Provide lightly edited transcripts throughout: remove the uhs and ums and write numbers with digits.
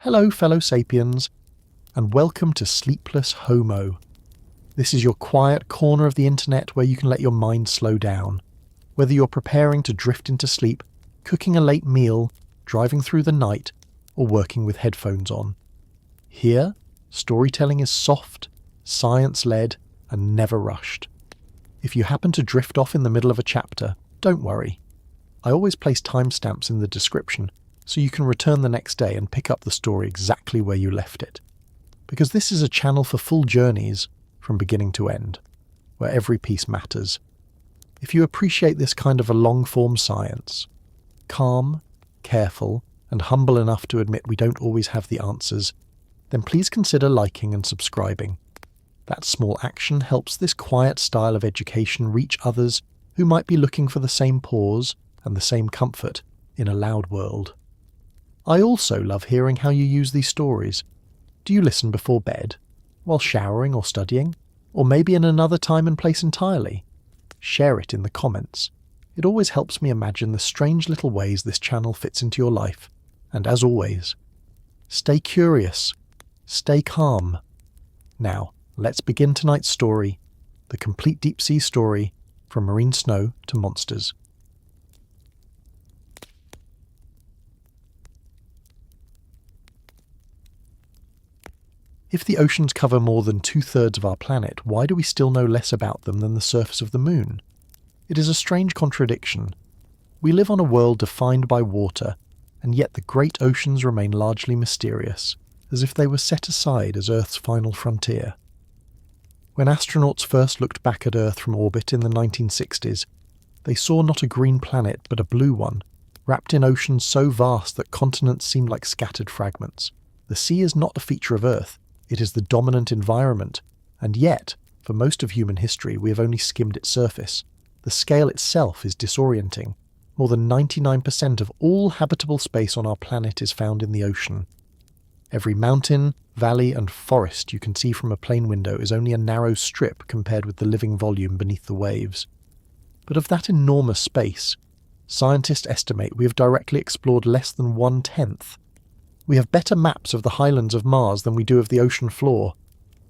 Hello, fellow sapiens, and welcome to Sleepless Homo. This is your quiet corner of the internet where you can let your mind slow down. Whether you're preparing to drift into sleep, cooking a late meal, driving through the night, or working with headphones on. Here, storytelling is soft, science-led, and never rushed. If you happen to drift off in the middle of a chapter, don't worry. I always place timestamps in the description so you can return the next day and pick up the story exactly where you left it. Because this is a channel for full journeys from beginning to end, where every piece matters. If you appreciate this kind of a long-form science, calm, careful, and humble enough to admit we don't always have the answers, then please consider liking and subscribing. That small action helps this quiet style of education reach others who might be looking for the same pause and the same comfort in a loud world. I also love hearing how you use these stories. Do you listen before bed, while showering or studying, or maybe in another time and place entirely? Share it in the comments. It always helps me imagine the strange little ways this channel fits into your life. And as always, stay curious, stay calm. Now, let's begin tonight's story, the complete deep sea story from marine snow to monsters. If the oceans cover more than 2/3 of our planet, why do we still know less about them than the surface of the moon? It is a strange contradiction. We live on a world defined by water, and yet the great oceans remain largely mysterious, as if they were set aside as Earth's final frontier. When astronauts first looked back at Earth from orbit in the 1960s, they saw not a green planet but a blue one, wrapped in oceans so vast that continents seemed like scattered fragments. The sea is not a feature of Earth. It is the dominant environment, and yet, for most of human history, we have only skimmed its surface. The scale itself is disorienting. More than 99% of all habitable space on our planet is found in the ocean. Every mountain, valley, and forest you can see from a plane window is only a narrow strip compared with the living volume beneath the waves. But of that enormous space, scientists estimate we have directly explored less than 1/10. We have better maps of the highlands of Mars than we do of the ocean floor.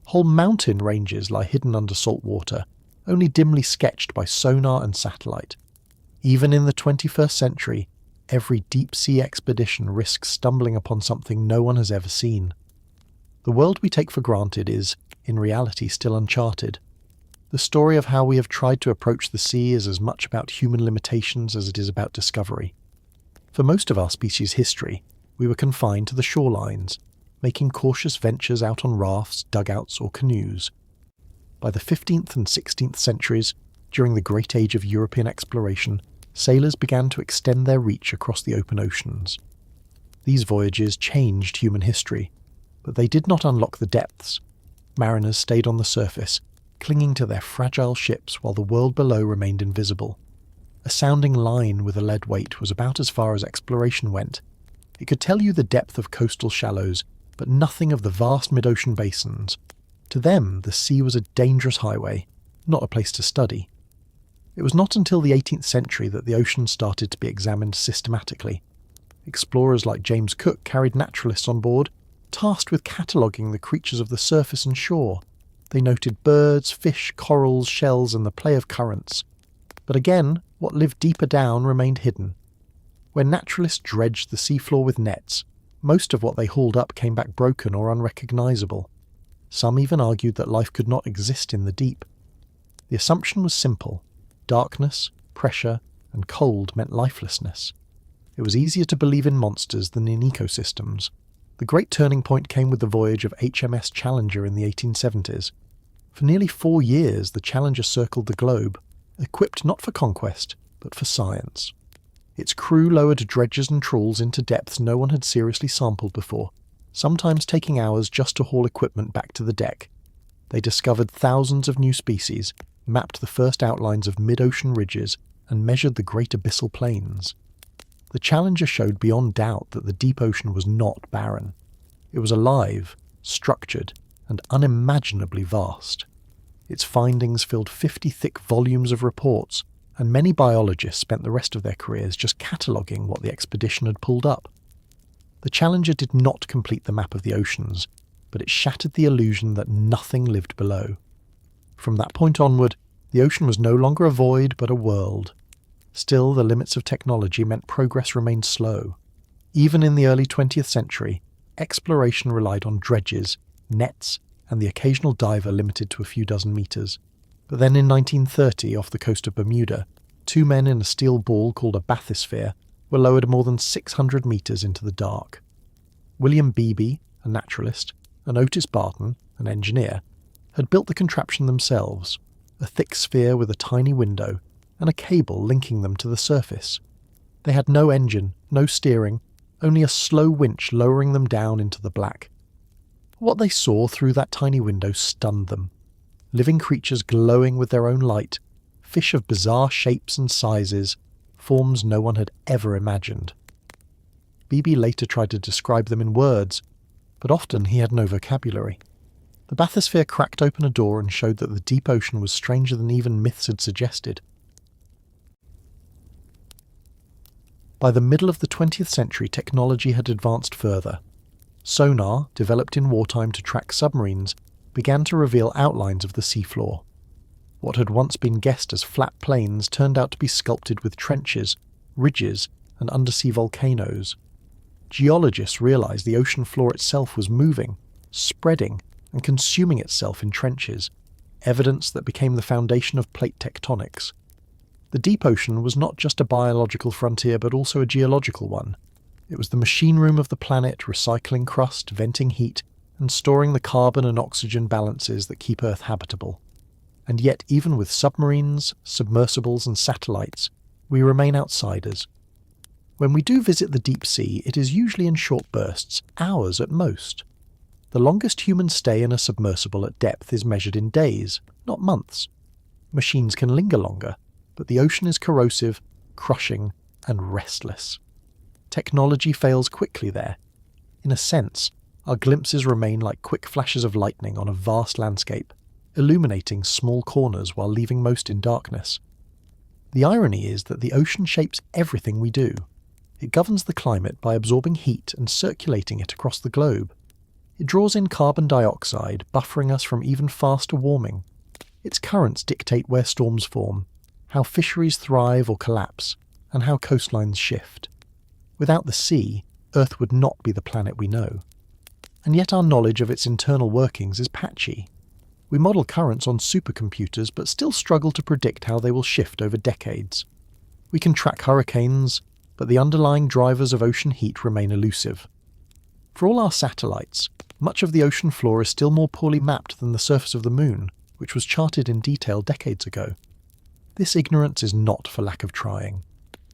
Whole mountain ranges lie hidden under salt water, only dimly sketched by sonar and satellite. Even in the 21st century, every deep-sea expedition risks stumbling upon something no one has ever seen. The world we take for granted is, in reality, still uncharted. The story of how we have tried to approach the sea is as much about human limitations as it is about discovery. For most of our species' history, we were confined to the shorelines, making cautious ventures out on rafts, dugouts, or canoes. By the 15th and 16th centuries, during the great age of European exploration, sailors began to extend their reach across the open oceans. These voyages changed human history, but they did not unlock the depths. Mariners stayed on the surface, clinging to their fragile ships while the world below remained invisible. A sounding line with a lead weight was about as far as exploration went. It could tell you the depth of coastal shallows, but nothing of the vast mid-ocean basins. To them, the sea was a dangerous highway, not a place to study. It was not until the 18th century that the ocean started to be examined systematically. Explorers like James Cook carried naturalists on board, tasked with cataloguing the creatures of the surface and shore. They noted birds, fish, corals, shells, and the play of currents. But again, what lived deeper down remained hidden. When naturalists dredged the seafloor with nets, most of what they hauled up came back broken or unrecognisable. Some even argued that life could not exist in the deep. The assumption was simple. Darkness, pressure, and cold meant lifelessness. It was easier to believe in monsters than in ecosystems. The great turning point came with the voyage of HMS Challenger in the 1870s. For nearly 4 years, the Challenger circled the globe, equipped not for conquest, but for science. Its crew lowered dredgers and trawls into depths no one had seriously sampled before, sometimes taking hours just to haul equipment back to the deck. They discovered thousands of new species, mapped the first outlines of mid-ocean ridges, and measured the great abyssal plains. The Challenger showed beyond doubt that the deep ocean was not barren. It was alive, structured, and unimaginably vast. Its findings filled 50 thick volumes of reports, and many biologists spent the rest of their careers just cataloguing what the expedition had pulled up. The Challenger did not complete the map of the oceans, but it shattered the illusion that nothing lived below. From that point onward, the ocean was no longer a void but a world. Still, the limits of technology meant progress remained slow. Even in the early 20th century, exploration relied on dredges, nets, and the occasional diver limited to a few dozen meters. But then in 1930, off the coast of Bermuda, 2 men in a steel ball called a bathysphere were lowered more than 600 meters into the dark. William Beebe, a naturalist, and Otis Barton, an engineer, had built the contraption themselves, a thick sphere with a tiny window and a cable linking them to the surface. They had no engine, no steering, only a slow winch lowering them down into the black. What they saw through that tiny window stunned them. Living creatures glowing with their own light, fish of bizarre shapes and sizes, forms no one had ever imagined. Beebe later tried to describe them in words, but often he had no vocabulary. The bathysphere cracked open a door and showed that the deep ocean was stranger than even myths had suggested. By the middle of the 20th century, technology had advanced further. Sonar, developed in wartime to track submarines, began to reveal outlines of the seafloor. What had once been guessed as flat plains turned out to be sculpted with trenches, ridges, and undersea volcanoes. Geologists realized the ocean floor itself was moving, spreading, and consuming itself in trenches, evidence that became the foundation of plate tectonics. The deep ocean was not just a biological frontier but also a geological one. It was the machine room of the planet, recycling crust, venting heat, and storing the carbon and oxygen balances that keep Earth habitable. And yet, even with submarines, submersibles, and satellites, we remain outsiders. When we do visit the deep sea, it is usually in short bursts, hours at most. The longest human stay in a submersible at depth is measured in days, not months. Machines can linger longer, but the ocean is corrosive, crushing, and restless. Technology fails quickly there. In a sense, our glimpses remain like quick flashes of lightning on a vast landscape, illuminating small corners while leaving most in darkness. The irony is that the ocean shapes everything we do. It governs the climate by absorbing heat and circulating it across the globe. It draws in carbon dioxide, buffering us from even faster warming. Its currents dictate where storms form, how fisheries thrive or collapse, and how coastlines shift. Without the sea, Earth would not be the planet we know. And yet our knowledge of its internal workings is patchy. We model currents on supercomputers but still struggle to predict how they will shift over decades. We can track hurricanes, but the underlying drivers of ocean heat remain elusive. For all our satellites, much of the ocean floor is still more poorly mapped than the surface of the Moon, which was charted in detail decades ago. This ignorance is not for lack of trying.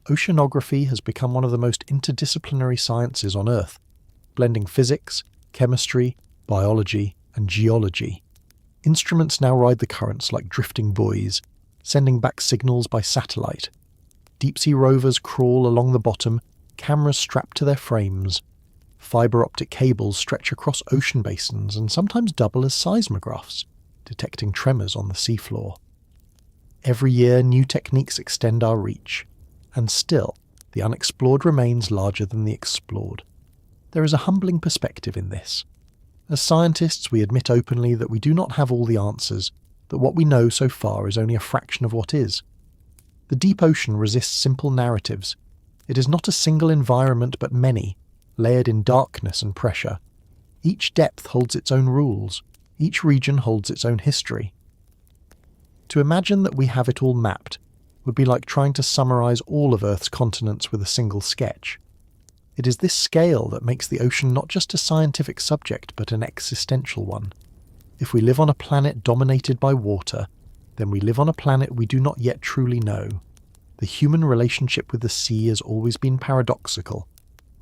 Oceanography has become one of the most interdisciplinary sciences on Earth, blending physics, chemistry, biology, and geology. Instruments now ride the currents like drifting buoys, sending back signals by satellite. Deep-sea rovers crawl along the bottom, cameras strapped to their frames. Fibre optic cables stretch across ocean basins and sometimes double as seismographs, detecting tremors on the seafloor. Every year, new techniques extend our reach, and still, the unexplored remains larger than the explored. There is a humbling perspective in this. As scientists, we admit openly that we do not have all the answers, that what we know so far is only a fraction of what is. The deep ocean resists simple narratives. It is not a single environment but many, layered in darkness and pressure. Each depth holds its own rules. Each region holds its own history. To imagine that we have it all mapped would be like trying to summarize all of Earth's continents with a single sketch. It is this scale that makes the ocean not just a scientific subject but an existential one. If we live on a planet dominated by water, then we live on a planet we do not yet truly know. The human relationship with the sea has always been paradoxical.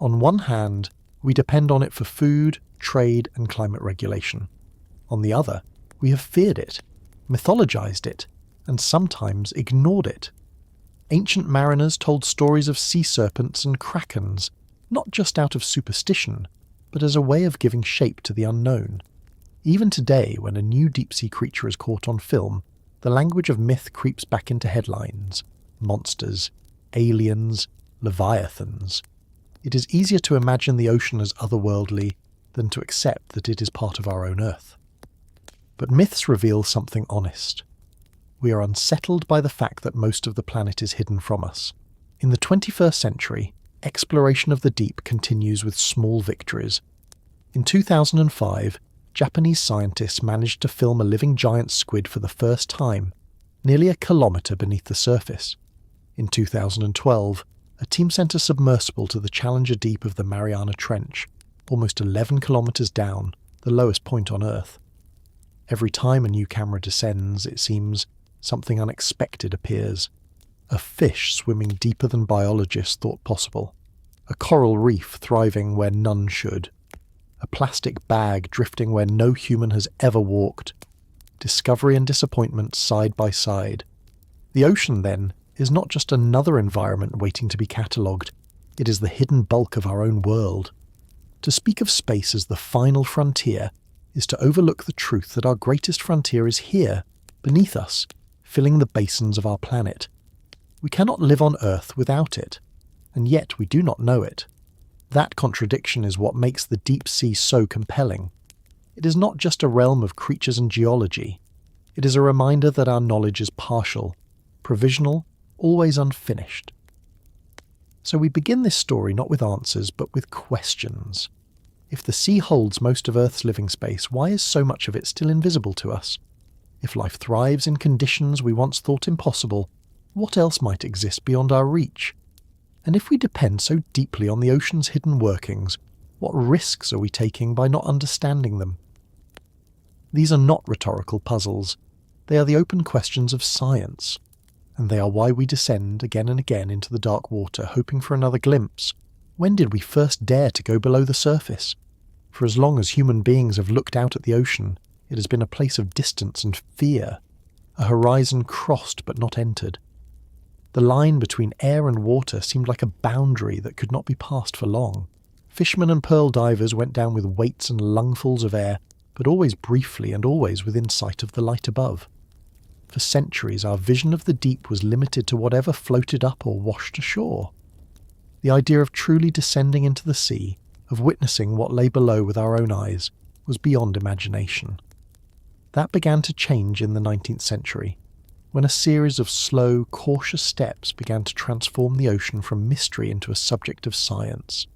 On one hand, we depend on it for food, trade, and climate regulation. On the other, we have feared it, mythologized it, and sometimes ignored it. Ancient mariners told stories of sea serpents and krakens, not just out of superstition, but as a way of giving shape to the unknown. Even today, when a new deep-sea creature is caught on film, the language of myth creeps back into headlines. Monsters, aliens, leviathans. It is easier to imagine the ocean as otherworldly than to accept that it is part of our own Earth. But myths reveal something honest. We are unsettled by the fact that most of the planet is hidden from us. In the 21st century, exploration of the deep continues with small victories. In 2005, Japanese scientists managed to film a living giant squid for the first time, nearly a kilometre beneath the surface. In 2012, a team sent a submersible to the Challenger Deep of the Mariana Trench, almost 11 kilometres down, the lowest point on Earth. Every time a new camera descends, it seems, something unexpected appears. A fish swimming deeper than biologists thought possible. A coral reef thriving where none should. A plastic bag drifting where no human has ever walked. Discovery and disappointment side by side. The ocean, then, is not just another environment waiting to be catalogued. It is the hidden bulk of our own world. To speak of space as the final frontier is to overlook the truth that our greatest frontier is here, beneath us, filling the basins of our planet. We cannot live on Earth without it, and yet we do not know it. That contradiction is what makes the deep sea so compelling. It is not just a realm of creatures and geology. It is a reminder that our knowledge is partial, provisional, always unfinished. So we begin this story not with answers, but with questions. If the sea holds most of Earth's living space, why is so much of it still invisible to us? If life thrives in conditions we once thought impossible, what else might exist beyond our reach? And if we depend so deeply on the ocean's hidden workings, what risks are we taking by not understanding them? These are not rhetorical puzzles. They are the open questions of science. And they are why we descend again and again into the dark water, hoping for another glimpse. When did we first dare to go below the surface? For as long as human beings have looked out at the ocean, it has been a place of distance and fear, a horizon crossed but not entered. The line between air and water seemed like a boundary that could not be passed for long. Fishermen and pearl divers went down with weights and lungfuls of air, but always briefly and always within sight of the light above. For centuries, our vision of the deep was limited to whatever floated up or washed ashore. The idea of truly descending into the sea, of witnessing what lay below with our own eyes, was beyond imagination. That began to change in the 19th century, when a series of slow, cautious steps began to transform the ocean from mystery into a subject of science.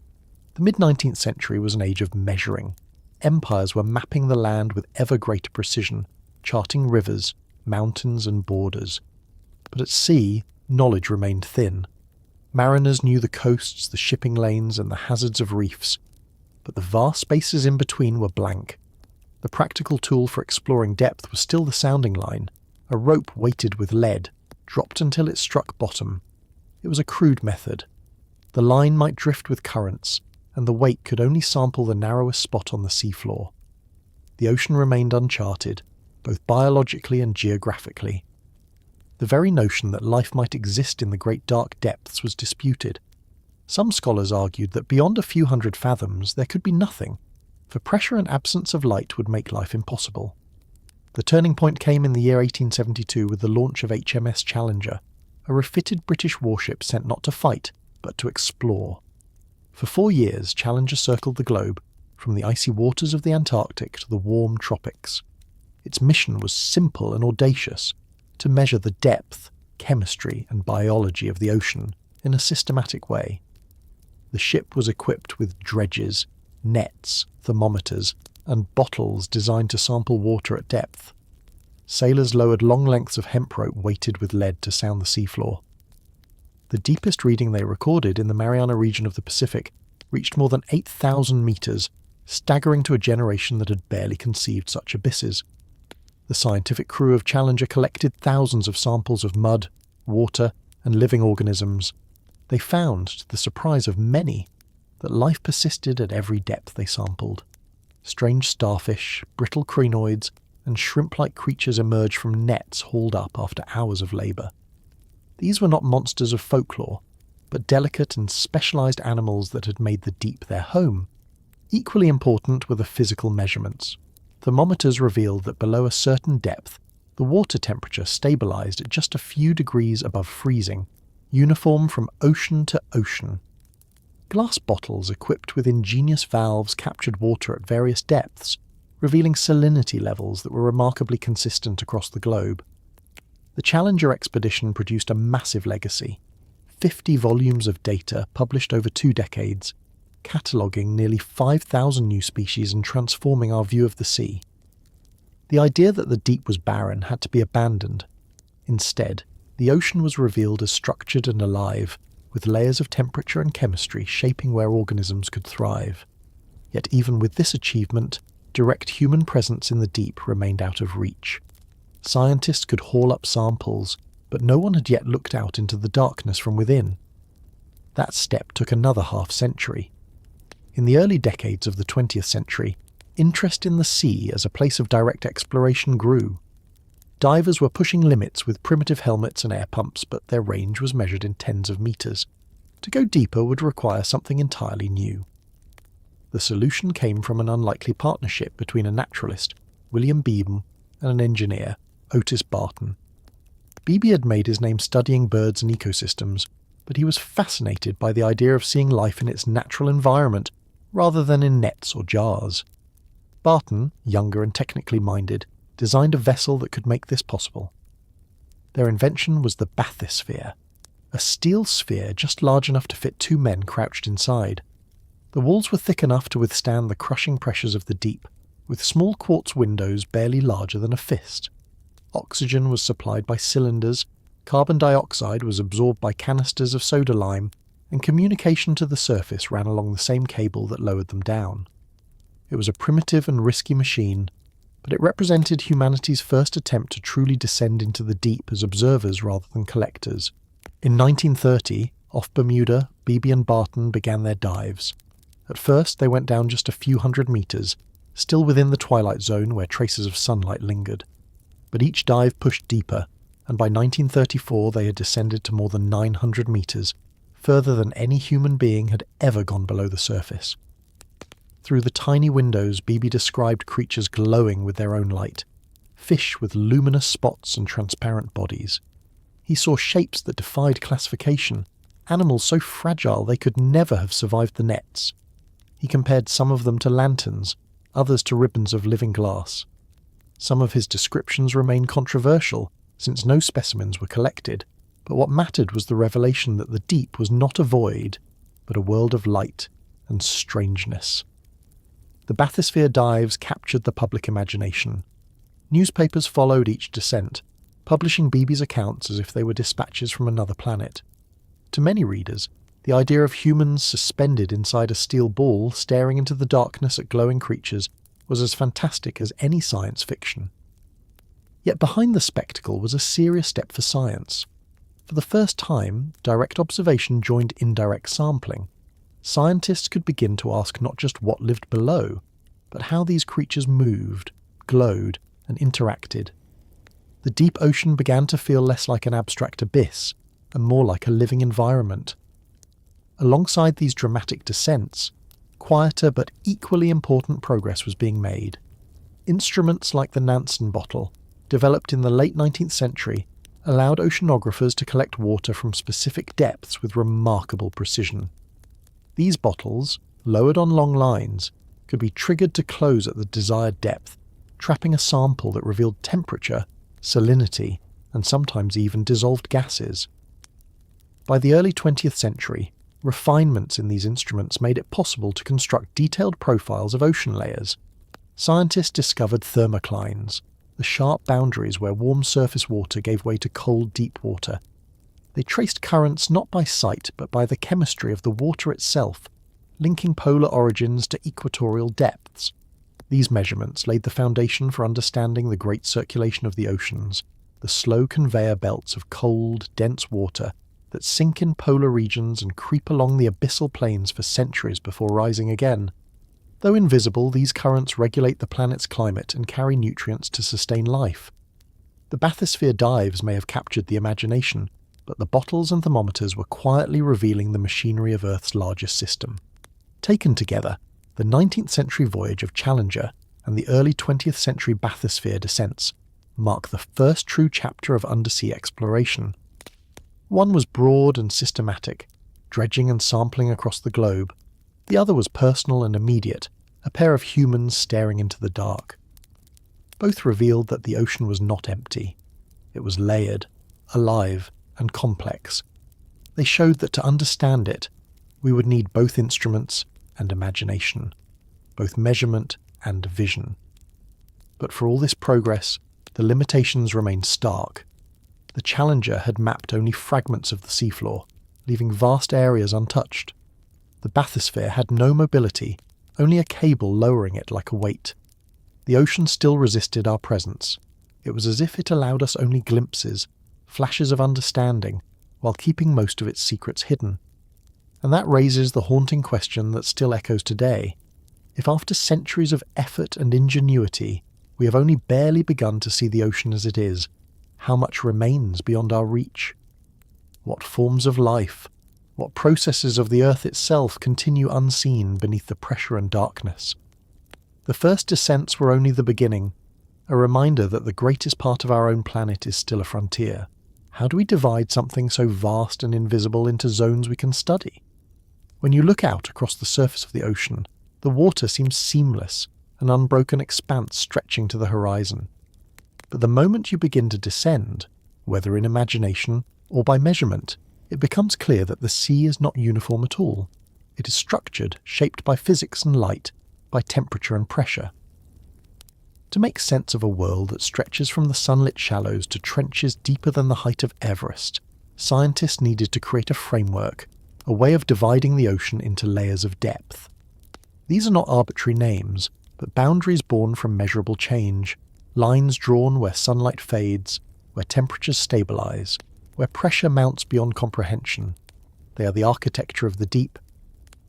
The mid-19th century was an age of measuring. Empires were mapping the land with ever greater precision, charting rivers, mountains and borders. But at sea, knowledge remained thin. Mariners knew the coasts, the shipping lanes and the hazards of reefs, but the vast spaces in between were blank. The practical tool for exploring depth was still the sounding line, a rope weighted with lead, dropped until it struck bottom. It was a crude method. The line might drift with currents, and the weight could only sample the narrowest spot on the seafloor. The ocean remained uncharted, both biologically and geographically. The very notion that life might exist in the great dark depths was disputed. Some scholars argued that beyond a few hundred fathoms there could be nothing, for pressure and absence of light would make life impossible. The turning point came in the year 1872 with the launch of HMS Challenger, a refitted British warship sent not to fight, but to explore. For 4 years, Challenger circled the globe, from the icy waters of the Antarctic to the warm tropics. Its mission was simple and audacious, to measure the depth, chemistry and biology of the ocean in a systematic way. The ship was equipped with dredges, nets, thermometers, and bottles designed to sample water at depth. Sailors lowered long lengths of hemp rope weighted with lead to sound the seafloor. The deepest reading they recorded in the Mariana region of the Pacific reached more than 8,000 meters, staggering to a generation that had barely conceived such abysses. The scientific crew of Challenger collected thousands of samples of mud, water, and living organisms. They found, to the surprise of many, that life persisted at every depth they sampled. Strange starfish, brittle crinoids, and shrimp-like creatures emerged from nets hauled up after hours of labour. These were not monsters of folklore, but delicate and specialised animals that had made the deep their home. Equally important were the physical measurements. Thermometers revealed that below a certain depth, the water temperature stabilised at just a few degrees above freezing, uniform from ocean to ocean. Glass bottles equipped with ingenious valves captured water at various depths, revealing salinity levels that were remarkably consistent across the globe. The Challenger expedition produced a massive legacy, 50 volumes of data published over 2 decades, cataloguing nearly 5,000 new species and transforming our view of the sea. The idea that the deep was barren had to be abandoned. Instead, the ocean was revealed as structured and alive, with layers of temperature and chemistry shaping where organisms could thrive. Yet even with this achievement, direct human presence in the deep remained out of reach. Scientists could haul up samples, but no one had yet looked out into the darkness from within. That step took another half-century. In the early decades of the 20th century, interest in the sea as a place of direct exploration grew. Divers were pushing limits with primitive helmets and air pumps, but their range was measured in tens of meters. To go deeper would require something entirely new. The solution came from an unlikely partnership between a naturalist, William Beebe, and an engineer, Otis Barton. Beebe had made his name studying birds and ecosystems, but he was fascinated by the idea of seeing life in its natural environment rather than in nets or jars. Barton, younger and technically minded, designed a vessel that could make this possible. Their invention was the bathysphere, a steel sphere just large enough to fit 2 men crouched inside. The walls were thick enough to withstand the crushing pressures of the deep, with small quartz windows barely larger than a fist. Oxygen was supplied by cylinders, carbon dioxide was absorbed by canisters of soda lime, and communication to the surface ran along the same cable that lowered them down. It was a primitive and risky machine, but it represented humanity's first attempt to truly descend into the deep as observers rather than collectors. In 1930, off Bermuda, Beebe and Barton began their dives. At first, they went down just a few hundred meters, still within the twilight zone where traces of sunlight lingered. But each dive pushed deeper, and by 1934 they had descended to more than 900 meters, further than any human being had ever gone below the surface. Through the tiny windows, Beebe described creatures glowing with their own light, fish with luminous spots and transparent bodies. He saw shapes that defied classification, animals so fragile they could never have survived the nets. He compared some of them to lanterns, others to ribbons of living glass. Some of his descriptions remain controversial, since no specimens were collected, but what mattered was the revelation that the deep was not a void, but a world of light and strangeness. The bathysphere dives captured the public imagination. Newspapers followed each descent, publishing Beebe's accounts as if they were dispatches from another planet. To many readers, the idea of humans suspended inside a steel ball staring into the darkness at glowing creatures was as fantastic as any science fiction. Yet behind the spectacle was a serious step for science. For the first time, direct observation joined indirect sampling. Scientists could begin to ask not just what lived below, but how these creatures moved, glowed, and interacted. The deep ocean began to feel less like an abstract abyss, and more like a living environment. Alongside these dramatic descents, quieter but equally important progress was being made. Instruments like the Nansen bottle, developed in the late 19th century, allowed oceanographers to collect water from specific depths with remarkable precision. These bottles, lowered on long lines, could be triggered to close at the desired depth, trapping a sample that revealed temperature, salinity, and sometimes even dissolved gases. By the early 20th century, refinements in these instruments made it possible to construct detailed profiles of ocean layers. Scientists discovered thermoclines, the sharp boundaries where warm surface water gave way to cold deep water. They traced currents not by sight but by the chemistry of the water itself, linking polar origins to equatorial depths. These measurements laid the foundation for understanding the great circulation of the oceans, the slow conveyor belts of cold, dense water that sink in polar regions and creep along the abyssal plains for centuries before rising again. Though invisible, these currents regulate the planet's climate and carry nutrients to sustain life. The bathysphere dives may have captured the imagination, but the bottles and thermometers were quietly revealing the machinery of Earth's largest system. Taken together, the 19th century voyage of Challenger and the early 20th century bathysphere descents mark the first true chapter of undersea exploration. One was broad and systematic, dredging and sampling across the globe. The other was personal and immediate, a pair of humans staring into the dark. Both revealed that the ocean was not empty. It was layered, alive, and complex. They showed that to understand it, we would need both instruments and imagination, both measurement and vision. But for all this progress, the limitations remained stark. The Challenger had mapped only fragments of the seafloor, leaving vast areas untouched. The bathysphere had no mobility, only a cable lowering it like a weight. The ocean still resisted our presence. It was as if it allowed us only glimpses, flashes of understanding, while keeping most of its secrets hidden. And that raises the haunting question that still echoes today. If after centuries of effort and ingenuity, we have only barely begun to see the ocean as it is, how much remains beyond our reach? What forms of life, what processes of the Earth itself continue unseen beneath the pressure and darkness? The first descents were only the beginning, a reminder that the greatest part of our own planet is still a frontier. How do we divide something so vast and invisible into zones we can study? When you look out across the surface of the ocean, the water seems seamless, an unbroken expanse stretching to the horizon. But the moment you begin to descend, whether in imagination or by measurement, it becomes clear that the sea is not uniform at all. It is structured, shaped by physics and light, by temperature and pressure. To make sense of a world that stretches from the sunlit shallows to trenches deeper than the height of Everest, scientists needed to create a framework, a way of dividing the ocean into layers of depth. These are not arbitrary names, but boundaries born from measurable change, lines drawn where sunlight fades, where temperatures stabilize, where pressure mounts beyond comprehension. They are the architecture of the deep.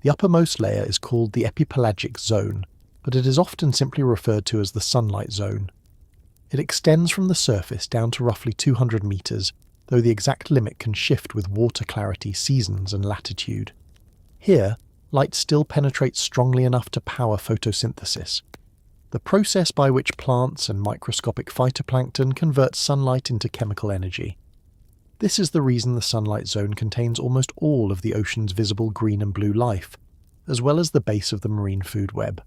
The uppermost layer is called the epipelagic zone, but it is often simply referred to as the sunlight zone. It extends from the surface down to roughly 200 meters, though the exact limit can shift with water clarity, seasons, and latitude. Here, light still penetrates strongly enough to power photosynthesis, the process by which plants and microscopic phytoplankton convert sunlight into chemical energy. This is the reason the sunlight zone contains almost all of the ocean's visible green and blue life, as well as the base of the marine food web.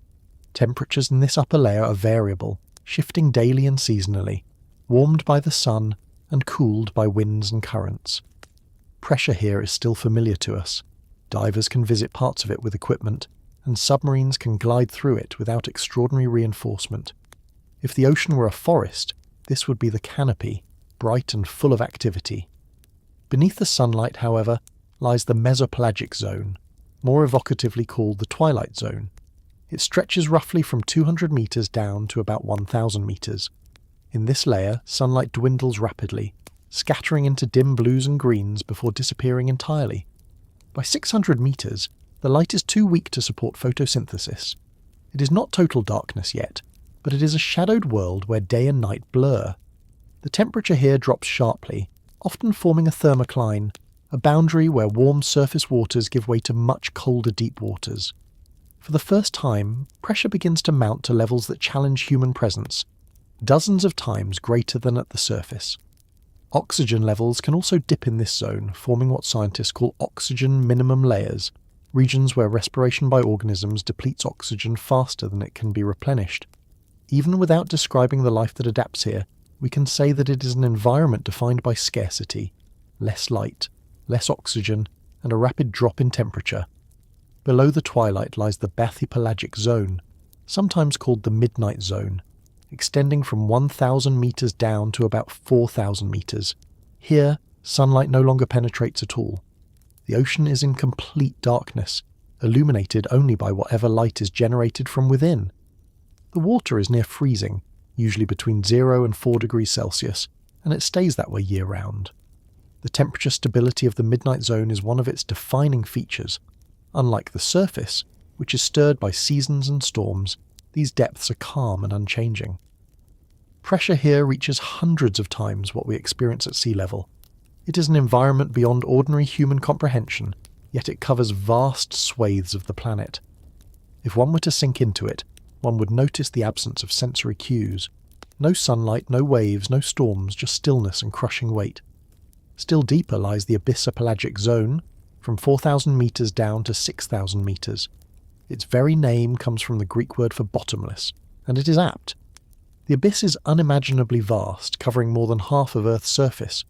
Temperatures in this upper layer are variable, shifting daily and seasonally, warmed by the sun and cooled by winds and currents. Pressure here is still familiar to us. Divers can visit parts of it with equipment, and submarines can glide through it without extraordinary reinforcement. If the ocean were a forest, this would be the canopy, bright and full of activity. Beneath the sunlight, however, lies the mesopelagic zone, more evocatively called the twilight zone. It stretches roughly from 200 meters down to about 1,000 meters. In this layer, sunlight dwindles rapidly, scattering into dim blues and greens before disappearing entirely. By 600 meters, the light is too weak to support photosynthesis. It is not total darkness yet, but it is a shadowed world where day and night blur. The temperature here drops sharply, often forming a thermocline, a boundary where warm surface waters give way to much colder deep waters. For the first time, pressure begins to mount to levels that challenge human presence, dozens of times greater than at the surface. Oxygen levels can also dip in this zone, forming what scientists call oxygen minimum layers, regions where respiration by organisms depletes oxygen faster than it can be replenished. Even without describing the life that adapts here, we can say that it is an environment defined by scarcity, less light, less oxygen, and a rapid drop in temperature. Below the twilight lies the bathypelagic zone, sometimes called the midnight zone, extending from 1,000 meters down to about 4,000 meters. Here, sunlight no longer penetrates at all. The ocean is in complete darkness, illuminated only by whatever light is generated from within. The water is near freezing, usually between 0 and 4 degrees Celsius, and it stays that way year-round. The temperature stability of the midnight zone is one of its defining features. Unlike the surface, which is stirred by seasons and storms, these depths are calm and unchanging. Pressure here reaches hundreds of times what we experience at sea level. It is an environment beyond ordinary human comprehension, yet it covers vast swathes of the planet. If one were to sink into it, one would notice the absence of sensory cues. No sunlight, no waves, no storms, just stillness and crushing weight. Still deeper lies the abyssal pelagic zone, from 4,000 meters down to 6,000 meters. Its very name comes from the Greek word for bottomless, and it is apt. The abyss is unimaginably vast, covering more than half of Earth's surface.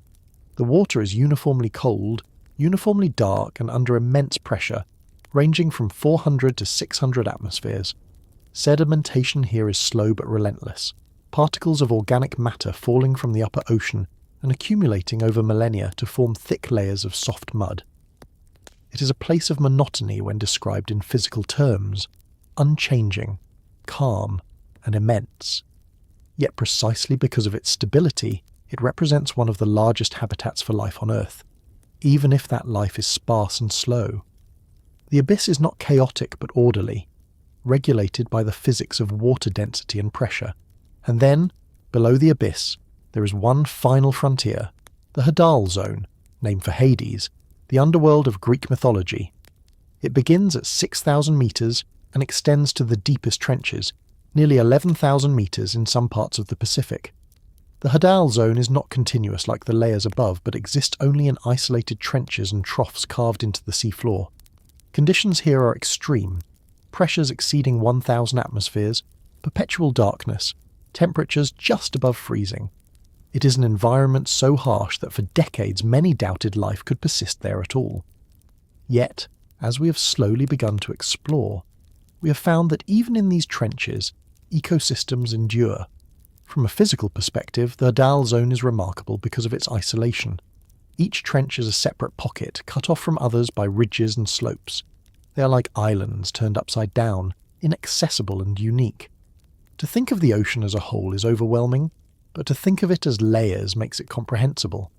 The water is uniformly cold, uniformly dark, and under immense pressure, ranging from 400 to 600 atmospheres. Sedimentation here is slow but relentless, particles of organic matter falling from the upper ocean and accumulating over millennia to form thick layers of soft mud. It is a place of monotony when described in physical terms, unchanging, calm, and immense. Yet precisely because of its stability, it represents one of the largest habitats for life on Earth, even if that life is sparse and slow. The abyss is not chaotic but orderly, regulated by the physics of water density and pressure. And then, below the abyss, there is one final frontier, the hadal zone, named for Hades, the underworld of Greek mythology. It begins at 6,000 meters and extends to the deepest trenches, nearly 11,000 meters in some parts of the Pacific. The hadal zone is not continuous like the layers above, but exists only in isolated trenches and troughs carved into the seafloor. Conditions here are extreme, pressures exceeding 1,000 atmospheres, perpetual darkness, temperatures just above freezing. It is an environment so harsh that for decades many doubted life could persist there at all. Yet, as we have slowly begun to explore, we have found that even in these trenches, ecosystems endure. From a physical perspective, the hadal zone is remarkable because of its isolation. Each trench is a separate pocket, cut off from others by ridges and slopes. They are like islands turned upside down, inaccessible and unique. To think of the ocean as a whole is overwhelming, but to think of it as layers makes it comprehensible.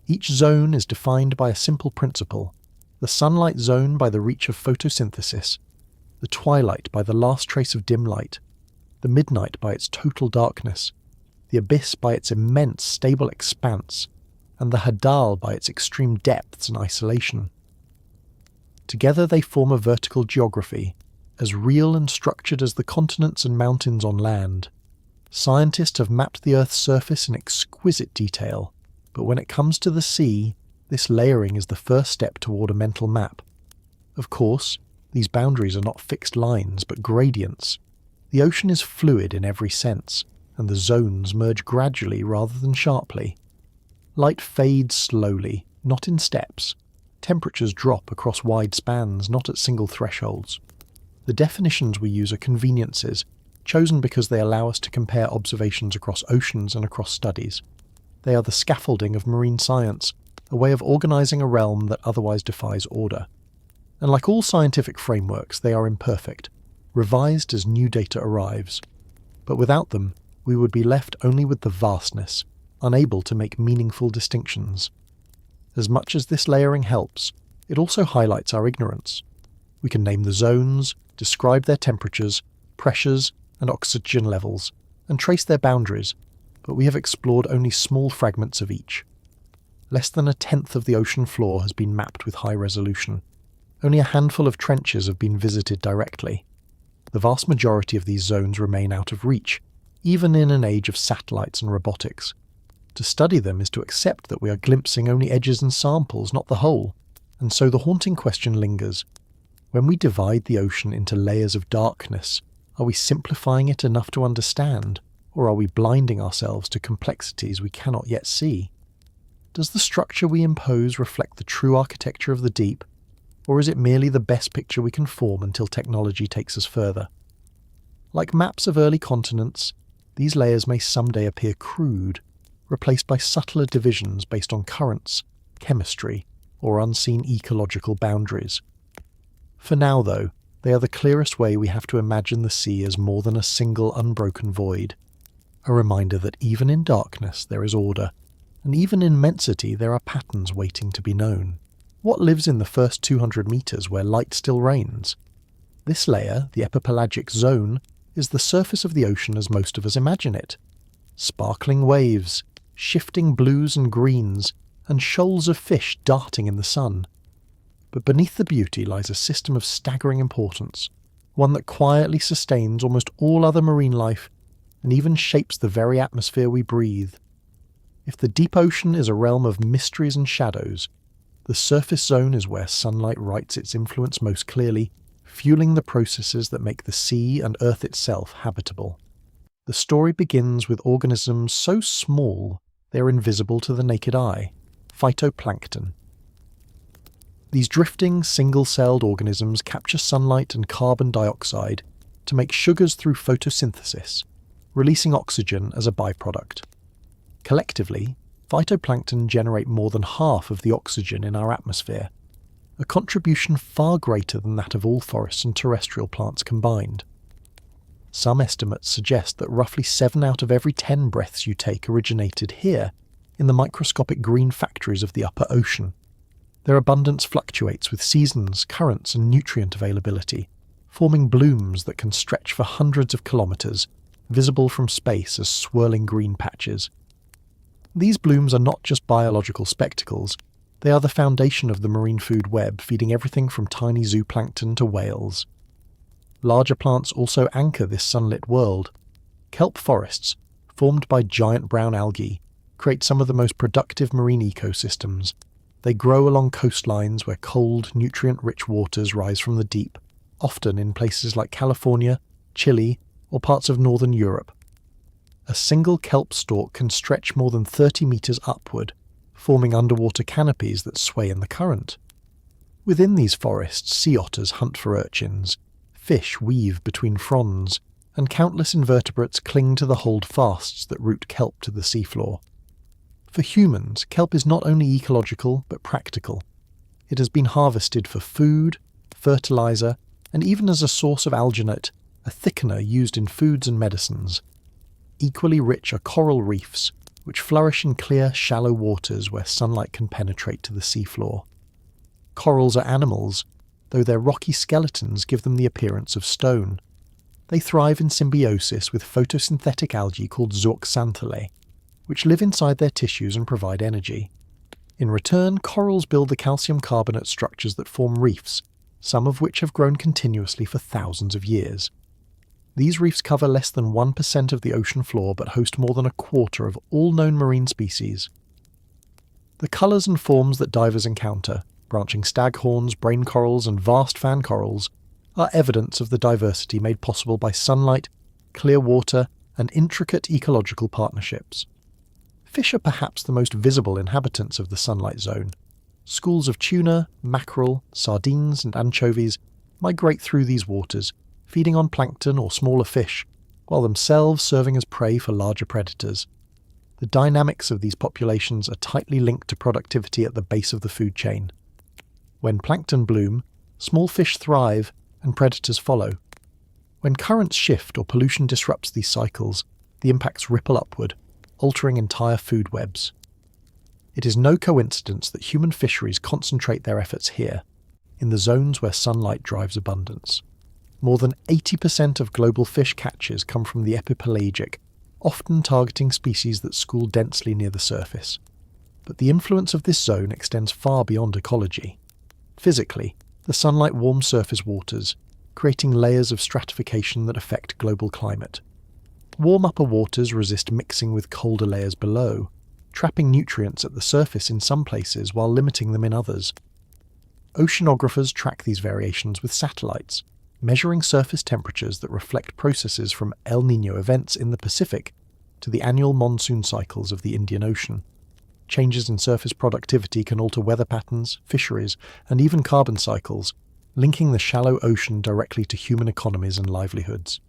Each zone is defined by a simple principle: the sunlight zone by the reach of photosynthesis, the twilight by the last trace of dim light, the midnight by its total darkness, the abyss by its immense stable expanse, and the hadal by its extreme depths and isolation. Together they form a vertical geography, as real and structured as the continents and mountains on land. Scientists have mapped the Earth's surface in exquisite detail, but when it comes to the sea, this layering is the first step toward a mental map. Of course, these boundaries are not fixed lines, but gradients. The ocean is fluid in every sense, and the zones merge gradually rather than sharply. Light fades slowly, not in steps. Temperatures drop across wide spans, not at single thresholds. The definitions we use are conveniences, chosen because they allow us to compare observations across oceans and across studies. They are the scaffolding of marine science, a way of organising a realm that otherwise defies order. And like all scientific frameworks, they are imperfect, revised as new data arrives. But without them, we would be left only with the vastness, unable to make meaningful distinctions. As much as this layering helps, it also highlights our ignorance. We can name the zones, describe their temperatures, pressures, and oxygen levels, and trace their boundaries, but we have explored only small fragments of each. Less than 1/10 of the ocean floor has been mapped with high resolution. Only a handful of trenches have been visited directly. The vast majority of these zones remain out of reach, even in an age of satellites and robotics. To study them is to accept that we are glimpsing only edges and samples, not the whole, and so the haunting question lingers. When we divide the ocean into layers of darkness, are we simplifying it enough to understand, or are we blinding ourselves to complexities we cannot yet see? Does the structure we impose reflect the true architecture of the deep, or is it merely the best picture we can form until technology takes us further? Like maps of early continents, these layers may someday appear crude, replaced by subtler divisions based on currents, chemistry, or unseen ecological boundaries. For now, though, they are the clearest way we have to imagine the sea as more than a single unbroken void, a reminder that even in darkness there is order, and even in immensity there are patterns waiting to be known. What lives in the first 200 meters where light still reigns? This layer, the epipelagic zone, is the surface of the ocean as most of us imagine it. Sparkling waves, shifting blues and greens, and shoals of fish darting in the sun. But beneath the beauty lies a system of staggering importance, one that quietly sustains almost all other marine life and even shapes the very atmosphere we breathe. If the deep ocean is a realm of mysteries and shadows, The surface zone is where sunlight writes its influence most clearly, fueling the processes that make the sea and Earth itself habitable. The story begins with organisms so small they are invisible to the naked eye, phytoplankton. These drifting, single-celled organisms capture sunlight and carbon dioxide to make sugars through photosynthesis, releasing oxygen as a byproduct. Collectively, phytoplankton generate more than half of the oxygen in our atmosphere, a contribution far greater than that of all forests and terrestrial plants combined. Some estimates suggest that roughly 7 out of every 10 breaths you take originated here, in the microscopic green factories of the upper ocean. Their abundance fluctuates with seasons, currents, and nutrient availability, forming blooms that can stretch for hundreds of kilometers, visible from space as swirling green patches. These blooms are not just biological spectacles, they are the foundation of the marine food web, feeding everything from tiny zooplankton to whales. Larger plants also anchor this sunlit world. Kelp forests, formed by giant brown algae, create some of the most productive marine ecosystems. They grow along coastlines where cold, nutrient-rich waters rise from the deep, often in places like California, Chile, or parts of northern Europe. A single kelp stalk can stretch more than 30 meters upward, forming underwater canopies that sway in the current. Within these forests, sea otters hunt for urchins, fish weave between fronds, and countless invertebrates cling to the holdfasts that root kelp to the seafloor. For humans, kelp is not only ecological but practical. It has been harvested for food, fertilizer, and even as a source of alginate, a thickener used in foods and medicines. Equally rich are coral reefs, which flourish in clear, shallow waters where sunlight can penetrate to the seafloor. Corals are animals, though their rocky skeletons give them the appearance of stone. They thrive in symbiosis with photosynthetic algae called zooxanthellae, which live inside their tissues and provide energy. In return, corals build the calcium carbonate structures that form reefs, some of which have grown continuously for thousands of years. These reefs cover less than 1% of the ocean floor but host more than a quarter of all known marine species. The colours and forms that divers encounter, branching staghorns, brain corals, and vast fan corals, are evidence of the diversity made possible by sunlight, clear water, and intricate ecological partnerships. Fish are perhaps the most visible inhabitants of the sunlight zone. Schools of tuna, mackerel, sardines, and anchovies migrate through these waters, feeding on plankton or smaller fish, while themselves serving as prey for larger predators. The dynamics of these populations are tightly linked to productivity at the base of the food chain. When plankton bloom, small fish thrive and predators follow. When currents shift or pollution disrupts these cycles, the impacts ripple upward, altering entire food webs. It is no coincidence that human fisheries concentrate their efforts here, in the zones where sunlight drives abundance. More than 80% of global fish catches come from the epipelagic, often targeting species that school densely near the surface. But the influence of this zone extends far beyond ecology. Physically, the sunlight warms surface waters, creating layers of stratification that affect global climate. Warm upper waters resist mixing with colder layers below, trapping nutrients at the surface in some places while limiting them in others. Oceanographers track these variations with satellites, measuring surface temperatures that reflect processes from El Niño events in the Pacific to the annual monsoon cycles of the Indian Ocean. Changes in surface productivity can alter weather patterns, fisheries, and even carbon cycles, linking the shallow ocean directly to human economies and livelihoods.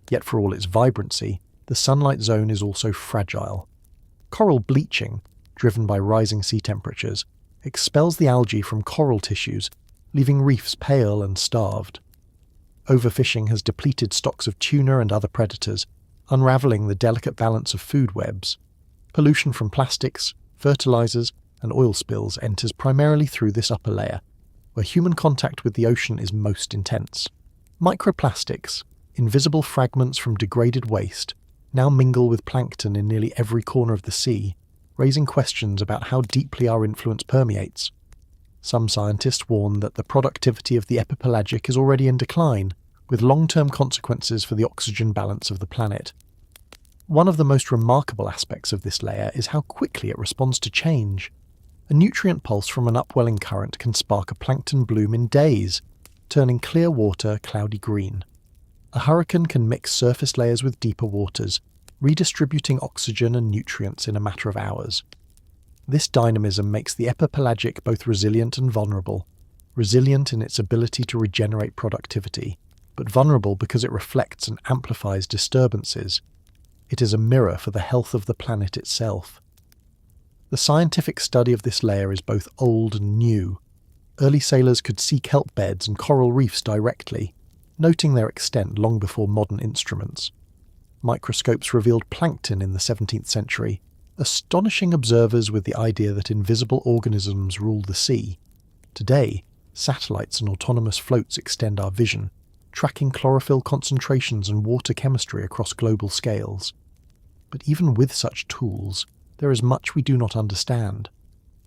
Yet for all its vibrancy, the sunlight zone is also fragile. Coral bleaching, driven by rising sea temperatures, expels the algae from coral tissues, leaving reefs pale and starved. Overfishing has depleted stocks of tuna and other predators, unravelling the delicate balance of food webs. Pollution from plastics, fertilizers, and oil spills enters primarily through this upper layer, where human contact with the ocean is most intense. Microplastics, invisible fragments from degraded waste, now mingle with plankton in nearly every corner of the sea, raising questions about how deeply our influence permeates. Some scientists warn that the productivity of the epipelagic is already in decline, with long-term consequences for the oxygen balance of the planet. One of the most remarkable aspects of this layer is how quickly it responds to change. A nutrient pulse from an upwelling current can spark a plankton bloom in days, turning clear water cloudy green. A hurricane can mix surface layers with deeper waters, redistributing oxygen and nutrients in a matter of hours. This dynamism makes the epipelagic both resilient and vulnerable. Resilient in its ability to regenerate productivity, but vulnerable because it reflects and amplifies disturbances. It is a mirror for the health of the planet itself. The scientific study of this layer is both old and new. Early sailors could see kelp beds and coral reefs directly, noting their extent long before modern instruments. Microscopes revealed plankton in the 17th century, astonishing observers with the idea that invisible organisms rule the sea. Today, satellites and autonomous floats extend our vision, tracking chlorophyll concentrations and water chemistry across global scales. But even with such tools, there is much we do not understand.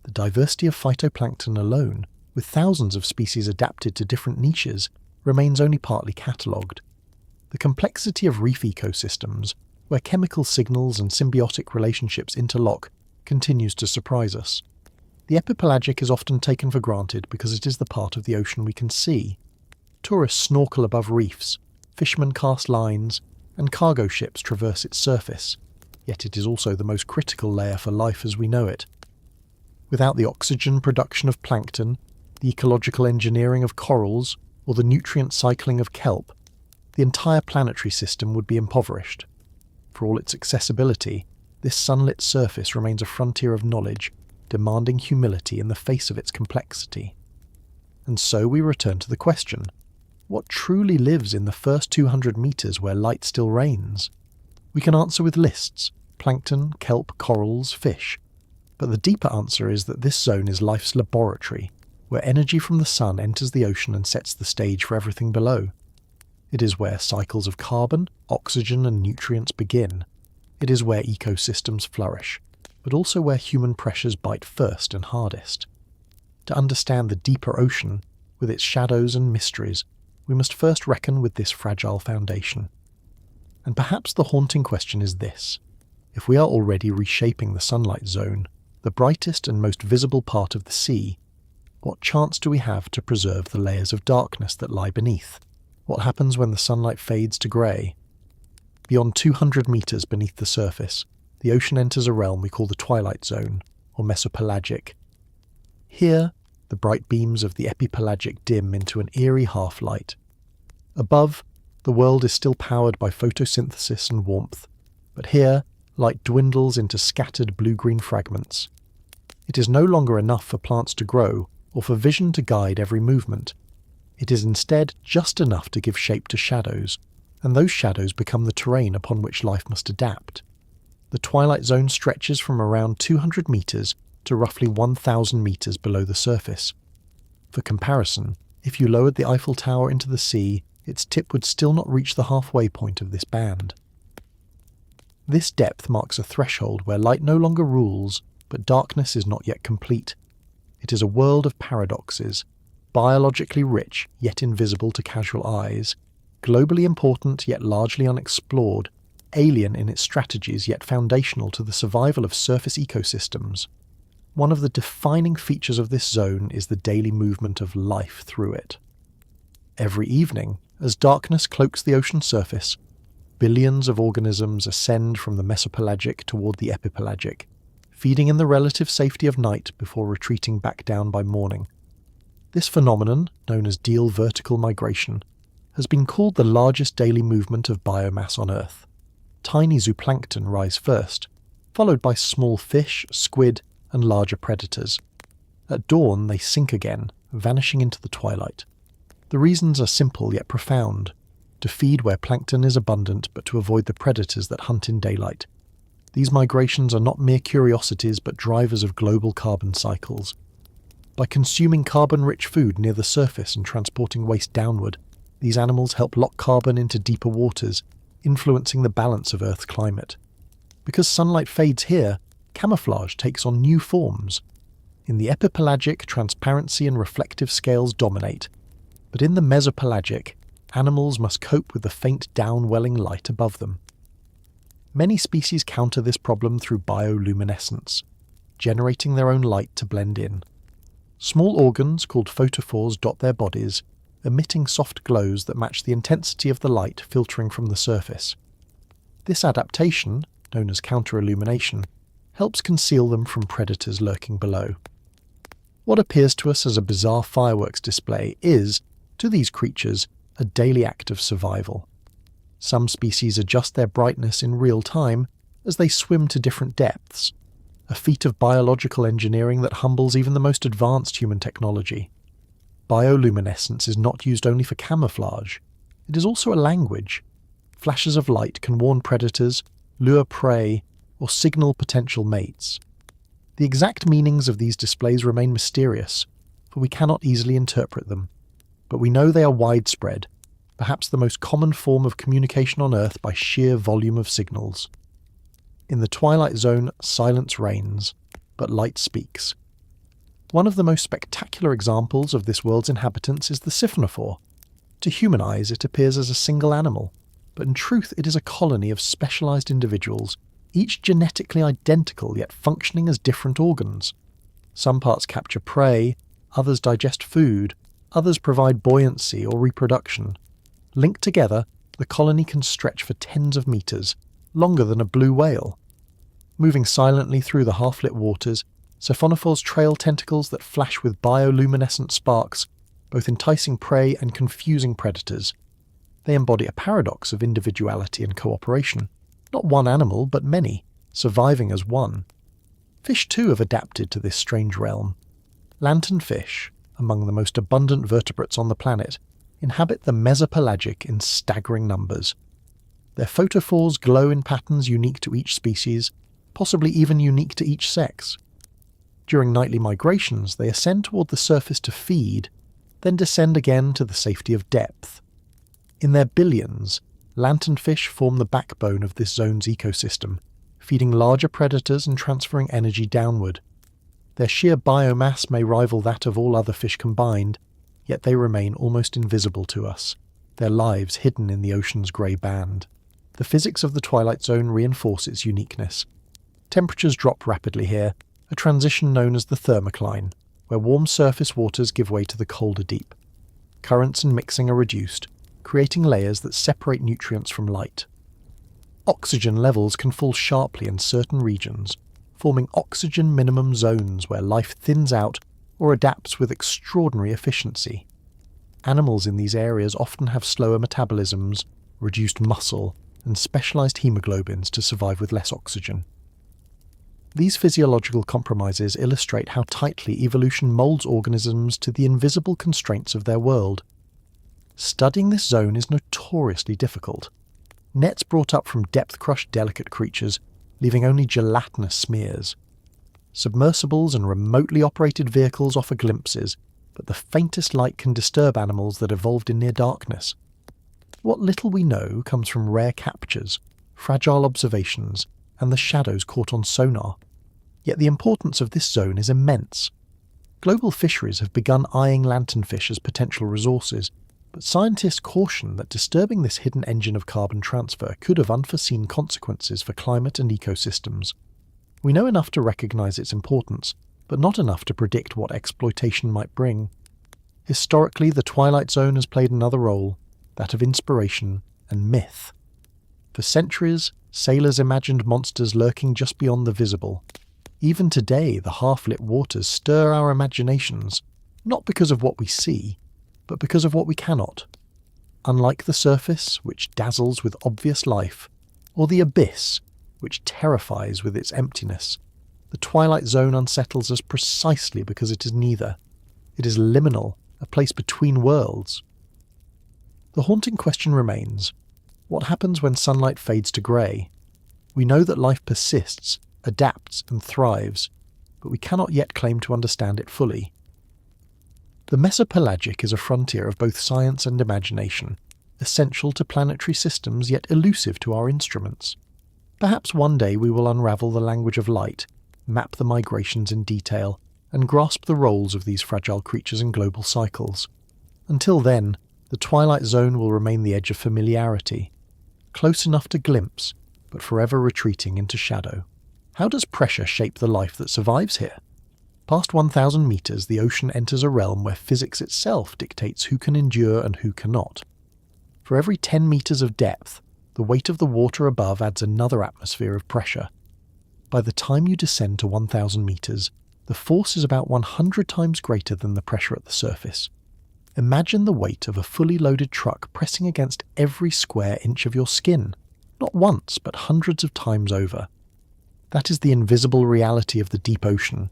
The diversity of phytoplankton alone, with thousands of species adapted to different niches, remains only partly catalogued. The complexity of reef ecosystems, where chemical signals and symbiotic relationships interlock, continues to surprise us. The epipelagic is often taken for granted because it is the part of the ocean we can see. Tourists snorkel above reefs, fishermen cast lines, and cargo ships traverse its surface, yet it is also the most critical layer for life as we know it. Without the oxygen production of plankton, the ecological engineering of corals, or the nutrient cycling of kelp, the entire planetary system would be impoverished. For all its accessibility, this sunlit surface remains a frontier of knowledge, demanding humility in the face of its complexity. And so we return to the question, what truly lives in the first 200 meters where light still reigns? We can answer with lists, plankton, kelp, corals, fish. But the deeper answer is that this zone is life's laboratory, where energy from the sun enters the ocean and sets the stage for everything below. It is where cycles of carbon, oxygen and nutrients begin. It is where ecosystems flourish, but also where human pressures bite first and hardest. To understand the deeper ocean, with its shadows and mysteries, we must first reckon with this fragile foundation. And perhaps the haunting question is this: if we are already reshaping the sunlight zone, the brightest and most visible part of the sea, what chance do we have to preserve the layers of darkness that lie beneath? What happens when the sunlight fades to grey? Beyond 200 meters beneath the surface, the ocean enters a realm we call the twilight zone, or mesopelagic. Here, the bright beams of the epipelagic dim into an eerie half-light. Above, the world is still powered by photosynthesis and warmth, but here, light dwindles into scattered blue-green fragments. It is no longer enough for plants to grow, or for vision to guide every movement. It is instead just enough to give shape to shadows, and those shadows become the terrain upon which life must adapt. The twilight zone stretches from around 200 meters to roughly 1,000 meters below the surface. For comparison, if you lowered the Eiffel Tower into the sea, its tip would still not reach the halfway point of this band. This depth marks a threshold where light no longer rules, but darkness is not yet complete. It is a world of paradoxes, biologically rich yet invisible to casual eyes, globally important yet largely unexplored, alien in its strategies yet foundational to the survival of surface ecosystems. One of the defining features of this zone is the daily movement of life through it. Every evening, as darkness cloaks the ocean surface, billions of organisms ascend from the mesopelagic toward the epipelagic, feeding in the relative safety of night before retreating back down by morning. This phenomenon, known as diel vertical migration, has been called the largest daily movement of biomass on Earth. Tiny zooplankton rise first, followed by small fish, squid, and larger predators. At dawn, they sink again, vanishing into the twilight. The reasons are simple yet profound: to feed where plankton is abundant, but to avoid the predators that hunt in daylight. These migrations are not mere curiosities, but drivers of global carbon cycles. By consuming carbon-rich food near the surface and transporting waste downward, these animals help lock carbon into deeper waters, influencing the balance of Earth's climate. Because sunlight fades here, camouflage takes on new forms. In the epipelagic, transparency and reflective scales dominate, but in the mesopelagic, animals must cope with the faint downwelling light above them. Many species counter this problem through bioluminescence. generating their own light to blend in. Small organs called photophores dot their bodies, emitting soft glows that match the intensity of the light filtering from the surface. This adaptation, known as counter-illumination, helps conceal them from predators lurking below. What appears to us as a bizarre fireworks display is, to these creatures, a daily act of survival. Some species adjust their brightness in real time as they swim to different depths, a feat of biological engineering that humbles even the most advanced human technology. Bioluminescence is not used only for camouflage, it is also a language. Flashes of light can warn predators, lure prey, or signal potential mates. The exact meanings of these displays remain mysterious, for we cannot easily interpret them, but we know they are widespread, perhaps the most common form of communication on Earth by sheer volume of signals. In the twilight zone, silence reigns, but light speaks. One of the most spectacular examples of this world's inhabitants is the siphonophore. To human eyes, it appears as a single animal, but in truth it is a colony of specialized individuals, each genetically identical yet functioning as different organs. Some parts capture prey, others digest food, others provide buoyancy or reproduction. Linked together, the colony can stretch for tens of meters, longer than a blue whale. Moving silently through the half-lit waters, siphonophores trail tentacles that flash with bioluminescent sparks, both enticing prey and confusing predators. They embody a paradox of individuality and cooperation. Not one animal, but many, surviving as one. Fish too have adapted to this strange realm. Lanternfish, among the most abundant vertebrates on the planet, inhabit the mesopelagic in staggering numbers. Their photophores glow in patterns unique to each species, possibly even unique to each sex. During nightly migrations, they ascend toward the surface to feed, then descend again to the safety of depth. In their billions, lanternfish form the backbone of this zone's ecosystem, feeding larger predators and transferring energy downward. Their sheer biomass may rival that of all other fish combined, yet they remain almost invisible to us, their lives hidden in the ocean's grey band. The physics of the twilight zone reinforce its uniqueness. Temperatures drop rapidly here, a transition known as the thermocline, where warm surface waters give way to the colder deep. Currents and mixing are reduced, creating layers that separate nutrients from light. Oxygen levels can fall sharply in certain regions, forming oxygen minimum zones where life thins out or adapts with extraordinary efficiency. Animals in these areas often have slower metabolisms, reduced muscle, and specialized hemoglobins to survive with less oxygen. These physiological compromises illustrate how tightly evolution molds organisms to the invisible constraints of their world. Studying this zone is notoriously difficult. Nets brought up from depth crush delicate creatures, leaving only gelatinous smears. Submersibles and remotely operated vehicles offer glimpses, but the faintest light can disturb animals that evolved in near darkness. What little we know comes from rare captures, fragile observations, and the shadows caught on sonar. Yet the importance of this zone is immense. Global fisheries have begun eyeing lanternfish as potential resources, but scientists caution that disturbing this hidden engine of carbon transfer could have unforeseen consequences for climate and ecosystems. We know enough to recognize its importance, but not enough to predict what exploitation might bring. Historically, the twilight zone has played another role, that of inspiration and myth. For centuries, sailors imagined monsters lurking just beyond the visible. Even today, the half-lit waters stir our imaginations, not because of what we see, but because of what we cannot. Unlike the surface, which dazzles with obvious life, or the abyss, which terrifies with its emptiness, the twilight zone unsettles us precisely because it is neither. It is liminal, a place between worlds. The haunting question remains: what happens when sunlight fades to grey? We know that life persists, adapts and thrives, but we cannot yet claim to understand it fully. The mesopelagic is a frontier of both science and imagination, essential to planetary systems yet elusive to our instruments. Perhaps one day we will unravel the language of light, map the migrations in detail, and grasp the roles of these fragile creatures in global cycles. Until then, the twilight zone will remain the edge of familiarity, close enough to glimpse, but forever retreating into shadow. How does pressure shape the life that survives here? Past 1,000 meters, the ocean enters a realm where physics itself dictates who can endure and who cannot. For every 10 meters of depth, the weight of the water above adds another atmosphere of pressure. By the time you descend to 1,000 meters, the force is about 100 times greater than the pressure at the surface. Imagine the weight of a fully loaded truck pressing against every square inch of your skin, not once, but hundreds of times over. That is the invisible reality of the deep ocean,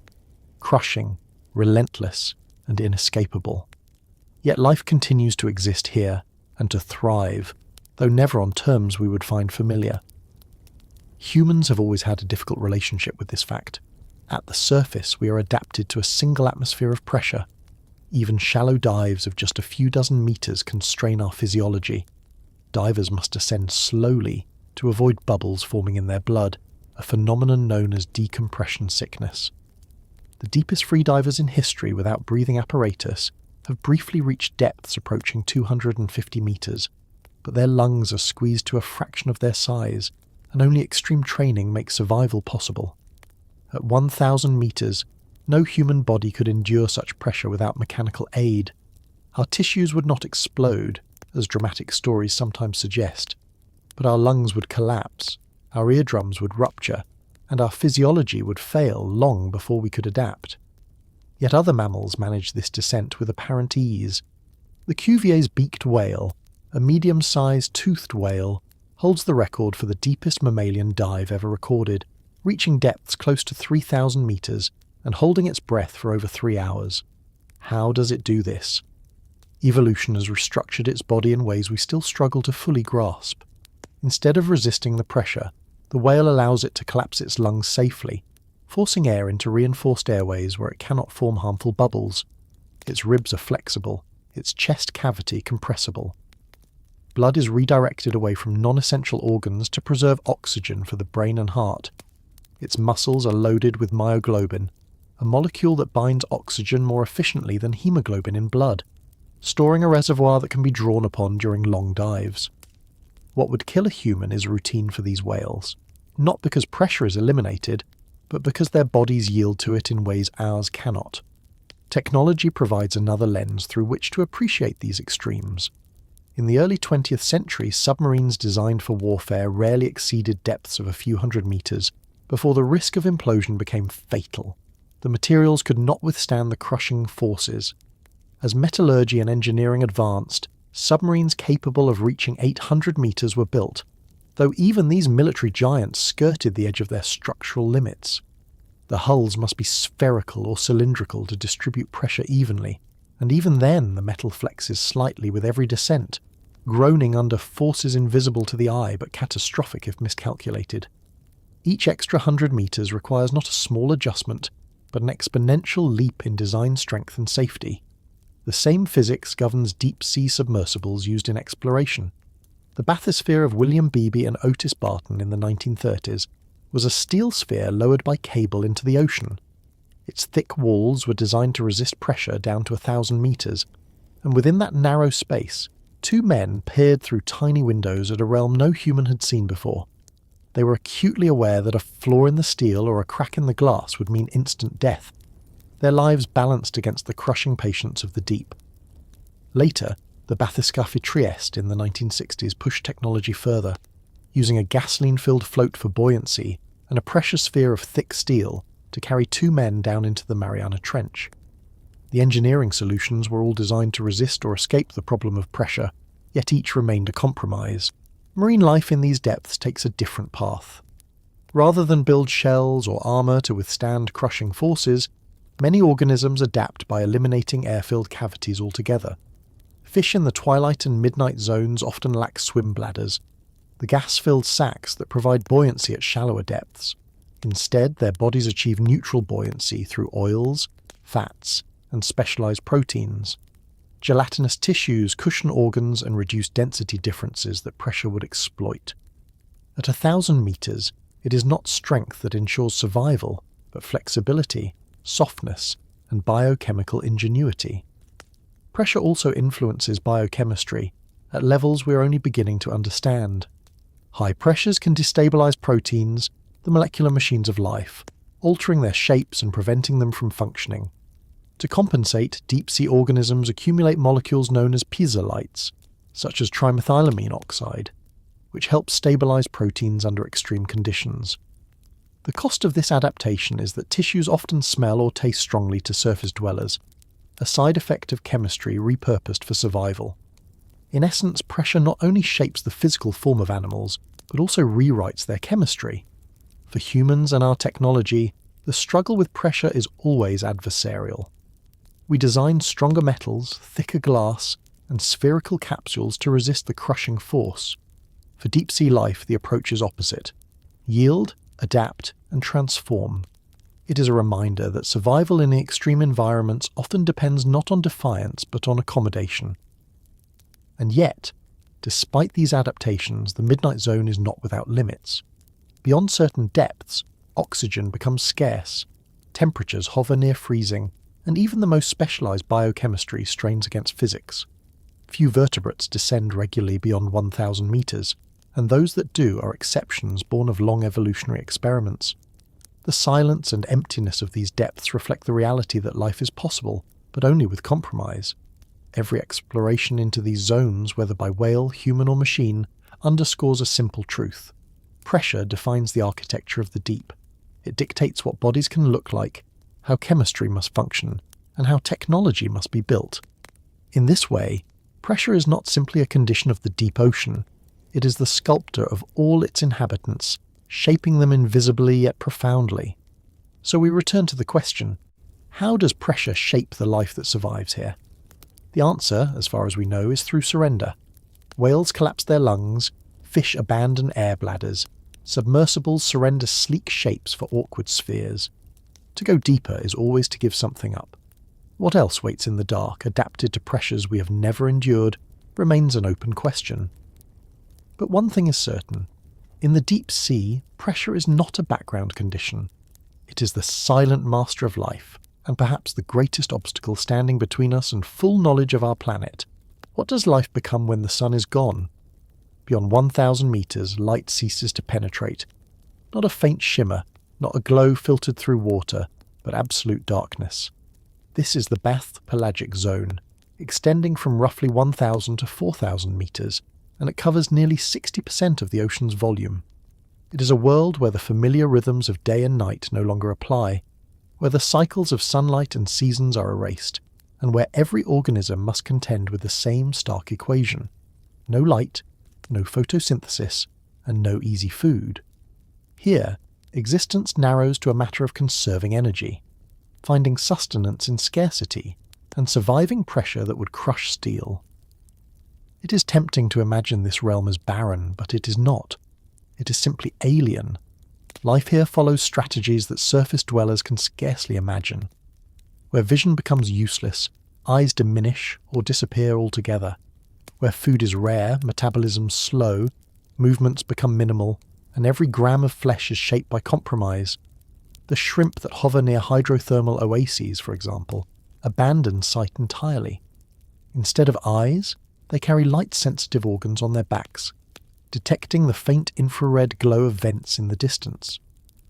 crushing, relentless, and inescapable. Yet life continues to exist here, and to thrive, though never on terms we would find familiar. Humans have always had a difficult relationship with this fact. At the surface, we are adapted to a single atmosphere of pressure. Even shallow dives of just a few dozen meters constrain our physiology. Divers must ascend slowly to avoid bubbles forming in their blood, a phenomenon known as decompression sickness. The deepest freedivers in history without breathing apparatus have briefly reached depths approaching 250 meters, but their lungs are squeezed to a fraction of their size, and only extreme training makes survival possible. At 1,000 meters, no human body could endure such pressure without mechanical aid. Our tissues would not explode, as dramatic stories sometimes suggest, but our lungs would collapse, our eardrums would rupture, and our physiology would fail long before we could adapt. Yet other mammals manage this descent with apparent ease. The Cuvier's beaked whale, a medium-sized toothed whale, holds the record for the deepest mammalian dive ever recorded, reaching depths close to 3,000 meters and holding its breath for over 3 hours. How does it do this? Evolution has restructured its body in ways we still struggle to fully grasp. Instead of resisting the pressure, the whale allows it to collapse its lungs safely, forcing air into reinforced airways where it cannot form harmful bubbles. Its ribs are flexible, its chest cavity compressible. Blood is redirected away from non-essential organs to preserve oxygen for the brain and heart. Its muscles are loaded with myoglobin, a molecule that binds oxygen more efficiently than hemoglobin in blood, storing a reservoir that can be drawn upon during long dives. What would kill a human is routine for these whales, not because pressure is eliminated, but because their bodies yield to it in ways ours cannot. Technology provides another lens through which to appreciate these extremes. In the early 20th century, submarines designed for warfare rarely exceeded depths of a few hundred meters before the risk of implosion became fatal. The materials could not withstand the crushing forces. As metallurgy and engineering advanced, submarines capable of reaching 800 meters were built, though even these military giants skirted the edge of their structural limits. The hulls must be spherical or cylindrical to distribute pressure evenly, and even then the metal flexes slightly with every descent, groaning under forces invisible to the eye but catastrophic if miscalculated. Each extra 100 meters requires not a small adjustment, but an exponential leap in design strength and safety. The same physics governs deep-sea submersibles used in exploration. The bathysphere of William Beebe and Otis Barton in the 1930s was a steel sphere lowered by cable into the ocean. Its thick walls were designed to resist pressure down to 1,000 meters, and within that narrow space, 2 men peered through tiny windows at a realm no human had seen before. They were acutely aware that a flaw in the steel or a crack in the glass would mean instant death. Their lives balanced against the crushing patience of the deep. Later, the bathyscaphe Trieste in the 1960s pushed technology further, using a gasoline-filled float for buoyancy and a pressure sphere of thick steel to carry 2 men down into the Mariana Trench. The engineering solutions were all designed to resist or escape the problem of pressure, yet each remained a compromise. Marine life in these depths takes a different path. Rather than build shells or armour to withstand crushing forces, many organisms adapt by eliminating air-filled cavities altogether. Fish in the twilight and midnight zones often lack swim bladders, the gas-filled sacs that provide buoyancy at shallower depths. Instead, their bodies achieve neutral buoyancy through oils, fats, and specialized proteins. Gelatinous tissues cushion organs and reduce density differences that pressure would exploit. At 1,000 meters, it is not strength that ensures survival, but flexibility, softness, and biochemical ingenuity. Pressure also influences biochemistry at levels we are only beginning to understand. High pressures can destabilize proteins, the molecular machines of life, altering their shapes and preventing them from functioning. To compensate, deep-sea organisms accumulate molecules known as piezolites, such as trimethylamine oxide, which helps stabilize proteins under extreme conditions. The cost of this adaptation is that tissues often smell or taste strongly to surface dwellers, a side effect of chemistry repurposed for survival. In essence, pressure not only shapes the physical form of animals, but also rewrites their chemistry. For humans and our technology, the struggle with pressure is always adversarial. We design stronger metals, thicker glass, and spherical capsules to resist the crushing force. For deep-sea life, the approach is opposite. Yield, adapt, and transform. It is a reminder that survival in extreme environments often depends not on defiance but on accommodation. And yet, despite these adaptations, the midnight zone is not without limits. Beyond certain depths, oxygen becomes scarce, temperatures hover near freezing, and even the most specialized biochemistry strains against physics. Few vertebrates descend regularly beyond 1,000 meters, and those that do are exceptions born of long evolutionary experiments. The silence and emptiness of these depths reflect the reality that life is possible, but only with compromise. Every exploration into these zones, whether by whale, human or machine, underscores a simple truth. Pressure defines the architecture of the deep. It dictates what bodies can look like, how chemistry must function, and how technology must be built. In this way, pressure is not simply a condition of the deep ocean. It is the sculptor of all its inhabitants, shaping them invisibly yet profoundly. So we return to the question, how does pressure shape the life that survives here? The answer, as far as we know, is through surrender. Whales collapse their lungs, fish abandon air bladders, submersibles surrender sleek shapes for awkward spheres. To go deeper is always to give something up. What else waits in the dark, adapted to pressures we have never endured, remains an open question. But one thing is certain. In the deep sea, pressure is not a background condition. It is the silent master of life, and perhaps the greatest obstacle standing between us and full knowledge of our planet. What does life become when the sun is gone? Beyond 1,000 meters, light ceases to penetrate. Not a faint shimmer, not a glow filtered through water, but absolute darkness. This is the bathypelagic zone, extending from roughly 1,000 to 4,000 meters, and it covers nearly 60% of the ocean's volume. It is a world where the familiar rhythms of day and night no longer apply, where the cycles of sunlight and seasons are erased, and where every organism must contend with the same stark equation. No light, no photosynthesis, and no easy food. Here, existence narrows to a matter of conserving energy, finding sustenance in scarcity, and surviving pressure that would crush steel. It is tempting to imagine this realm as barren, but it is not. It is simply alien. Life here follows strategies that surface dwellers can scarcely imagine. Where vision becomes useless, eyes diminish or disappear altogether. Where food is rare, metabolism slow, movements become minimal, and every gram of flesh is shaped by compromise. The shrimp that hover near hydrothermal oases, for example, abandon sight entirely. Instead of eyes, they carry light-sensitive organs on their backs, detecting the faint infrared glow of vents in the distance.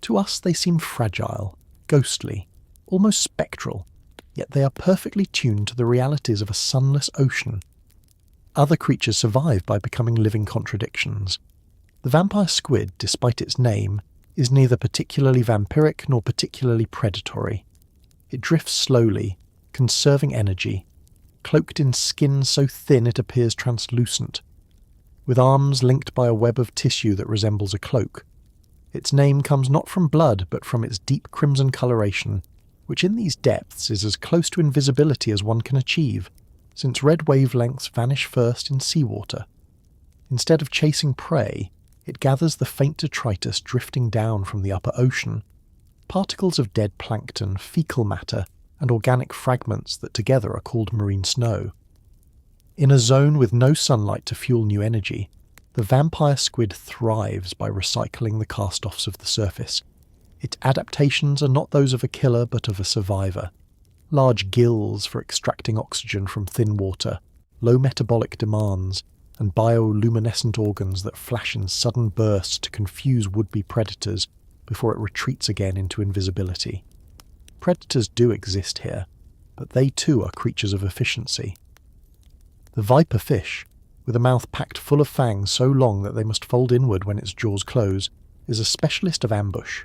To us they seem fragile, ghostly, almost spectral, yet they are perfectly tuned to the realities of a sunless ocean. Other creatures survive by becoming living contradictions. The vampire squid, despite its name, is neither particularly vampiric nor particularly predatory. It drifts slowly, conserving energy, cloaked in skin so thin it appears translucent, with arms linked by a web of tissue that resembles a cloak. Its name comes not from blood but from its deep crimson coloration, which in these depths is as close to invisibility as one can achieve, since red wavelengths vanish first in seawater. Instead of chasing prey, it gathers the faint detritus drifting down from the upper ocean, particles of dead plankton, fecal matter, and organic fragments that together are called marine snow. In a zone with no sunlight to fuel new energy, the vampire squid thrives by recycling the cast-offs of the surface. Its adaptations are not those of a killer but of a survivor. Large gills for extracting oxygen from thin water, low metabolic demands, and bioluminescent organs that flash in sudden bursts to confuse would-be predators, before it retreats again into invisibility. Predators do exist here, but they too are creatures of efficiency. The viper fish, with a mouth packed full of fangs so long that they must fold inward when its jaws close, is a specialist of ambush.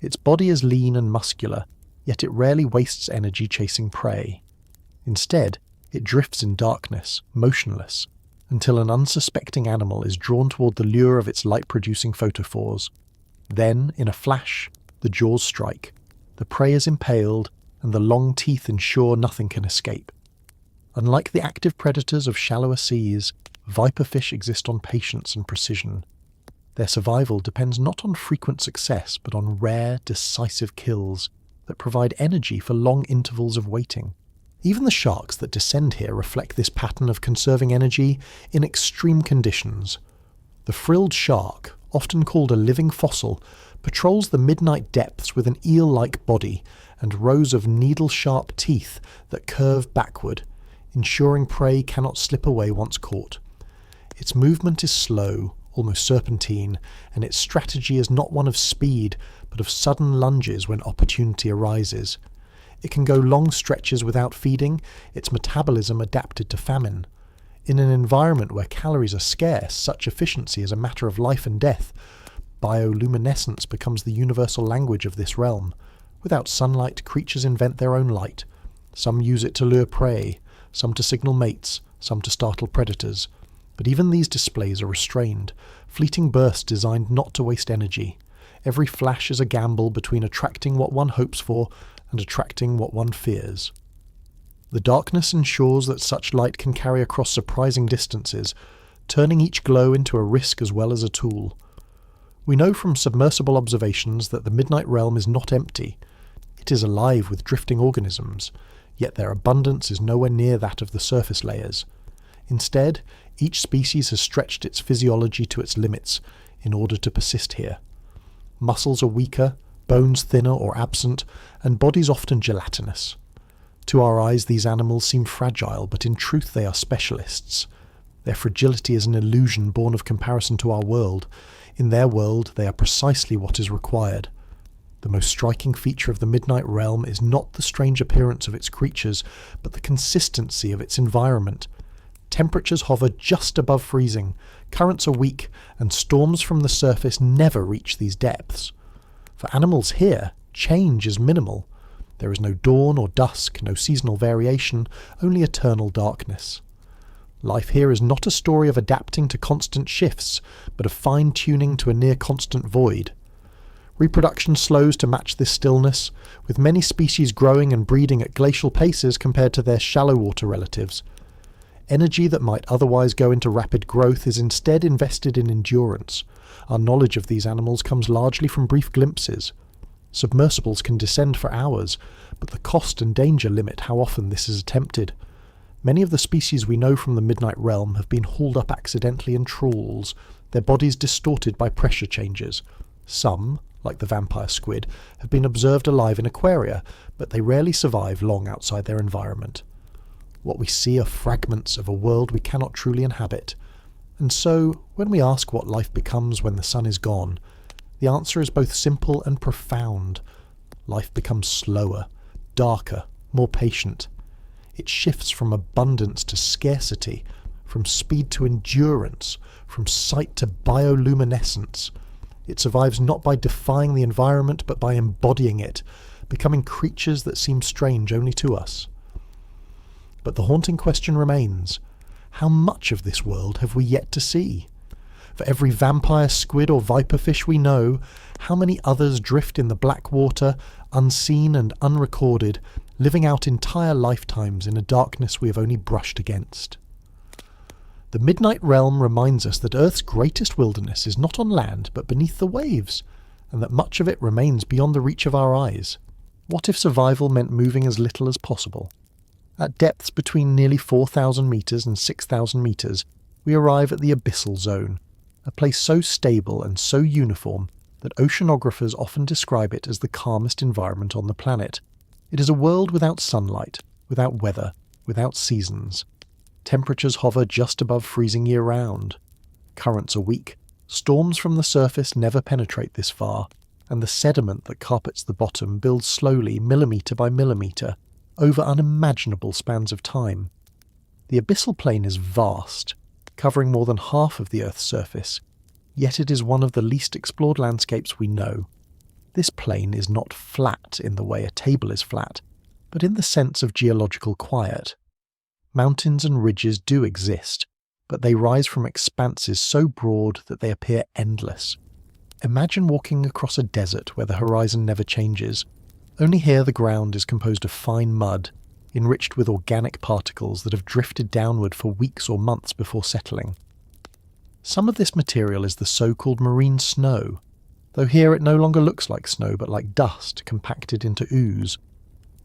Its body is lean and muscular, yet it rarely wastes energy chasing prey. Instead, it drifts in darkness, motionless, until an unsuspecting animal is drawn toward the lure of its light-producing photophores. Then, in a flash, the jaws strike, the prey is impaled, and the long teeth ensure nothing can escape. Unlike the active predators of shallower seas, viperfish exist on patience and precision. Their survival depends not on frequent success, but on rare, decisive kills that provide energy for long intervals of waiting. Even the sharks that descend here reflect this pattern of conserving energy in extreme conditions. The frilled shark, often called a living fossil, patrols the midnight depths with an eel-like body and rows of needle-sharp teeth that curve backward, ensuring prey cannot slip away once caught. Its movement is slow, almost serpentine, and its strategy is not one of speed, but of sudden lunges when opportunity arises. It can go long stretches without feeding, its metabolism adapted to famine. In an environment where calories are scarce, such efficiency is a matter of life and death. Bioluminescence becomes the universal language of this realm. Without sunlight, creatures invent their own light. Some use it to lure prey, some to signal mates, some to startle predators. But even these displays are restrained, fleeting bursts designed not to waste energy. Every flash is a gamble between attracting what one hopes for and attracting what one fears. The darkness ensures that such light can carry across surprising distances, turning each glow into a risk as well as a tool. We know from submersible observations that the Midnight Realm is not empty. It is alive with drifting organisms, yet their abundance is nowhere near that of the surface layers. Instead, each species has stretched its physiology to its limits in order to persist here. Muscles are weaker, bones thinner or absent, and bodies often gelatinous. To our eyes, these animals seem fragile, but in truth they are specialists. Their fragility is an illusion born of comparison to our world. In their world, they are precisely what is required. The most striking feature of the Midnight Realm is not the strange appearance of its creatures, but the consistency of its environment. Temperatures hover just above freezing, currents are weak, and storms from the surface never reach these depths. For animals here, change is minimal. There is no dawn or dusk, no seasonal variation, only eternal darkness. Life here is not a story of adapting to constant shifts, but of fine-tuning to a near-constant void. Reproduction slows to match this stillness, with many species growing and breeding at glacial paces compared to their shallow-water relatives. Energy that might otherwise go into rapid growth is instead invested in endurance. Our knowledge of these animals comes largely from brief glimpses. Submersibles can descend for hours, but the cost and danger limit how often this is attempted. Many of the species we know from the Midnight Realm have been hauled up accidentally in trawls, their bodies distorted by pressure changes. Some, like the vampire squid, have been observed alive in aquaria, but they rarely survive long outside their environment. What we see are fragments of a world we cannot truly inhabit. And so, when we ask what life becomes when the sun is gone, the answer is both simple and profound. Life becomes slower, darker, more patient. It shifts from abundance to scarcity, from speed to endurance, from sight to bioluminescence. It survives not by defying the environment, but by embodying it, becoming creatures that seem strange only to us. But the haunting question remains: how much of this world have we yet to see? For every vampire, squid or viperfish we know, how many others drift in the black water, unseen and unrecorded, living out entire lifetimes in a darkness we have only brushed against? The Midnight Realm reminds us that Earth's greatest wilderness is not on land but beneath the waves, and that much of it remains beyond the reach of our eyes. What if survival meant moving as little as possible? At depths between nearly 4,000 metres and 6,000 metres, we arrive at the abyssal zone, a place so stable and so uniform that oceanographers often describe it as the calmest environment on the planet. It is a world without sunlight, without weather, without seasons. Temperatures hover just above freezing year-round. Currents are weak. Storms from the surface never penetrate this far. and the sediment that carpets the bottom builds slowly, millimetre by millimetre, over unimaginable spans of time. The abyssal plain is vast, covering more than half of the Earth's surface, yet it is one of the least explored landscapes we know. This plain is not flat in the way a table is flat, but in the sense of geological quiet. Mountains and ridges do exist, but they rise from expanses so broad that they appear endless. Imagine walking across a desert where the horizon never changes. Only here the ground is composed of fine mud, enriched with organic particles that have drifted downward for weeks or months before settling. Some of this material is the so-called marine snow, though here it no longer looks like snow but like dust compacted into ooze.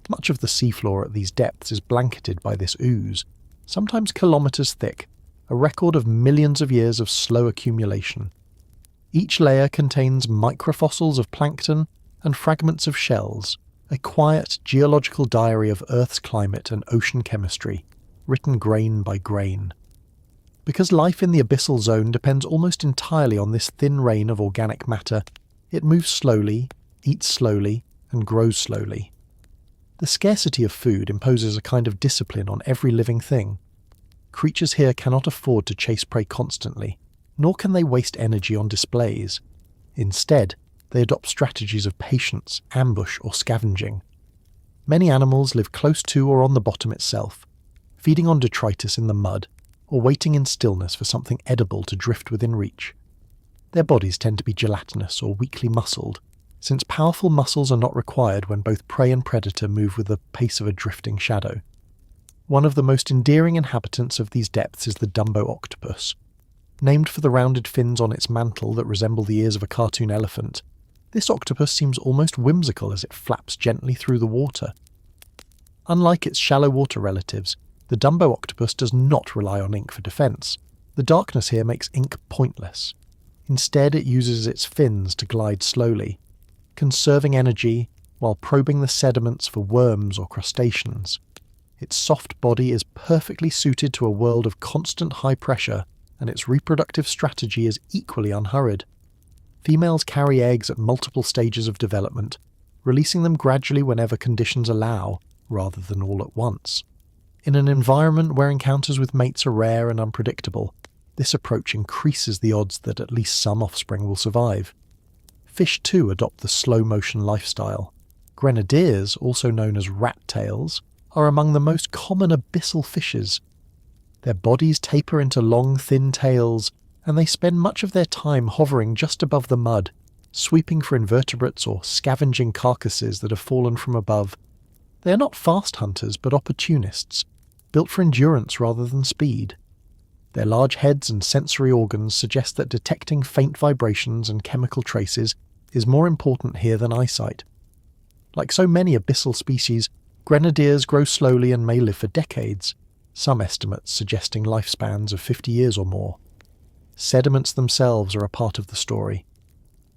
Much of the seafloor at these depths is blanketed by this ooze, sometimes kilometres thick, a record of millions of years of slow accumulation. Each layer contains microfossils of plankton and fragments of shells, a quiet geological diary of Earth's climate and ocean chemistry, written grain by grain. Because life in the abyssal zone depends almost entirely on this thin rain of organic matter, it moves slowly, eats slowly, and grows slowly. The scarcity of food imposes a kind of discipline on every living thing. Creatures here cannot afford to chase prey constantly, nor can they waste energy on displays. Instead, they adopt strategies of patience, ambush, or scavenging. Many animals live close to or on the bottom itself, feeding on detritus in the mud, or waiting in stillness for something edible to drift within reach. Their bodies tend to be gelatinous or weakly muscled, since powerful muscles are not required when both prey and predator move with the pace of a drifting shadow. One of the most endearing inhabitants of these depths is the Dumbo octopus. Named for the rounded fins on its mantle that resemble the ears of a cartoon elephant, this octopus seems almost whimsical as it flaps gently through the water. Unlike its shallow water relatives, the Dumbo octopus does not rely on ink for defence. The darkness here makes ink pointless. Instead, it uses its fins to glide slowly, conserving energy while probing the sediments for worms or crustaceans. Its soft body is perfectly suited to a world of constant high pressure, and its reproductive strategy is equally unhurried. Females carry eggs at multiple stages of development, releasing them gradually whenever conditions allow, rather than all at once. In an environment where encounters with mates are rare and unpredictable, this approach increases the odds that at least some offspring will survive. Fish too adopt the slow-motion lifestyle. Grenadiers, also known as rat-tails, are among the most common abyssal fishes. Their bodies taper into long, thin tails, and they spend much of their time hovering just above the mud, sweeping for invertebrates or scavenging carcasses that have fallen from above. They are not fast hunters, but opportunists, built for endurance rather than speed. Their large heads and sensory organs suggest that detecting faint vibrations and chemical traces is more important here than eyesight. Like so many abyssal species, grenadiers grow slowly and may live for decades, some estimates suggesting lifespans of 50 years or more. Sediments themselves are a part of the story.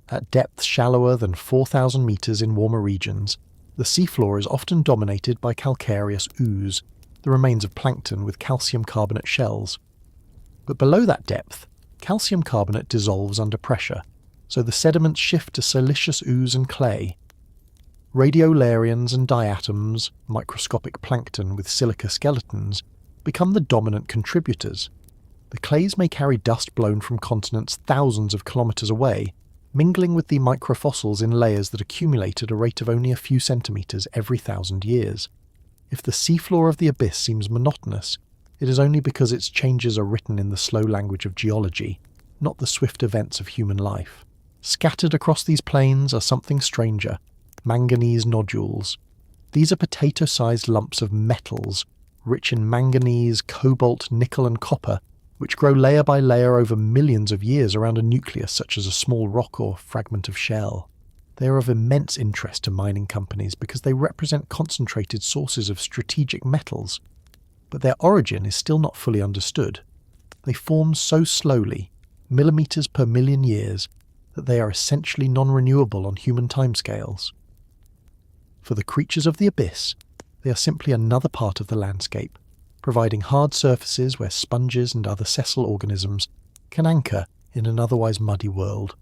At depths shallower than 4,000 metres in warmer regions, the seafloor is often dominated by calcareous ooze, the remains of plankton with calcium carbonate shells. But below that depth, calcium carbonate dissolves under pressure, so the sediments shift to siliceous ooze and clay. Radiolarians and diatoms, microscopic plankton with silica skeletons, become the dominant contributors. The clays may carry dust blown from continents thousands of kilometres away, mingling with the microfossils in layers that accumulate at a rate of only a few centimetres every 1,000 years. If the seafloor of the abyss seems monotonous, it is only because its changes are written in the slow language of geology, not the swift events of human life. Scattered across these plains are something stranger, manganese nodules. These are potato-sized lumps of metals, rich in manganese, cobalt, nickel and copper, which grow layer by layer over millions of years around a nucleus such as a small rock or fragment of shell. They are of immense interest to mining companies because they represent concentrated sources of strategic metals, but their origin is still not fully understood. They form so slowly, millimetres per million years, that they are essentially non-renewable on human timescales. For the creatures of the abyss, they are simply another part of the landscape, providing hard surfaces where sponges and other sessile organisms can anchor in an otherwise muddy world.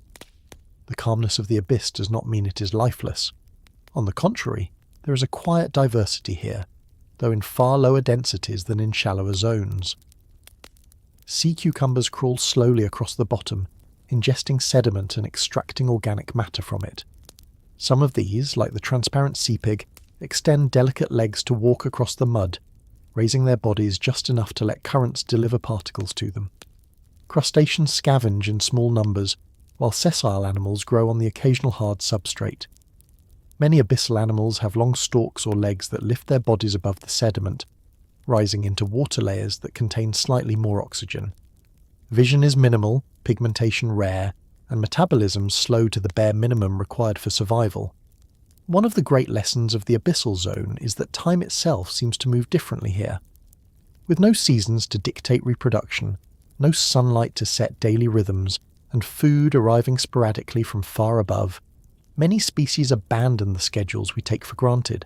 The calmness of the abyss does not mean it is lifeless. On the contrary, there is a quiet diversity here, though in far lower densities than in shallower zones. Sea cucumbers crawl slowly across the bottom, ingesting sediment and extracting organic matter from it. Some of these, like the transparent sea pig, extend delicate legs to walk across the mud, raising their bodies just enough to let currents deliver particles to them. Crustaceans scavenge in small numbers, while sessile animals grow on the occasional hard substrate. Many abyssal animals have long stalks or legs that lift their bodies above the sediment, rising into water layers that contain slightly more oxygen. Vision is minimal, pigmentation rare, and metabolism slow to the bare minimum required for survival. One of the great lessons of the abyssal zone is that time itself seems to move differently here. With no seasons to dictate reproduction, no sunlight to set daily rhythms, and food arriving sporadically from far above, many species abandon the schedules we take for granted.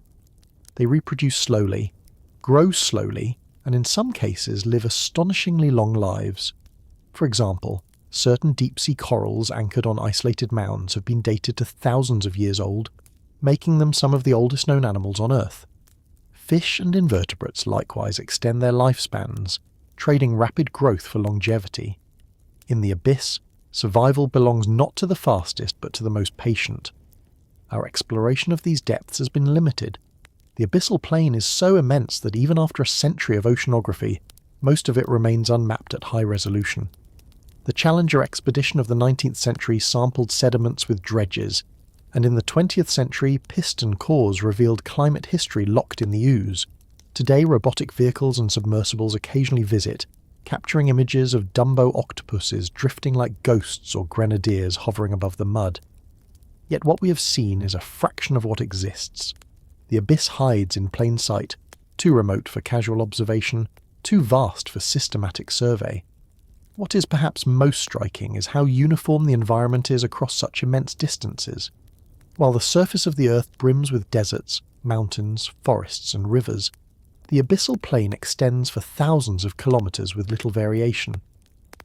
They reproduce slowly, grow slowly, and in some cases live astonishingly long lives. For example, certain deep-sea corals anchored on isolated mounds have been dated to thousands of years old, making them some of the oldest known animals on Earth. Fish and invertebrates likewise extend their lifespans, trading rapid growth for longevity. In the abyss, survival belongs not to the fastest but to the most patient. Our exploration of these depths has been limited. The abyssal plain is so immense that even after a century of oceanography, most of it remains unmapped at high resolution. The Challenger expedition of the 19th century sampled sediments with dredges, and in the 20th century, piston cores revealed climate history locked in the ooze. Today, robotic vehicles and submersibles occasionally visit, capturing images of Dumbo octopuses drifting like ghosts or grenadiers hovering above the mud. Yet what we have seen is a fraction of what exists. The abyss hides in plain sight, too remote for casual observation, too vast for systematic survey. What is perhaps most striking is how uniform the environment is across such immense distances. While the surface of the Earth brims with deserts, mountains, forests and rivers, the abyssal plain extends for thousands of kilometres with little variation.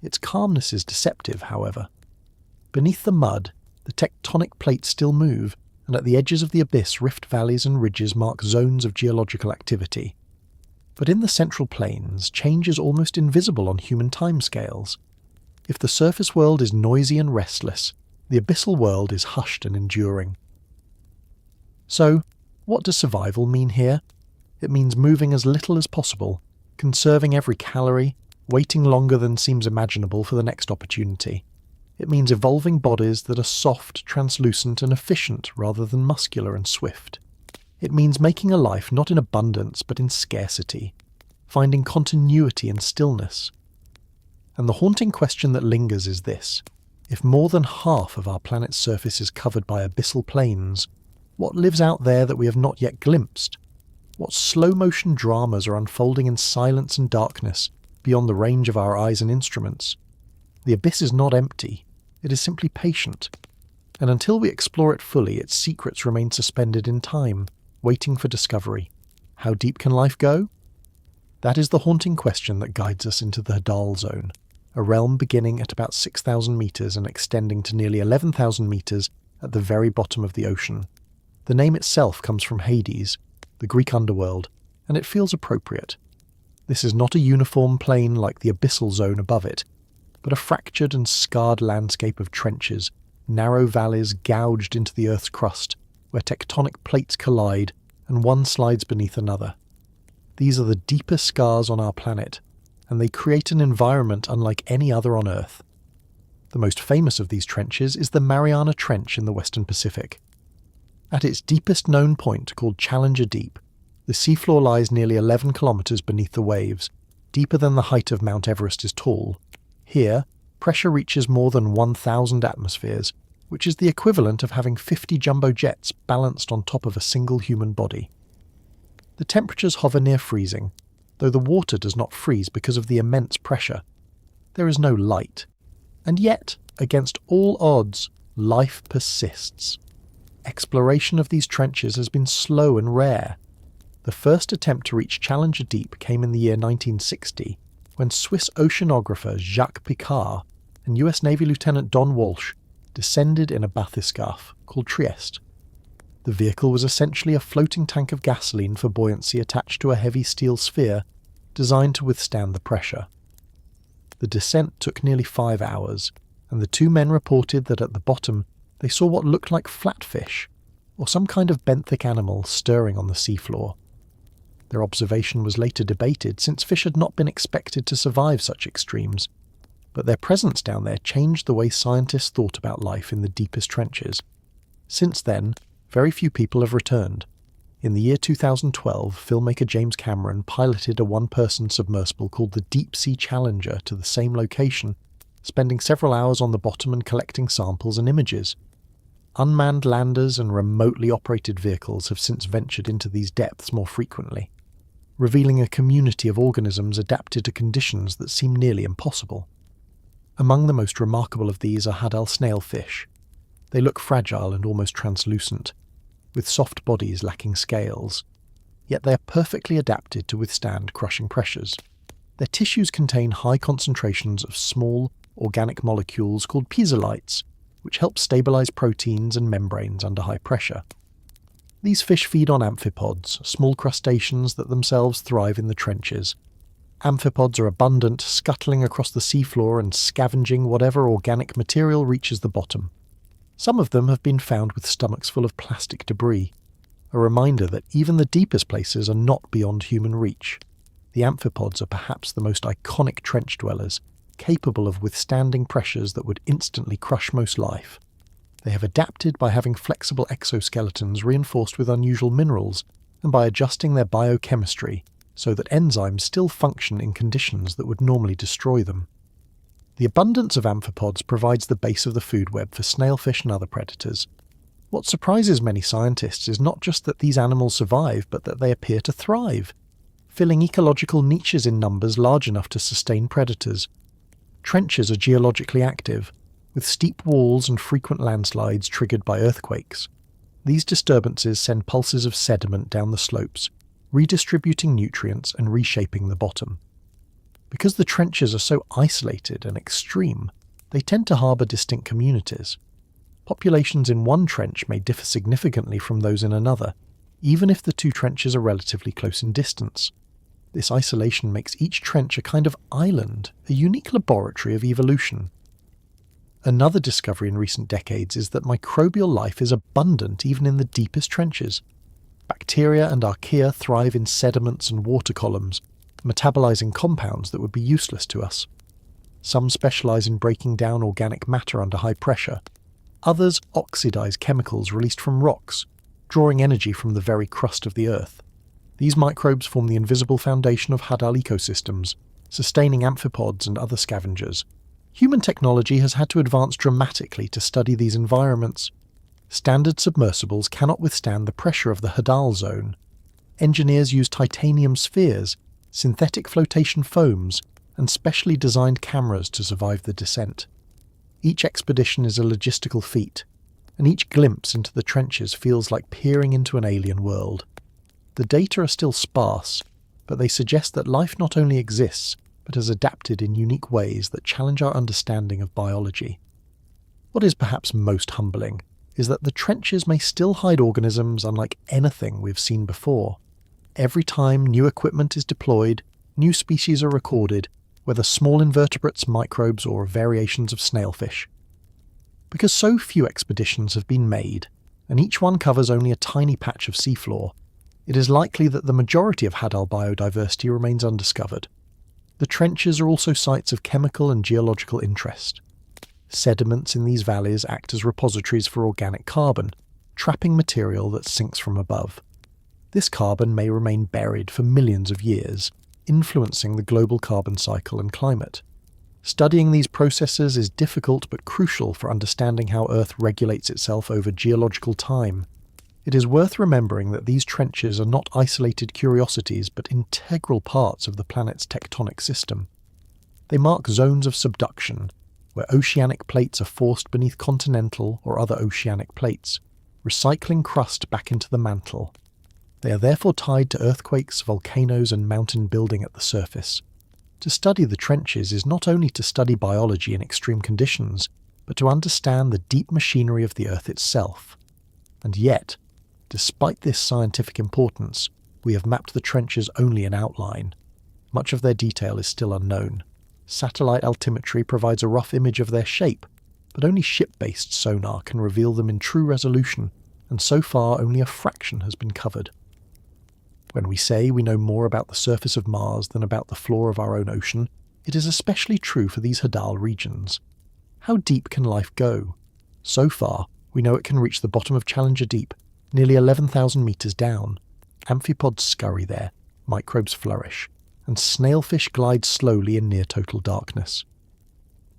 Its calmness is deceptive, however. Beneath the mud, the tectonic plates still move, and at the edges of the abyss rift valleys and ridges mark zones of geological activity. But in the central plains, change is almost invisible on human timescales. If the surface world is noisy and restless, the abyssal world is hushed and enduring. So, what does survival mean here? It means moving as little as possible, conserving every calorie, waiting longer than seems imaginable for the next opportunity. It means evolving bodies that are soft, translucent and efficient rather than muscular and swift. It means making a life not in abundance but in scarcity, finding continuity in stillness. And the haunting question that lingers is this: if more than half of our planet's surface is covered by abyssal plains, what lives out there that we have not yet glimpsed? What slow-motion dramas are unfolding in silence and darkness beyond the range of our eyes and instruments? The abyss is not empty, it is simply patient. And until we explore it fully, its secrets remain suspended in time, waiting for discovery. How deep can life go? That is the haunting question that guides us into the hadal zone, a realm beginning at about 6,000 metres and extending to nearly 11,000 metres at the very bottom of the ocean. The name itself comes from Hades, the Greek underworld, and it feels appropriate. This is not a uniform plain like the abyssal zone above it, but a fractured and scarred landscape of trenches, narrow valleys gouged into the Earth's crust, where tectonic plates collide and one slides beneath another. These are the deepest scars on our planet, and they create an environment unlike any other on Earth. The most famous of these trenches is the Mariana Trench in the Western Pacific. At its deepest known point, called Challenger Deep, the seafloor lies nearly 11 kilometres beneath the waves, deeper than the height of Mount Everest is tall. Here, pressure reaches more than 1,000 atmospheres, which is the equivalent of having 50 jumbo jets balanced on top of a single human body. The temperatures hover near freezing, though the water does not freeze because of the immense pressure. There is no light. And yet, against all odds, life persists. Exploration of these trenches has been slow and rare. The first attempt to reach Challenger Deep came in the year 1960, when Swiss oceanographer Jacques Picard and US Navy Lieutenant Don Walsh descended in a bathyscaphe called Trieste. The vehicle was essentially a floating tank of gasoline for buoyancy attached to a heavy steel sphere designed to withstand the pressure. The descent took nearly 5 hours, and the two men reported that at the bottom they saw what looked like flatfish, or some kind of benthic animal stirring on the seafloor. Their observation was later debated, since fish had not been expected to survive such extremes, but their presence down there changed the way scientists thought about life in the deepest trenches. Since then, very few people have returned. In the year 2012, filmmaker James Cameron piloted a one-person submersible called the Deep Sea Challenger to the same location, spending several hours on the bottom and collecting samples and images. Unmanned landers and remotely operated vehicles have since ventured into these depths more frequently, revealing a community of organisms adapted to conditions that seem nearly impossible. Among the most remarkable of these are hadal snailfish. They look fragile and almost translucent, with soft bodies lacking scales, yet they are perfectly adapted to withstand crushing pressures. Their tissues contain high concentrations of small, organic molecules called piezolites, which help stabilize proteins and membranes under high pressure. These fish feed on amphipods, small crustaceans that themselves thrive in the trenches. Amphipods are abundant, scuttling across the seafloor and scavenging whatever organic material reaches the bottom. Some of them have been found with stomachs full of plastic debris, a reminder that even the deepest places are not beyond human reach. The amphipods are perhaps the most iconic trench dwellers, capable of withstanding pressures that would instantly crush most life. They have adapted by having flexible exoskeletons reinforced with unusual minerals, and by adjusting their biochemistry so that enzymes still function in conditions that would normally destroy them. The abundance of amphipods provides the base of the food web for snailfish and other predators. What surprises many scientists is not just that these animals survive, but that they appear to thrive, filling ecological niches in numbers large enough to sustain predators. Trenches are geologically active, with steep walls and frequent landslides triggered by earthquakes. These disturbances send pulses of sediment down the slopes, redistributing nutrients and reshaping the bottom. Because the trenches are so isolated and extreme, they tend to harbour distinct communities. Populations in one trench may differ significantly from those in another, even if the two trenches are relatively close in distance. This isolation makes each trench a kind of island, a unique laboratory of evolution. Another discovery in recent decades is that microbial life is abundant even in the deepest trenches. Bacteria and archaea thrive in sediments and water columns, metabolizing compounds that would be useless to us. Some specialize in breaking down organic matter under high pressure. Others oxidize chemicals released from rocks, drawing energy from the very crust of the earth. These microbes form the invisible foundation of hadal ecosystems, sustaining amphipods and other scavengers. Human technology has had to advance dramatically to study these environments. Standard submersibles cannot withstand the pressure of the hadal zone. Engineers use titanium spheres, synthetic flotation foams, and specially designed cameras to survive the descent. Each expedition is a logistical feat, and each glimpse into the trenches feels like peering into an alien world. The data are still sparse, but they suggest that life not only exists, but has adapted in unique ways that challenge our understanding of biology. What is perhaps most humbling is that the trenches may still hide organisms unlike anything we've seen before. Every time new equipment is deployed, new species are recorded, whether small invertebrates, microbes, or variations of snailfish. Because so few expeditions have been made, and each one covers only a tiny patch of seafloor, it is likely that the majority of hadal biodiversity remains undiscovered. The trenches are also sites of chemical and geological interest. Sediments in these valleys act as repositories for organic carbon, trapping material that sinks from above. This carbon may remain buried for millions of years, influencing the global carbon cycle and climate. Studying these processes is difficult but crucial for understanding how Earth regulates itself over geological time. It is worth remembering that these trenches are not isolated curiosities but integral parts of the planet's tectonic system. They mark zones of subduction, where oceanic plates are forced beneath continental or other oceanic plates, recycling crust back into the mantle. They are therefore tied to earthquakes, volcanoes, and mountain building at the surface. To study the trenches is not only to study biology in extreme conditions, but to understand the deep machinery of the Earth itself. And yet, despite this scientific importance, we have mapped the trenches only in outline. Much of their detail is still unknown. Satellite altimetry provides a rough image of their shape, but only ship-based sonar can reveal them in true resolution, and so far only a fraction has been covered. When we say we know more about the surface of Mars than about the floor of our own ocean, it is especially true for these hadal regions. How deep can life go? So far, we know it can reach the bottom of Challenger Deep, nearly 11,000 metres down. Amphipods scurry there, microbes flourish, and snailfish glide slowly in near-total darkness.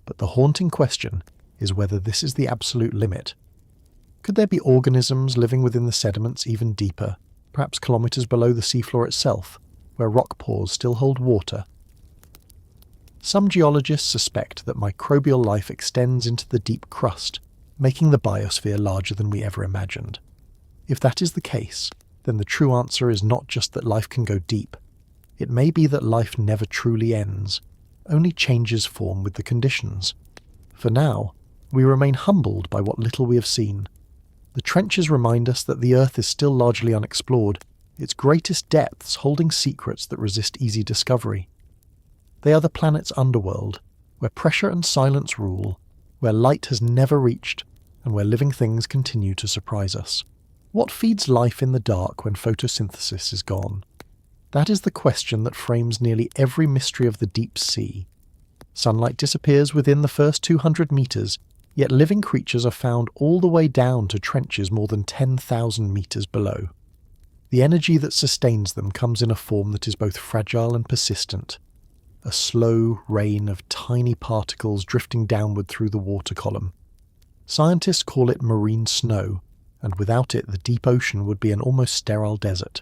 But the haunting question is whether this is the absolute limit. Could there be organisms living within the sediments even deeper, perhaps kilometres below the seafloor itself, where rock pores still hold water? Some geologists suspect that microbial life extends into the deep crust, making the biosphere larger than we ever imagined. If that is the case, then the true answer is not just that life can go deep. It may be that life never truly ends, only changes form with the conditions. For now, we remain humbled by what little we have seen. The trenches remind us that the Earth is still largely unexplored, its greatest depths holding secrets that resist easy discovery. They are the planet's underworld, where pressure and silence rule, where light has never reached, and where living things continue to surprise us. What feeds life in the dark when photosynthesis is gone? That is the question that frames nearly every mystery of the deep sea. Sunlight disappears within the first 200 metres, yet living creatures are found all the way down to trenches more than 10,000 metres below. The energy that sustains them comes in a form that is both fragile and persistent. A slow rain of tiny particles drifting downward through the water column. Scientists call it marine snow, and without it the deep ocean would be an almost sterile desert.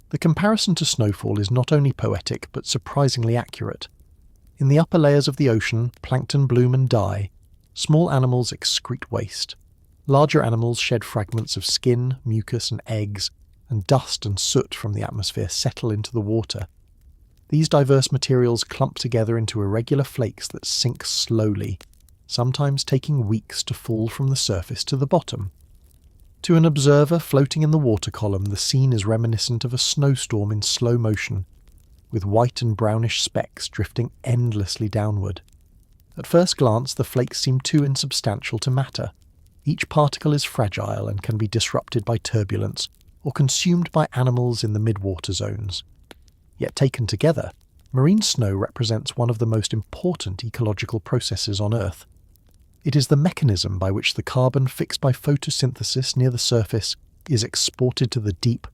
The comparison to snowfall is not only poetic but surprisingly accurate. In the upper layers of the ocean, plankton bloom and die. Small animals excrete waste. Larger animals shed fragments of skin, mucus and eggs, and dust and soot from the atmosphere settle into the water. These diverse materials clump together into irregular flakes that sink slowly, sometimes taking weeks to fall from the surface to the bottom. To an observer floating in the water column, the scene is reminiscent of a snowstorm in slow motion, with white and brownish specks drifting endlessly downward. At first glance, the flakes seem too insubstantial to matter. Each particle is fragile and can be disrupted by turbulence or consumed by animals in the mid-water zones. Yet taken together, marine snow represents one of the most important ecological processes on Earth. It is the mechanism by which the carbon fixed by photosynthesis near the surface is exported to the deep,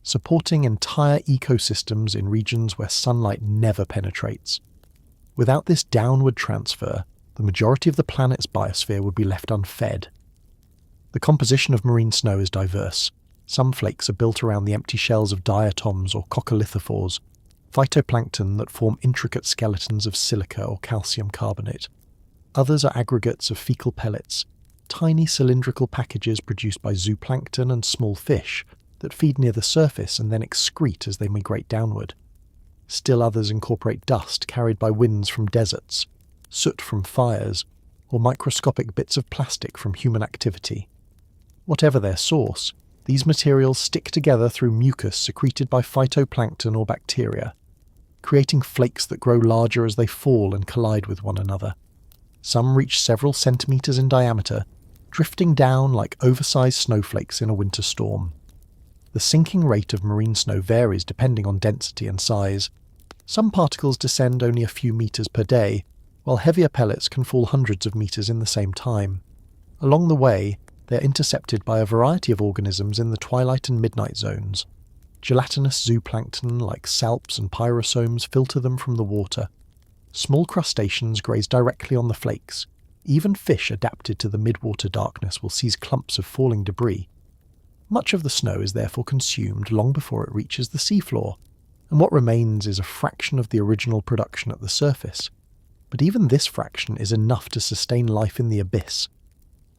supporting entire ecosystems in regions where sunlight never penetrates. Without this downward transfer, the majority of the planet's biosphere would be left unfed. The composition of marine snow is diverse. Some flakes are built around the empty shells of diatoms or coccolithophores, phytoplankton that form intricate skeletons of silica or calcium carbonate. Others are aggregates of fecal pellets, tiny cylindrical packages produced by zooplankton and small fish that feed near the surface and then excrete as they migrate downward. Still others incorporate dust carried by winds from deserts, soot from fires, or microscopic bits of plastic from human activity. Whatever their source, these materials stick together through mucus secreted by phytoplankton or bacteria, creating flakes that grow larger as they fall and collide with one another. Some reach several centimetres in diameter, drifting down like oversized snowflakes in a winter storm. The sinking rate of marine snow varies depending on density and size. Some particles descend only a few metres per day, while heavier pellets can fall hundreds of metres in the same time. Along the way, they are intercepted by a variety of organisms in the twilight and midnight zones. Gelatinous zooplankton like salps and pyrosomes filter them from the water. Small crustaceans graze directly on the flakes. Even fish adapted to the midwater darkness will seize clumps of falling debris. Much of the snow is therefore consumed long before it reaches the seafloor, and what remains is a fraction of the original production at the surface. But even this fraction is enough to sustain life in the abyss.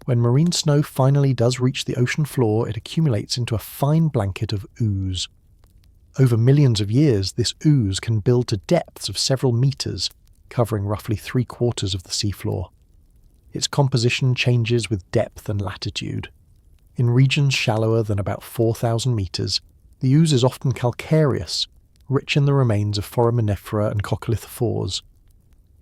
When marine snow finally does reach the ocean floor, it accumulates into a fine blanket of ooze. Over millions of years, this ooze can build to depths of several metres, covering roughly 3/4 of the seafloor. Its composition changes with depth and latitude. In regions shallower than about 4,000 metres, the ooze is often calcareous, rich in the remains of foraminifera and coccolithophores.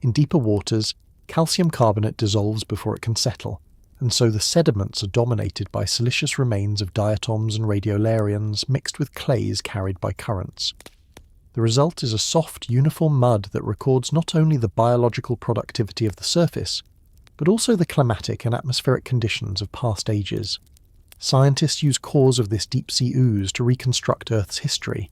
In deeper waters, calcium carbonate dissolves before it can settle, and so the sediments are dominated by silicious remains of diatoms and radiolarians mixed with clays carried by currents. The result is a soft, uniform mud that records not only the biological productivity of the surface, but also the climatic and atmospheric conditions of past ages. Scientists use cores of this deep-sea ooze to reconstruct Earth's history.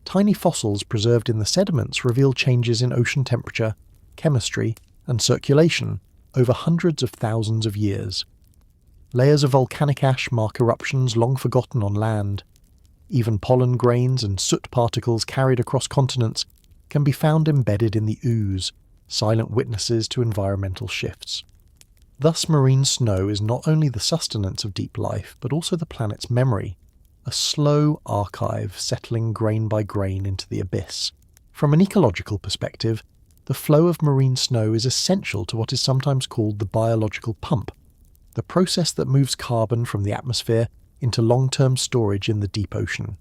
Tiny fossils preserved in the sediments reveal changes in ocean temperature, chemistry, and circulation over hundreds of thousands of years. Layers of volcanic ash mark eruptions long forgotten on land. Even pollen grains and soot particles carried across continents can be found embedded in the ooze, silent witnesses to environmental shifts. Thus, marine snow is not only the sustenance of deep life, but also the planet's memory, a slow archive settling grain by grain into the abyss. From an ecological perspective, the flow of marine snow is essential to what is sometimes called the biological pump, the process that moves carbon from the atmosphere into long-term storage in the deep ocean.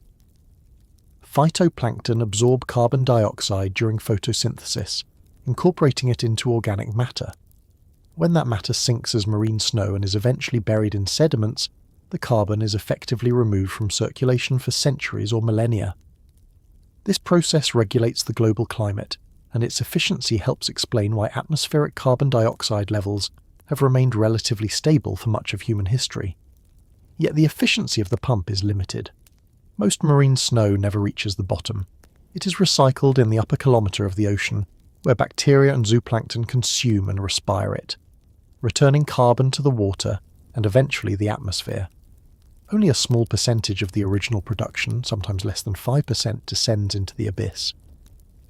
Phytoplankton absorb carbon dioxide during photosynthesis, incorporating it into organic matter. When that matter sinks as marine snow and is eventually buried in sediments, the carbon is effectively removed from circulation for centuries or millennia. This process regulates the global climate, and its efficiency helps explain why atmospheric carbon dioxide levels have remained relatively stable for much of human history. Yet the efficiency of the pump is limited. Most marine snow never reaches the bottom. It is recycled in the upper kilometre of the ocean, where bacteria and zooplankton consume and respire it, returning carbon to the water and eventually the atmosphere. Only a small percentage of the original production, sometimes less than 5%, descends into the abyss.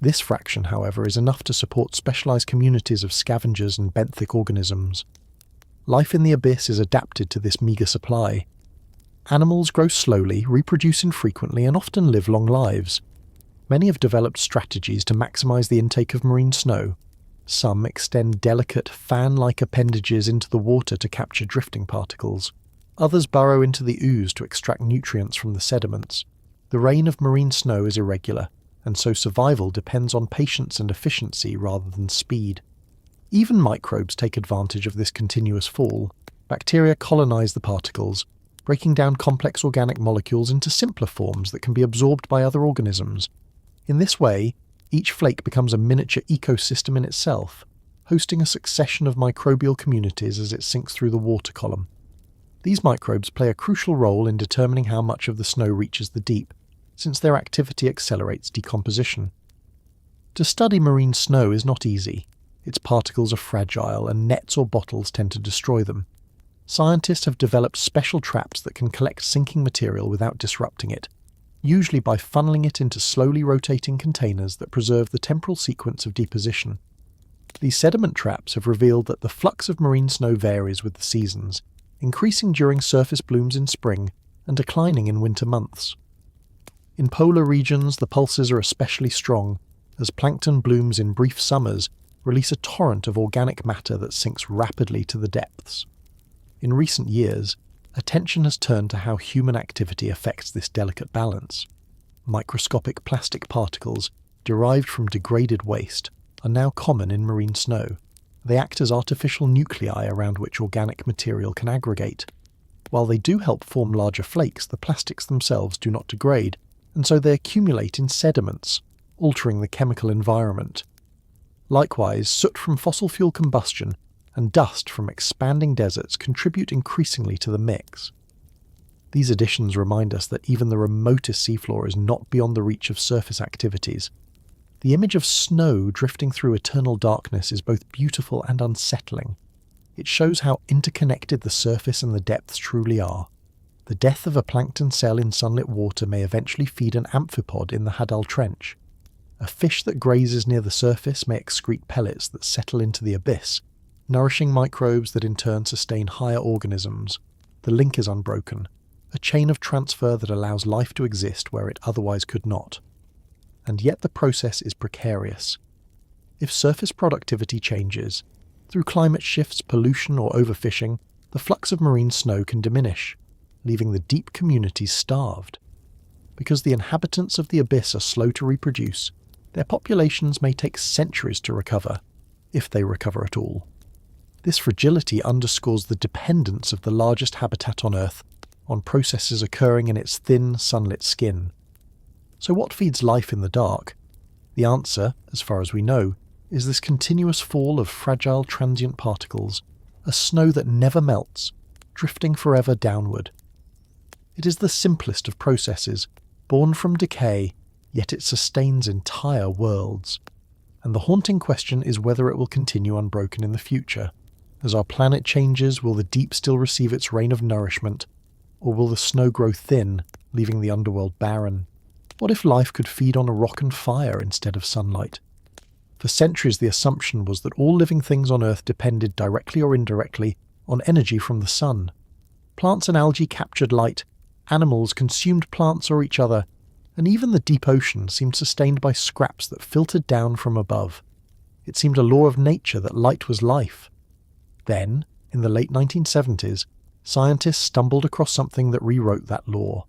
This fraction, however, is enough to support specialised communities of scavengers and benthic organisms. Life in the abyss is adapted to this meagre supply. Animals grow slowly, reproduce infrequently, and often live long lives. Many have developed strategies to maximise the intake of marine snow. Some extend delicate, fan-like appendages into the water to capture drifting particles. Others burrow into the ooze to extract nutrients from the sediments. The rain of marine snow is irregular, and so survival depends on patience and efficiency rather than speed. Even microbes take advantage of this continuous fall. Bacteria colonise the particles, breaking down complex organic molecules into simpler forms that can be absorbed by other organisms. In this way, each flake becomes a miniature ecosystem in itself, hosting a succession of microbial communities as it sinks through the water column. These microbes play a crucial role in determining how much of the snow reaches the deep, since their activity accelerates decomposition. To study marine snow is not easy. Its particles are fragile, and nets or bottles tend to destroy them. Scientists have developed special traps that can collect sinking material without disrupting it, usually by funneling it into slowly rotating containers that preserve the temporal sequence of deposition. These sediment traps have revealed that the flux of marine snow varies with the seasons, increasing during surface blooms in spring and declining in winter months. In polar regions, the pulses are especially strong, as plankton blooms in brief summers release a torrent of organic matter that sinks rapidly to the depths. In recent years, attention has turned to how human activity affects this delicate balance. Microscopic plastic particles, derived from degraded waste, are now common in marine snow. They act as artificial nuclei around which organic material can aggregate. While they do help form larger flakes, the plastics themselves do not degrade, and so they accumulate in sediments, altering the chemical environment. Likewise, soot from fossil fuel combustion and dust from expanding deserts contribute increasingly to the mix. These additions remind us that even the remotest seafloor is not beyond the reach of surface activities. The image of snow drifting through eternal darkness is both beautiful and unsettling. It shows how interconnected the surface and the depths truly are. The death of a plankton cell in sunlit water may eventually feed an amphipod in the Hadal Trench. A fish that grazes near the surface may excrete pellets that settle into the abyss, nourishing microbes that in turn sustain higher organisms. The link is unbroken, a chain of transfer that allows life to exist where it otherwise could not. And yet the process is precarious. If surface productivity changes, Through climate shifts, pollution, or overfishing, the flux of marine snow can diminish, leaving the deep communities starved. Because the inhabitants of the abyss are slow to reproduce, their populations may take centuries to recover, if they recover at all. This fragility underscores the dependence of the largest habitat on Earth on processes occurring in its thin, sunlit skin. So what feeds life in the dark? The answer, as far as we know, is this continuous fall of fragile transient particles, a snow that never melts, drifting forever downward. It is the simplest of processes, born from decay, yet it sustains entire worlds. And the haunting question is whether it will continue unbroken in the future. As our planet changes, will the deep still receive its rain of nourishment, or will the snow grow thin, leaving the underworld barren? What if life could feed on a rock and fire instead of sunlight? For centuries the assumption was that all living things on Earth depended directly or indirectly on energy from the sun. Plants and algae captured light, animals consumed plants or each other, and even the deep ocean seemed sustained by scraps that filtered down from above. It seemed a law of nature that light was life. Then, in the late 1970s, scientists stumbled across something that rewrote that law.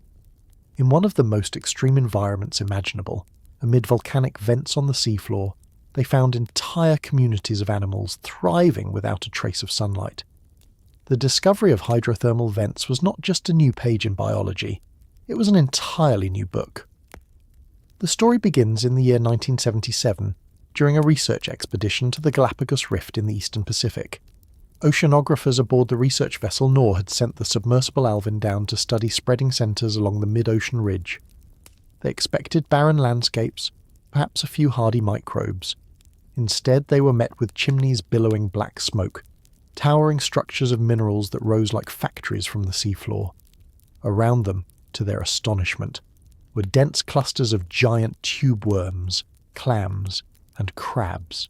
In one of the most extreme environments imaginable, amid volcanic vents on the seafloor, they found entire communities of animals thriving without a trace of sunlight. The discovery of hydrothermal vents was not just a new page in biology, it was an entirely new book. The story begins in the year 1977, during a research expedition to the Galapagos Rift in the Eastern Pacific. Oceanographers aboard the research vessel Nor had sent the submersible Alvin down to study spreading centres along the mid-ocean ridge. They expected barren landscapes, perhaps a few hardy microbes. Instead, they were met with chimneys billowing black smoke, towering structures of minerals that rose like factories from the seafloor. Around them, to their astonishment, were dense clusters of giant tube worms, clams, and crabs.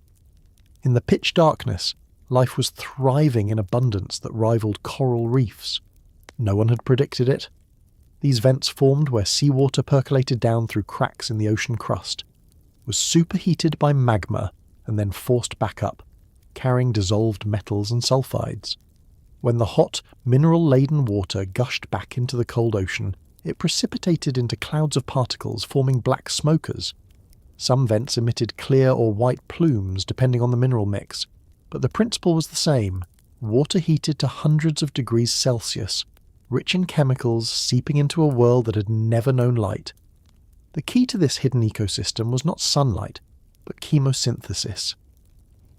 In the pitch darkness, life was thriving in abundance that rivaled coral reefs. No one had predicted it. These vents formed where seawater percolated down through cracks in the ocean crust, was superheated by magma, and then forced back up, carrying dissolved metals and sulfides. When the hot, mineral-laden water gushed back into the cold ocean, it precipitated into clouds of particles forming black smokers. Some vents emitted clear or white plumes depending on the mineral mix, but the principle was the same: water heated to hundreds of degrees Celsius, rich in chemicals seeping into a world that had never known light. The key to this hidden ecosystem was not sunlight, but chemosynthesis.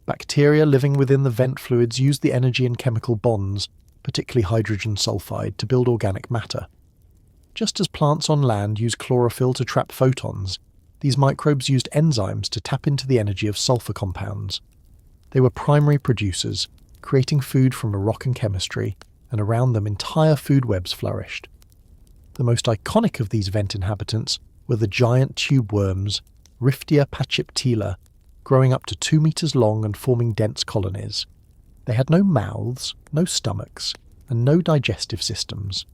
Bacteria living within the vent fluids used the energy in chemical bonds, particularly hydrogen sulfide, to build organic matter. Just as plants on land use chlorophyll to trap photons, these microbes used enzymes to tap into the energy of sulfur compounds. They were primary producers, creating food from a rock and chemistry, and around them entire food webs flourished. The most iconic of these vent inhabitants were the giant tube worms, Riftia pachyptela, growing up to 2 meters long and forming dense colonies. They had no mouths, no stomachs, and no digestive systems.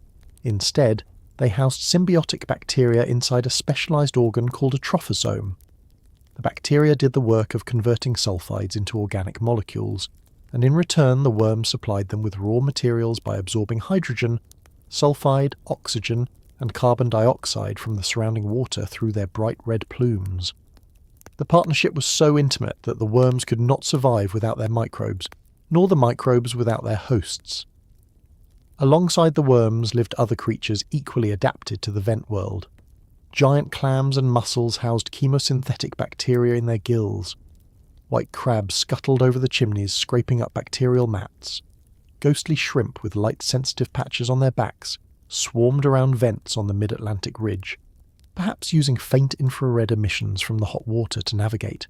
Instead, they housed symbiotic bacteria inside a specialized organ called a trophosome. The bacteria did the work of converting sulfides into organic molecules, and in return the worms supplied them with raw materials by absorbing hydrogen, sulfide, oxygen, and carbon dioxide from the surrounding water through their bright red plumes. The partnership was so intimate that the worms could not survive without their microbes, nor the microbes without their hosts. Alongside the worms lived other creatures equally adapted to the vent world. Giant clams and mussels housed chemosynthetic bacteria in their gills. White crabs scuttled over the chimneys, scraping up bacterial mats. Ghostly shrimp with light-sensitive patches on their backs swarmed around vents on the mid-Atlantic ridge, perhaps using faint infrared emissions from the hot water to navigate.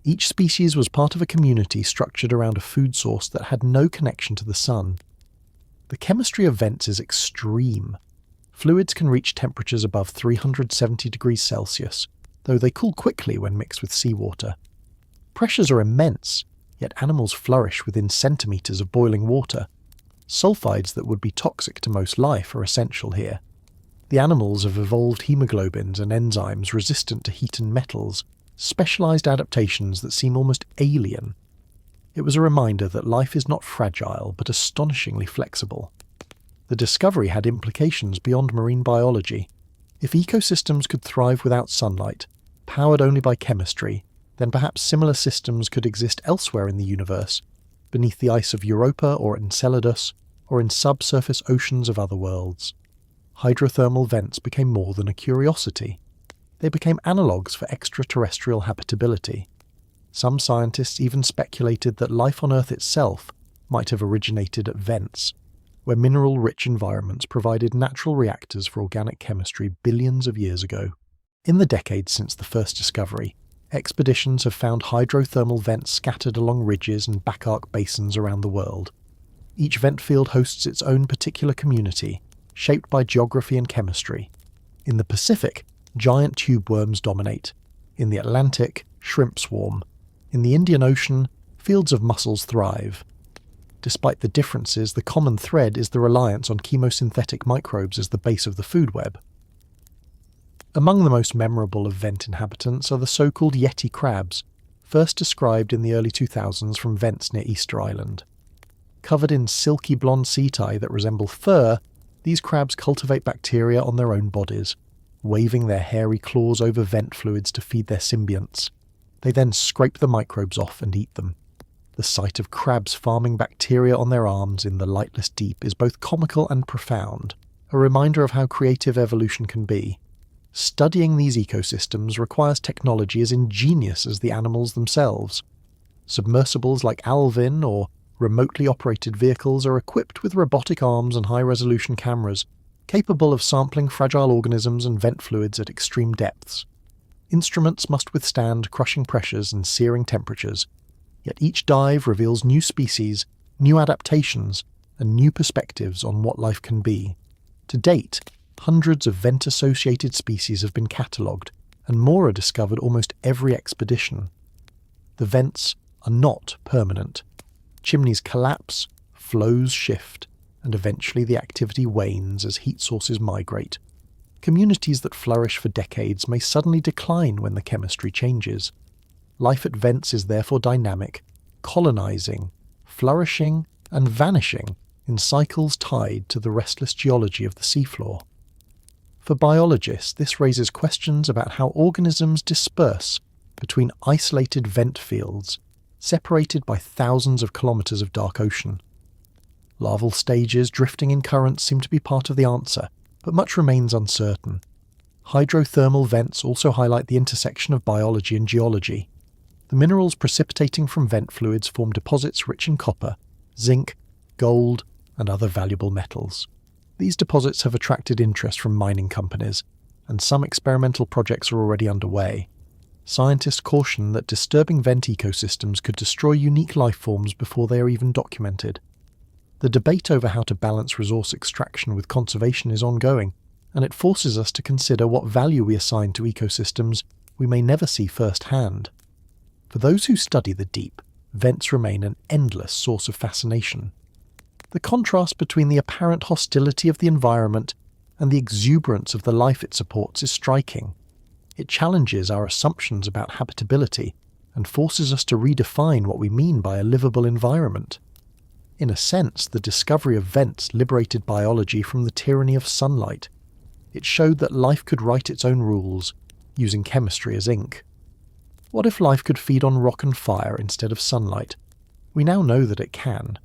Each species was part of a community structured around a food source that had no connection to the sun. The chemistry of vents is extreme. Fluids can reach temperatures above 370 degrees Celsius, though they cool quickly when mixed with seawater. Pressures are immense, yet animals flourish within centimeters of boiling water. Sulfides that would be toxic to most life are essential here. The animals have evolved hemoglobins and enzymes resistant to heat and metals, specialized adaptations that seem almost alien. It It was a reminder that life is not fragile but astonishingly flexible. The discovery had implications beyond marine biology. If ecosystems could thrive without sunlight, powered only by chemistry, then perhaps similar systems could exist elsewhere in the universe, beneath the ice of Europa or Enceladus, or in subsurface oceans of other worlds. Hydrothermal vents became more than a curiosity. They became analogues for extraterrestrial habitability. Some scientists even speculated that life on Earth itself might have originated at vents, where mineral-rich environments provided natural reactors for organic chemistry billions of years ago. In the decades since the first discovery, expeditions have found hydrothermal vents scattered along ridges and back-arc basins around the world. Each vent field hosts its own particular community, shaped by geography and chemistry. In the Pacific, giant tube worms dominate. In the Atlantic, shrimp swarm. In the Indian Ocean, fields of mussels thrive. Despite the differences, the common thread is the reliance on chemosynthetic microbes as the base of the food web. Among the most memorable of vent inhabitants are the so-called Yeti crabs, first described in the early 2000s from vents near Easter Island. Covered in silky blonde setae that resemble fur, these crabs cultivate bacteria on their own bodies, waving their hairy claws over vent fluids to feed their symbionts. They then scrape the microbes off and eat them. The sight of crabs farming bacteria on their arms in the lightless deep is both comical and profound, a reminder of how creative evolution can be. Studying these ecosystems requires technology as ingenious as the animals themselves. Submersibles like Alvin or remotely operated vehicles are equipped with robotic arms and high-resolution cameras, capable of sampling fragile organisms and vent fluids at extreme depths. Instruments must withstand crushing pressures and searing temperatures, yet each dive reveals new species, new adaptations, and new perspectives on what life can be. To date, hundreds of vent-associated species have been catalogued, and more are discovered almost every expedition. The vents are not permanent. Chimneys collapse, flows shift, and eventually the activity wanes as heat sources migrate. Communities that flourish for decades may suddenly decline when the chemistry changes. Life at vents is therefore dynamic, colonizing, flourishing, and vanishing in cycles tied to the restless geology of the seafloor. For biologists, this raises questions about how organisms disperse between isolated vent fields, separated by thousands of kilometers of dark ocean. Larval stages drifting in currents seem to be part of the answer, but much remains uncertain. Hydrothermal vents also highlight the intersection of biology and geology. The minerals precipitating from vent fluids form deposits rich in copper, zinc, gold, and other valuable metals. These deposits have attracted interest from mining companies, and some experimental projects are already underway. Scientists caution that disturbing vent ecosystems could destroy unique life forms before they are even documented. The debate over how to balance resource extraction with conservation is ongoing, and it forces us to consider what value we assign to ecosystems we may never see firsthand. For those who study the deep, vents remain an endless source of fascination. The contrast between the apparent hostility of the environment and the exuberance of the life it supports is striking. It challenges our assumptions about habitability and forces us to redefine what we mean by a livable environment. In a sense, the discovery of vents liberated biology from the tyranny of sunlight. It showed that life could write its own rules, using chemistry as ink. What if life could feed on rock and fire instead of sunlight? We now know that it can.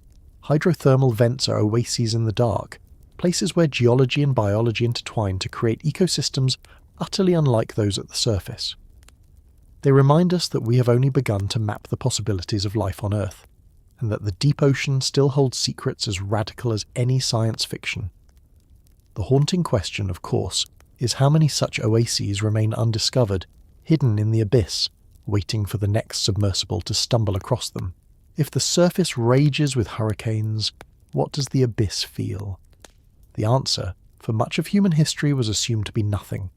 Hydrothermal vents are oases in the dark, places where geology and biology intertwine to create ecosystems utterly unlike those at the surface. They remind us that we have only begun to map the possibilities of life on Earth, and that the deep ocean still holds secrets as radical as any science fiction. The haunting question, of course, is how many such oases remain undiscovered, hidden in the abyss, waiting for the next submersible to stumble across them. If the surface rages with hurricanes, what does the abyss feel? The answer, for much of human history, was assumed to be nothing.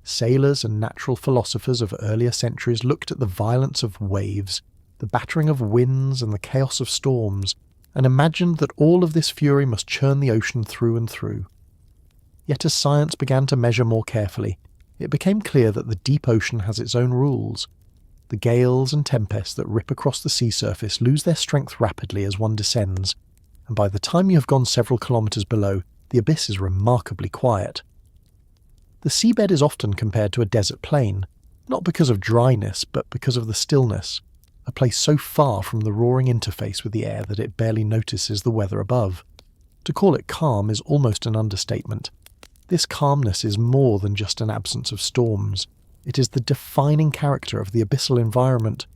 Sailors and natural philosophers of earlier centuries looked at the violence of waves, the battering of winds and the chaos of storms, and imagined that all of this fury must churn the ocean through and through. Yet as science began to measure more carefully, it became clear that the deep ocean has its own rules. The gales and tempests that rip across the sea surface lose their strength rapidly as one descends, and by the time you have gone several kilometres below, the abyss is remarkably quiet. The seabed is often compared to a desert plain, not because of dryness, but because of the stillness, a place so far from the roaring interface with the air that it barely notices the weather above. To call it calm is almost an understatement. This calmness is more than just an absence of storms. It is the defining character of the abyssal environment.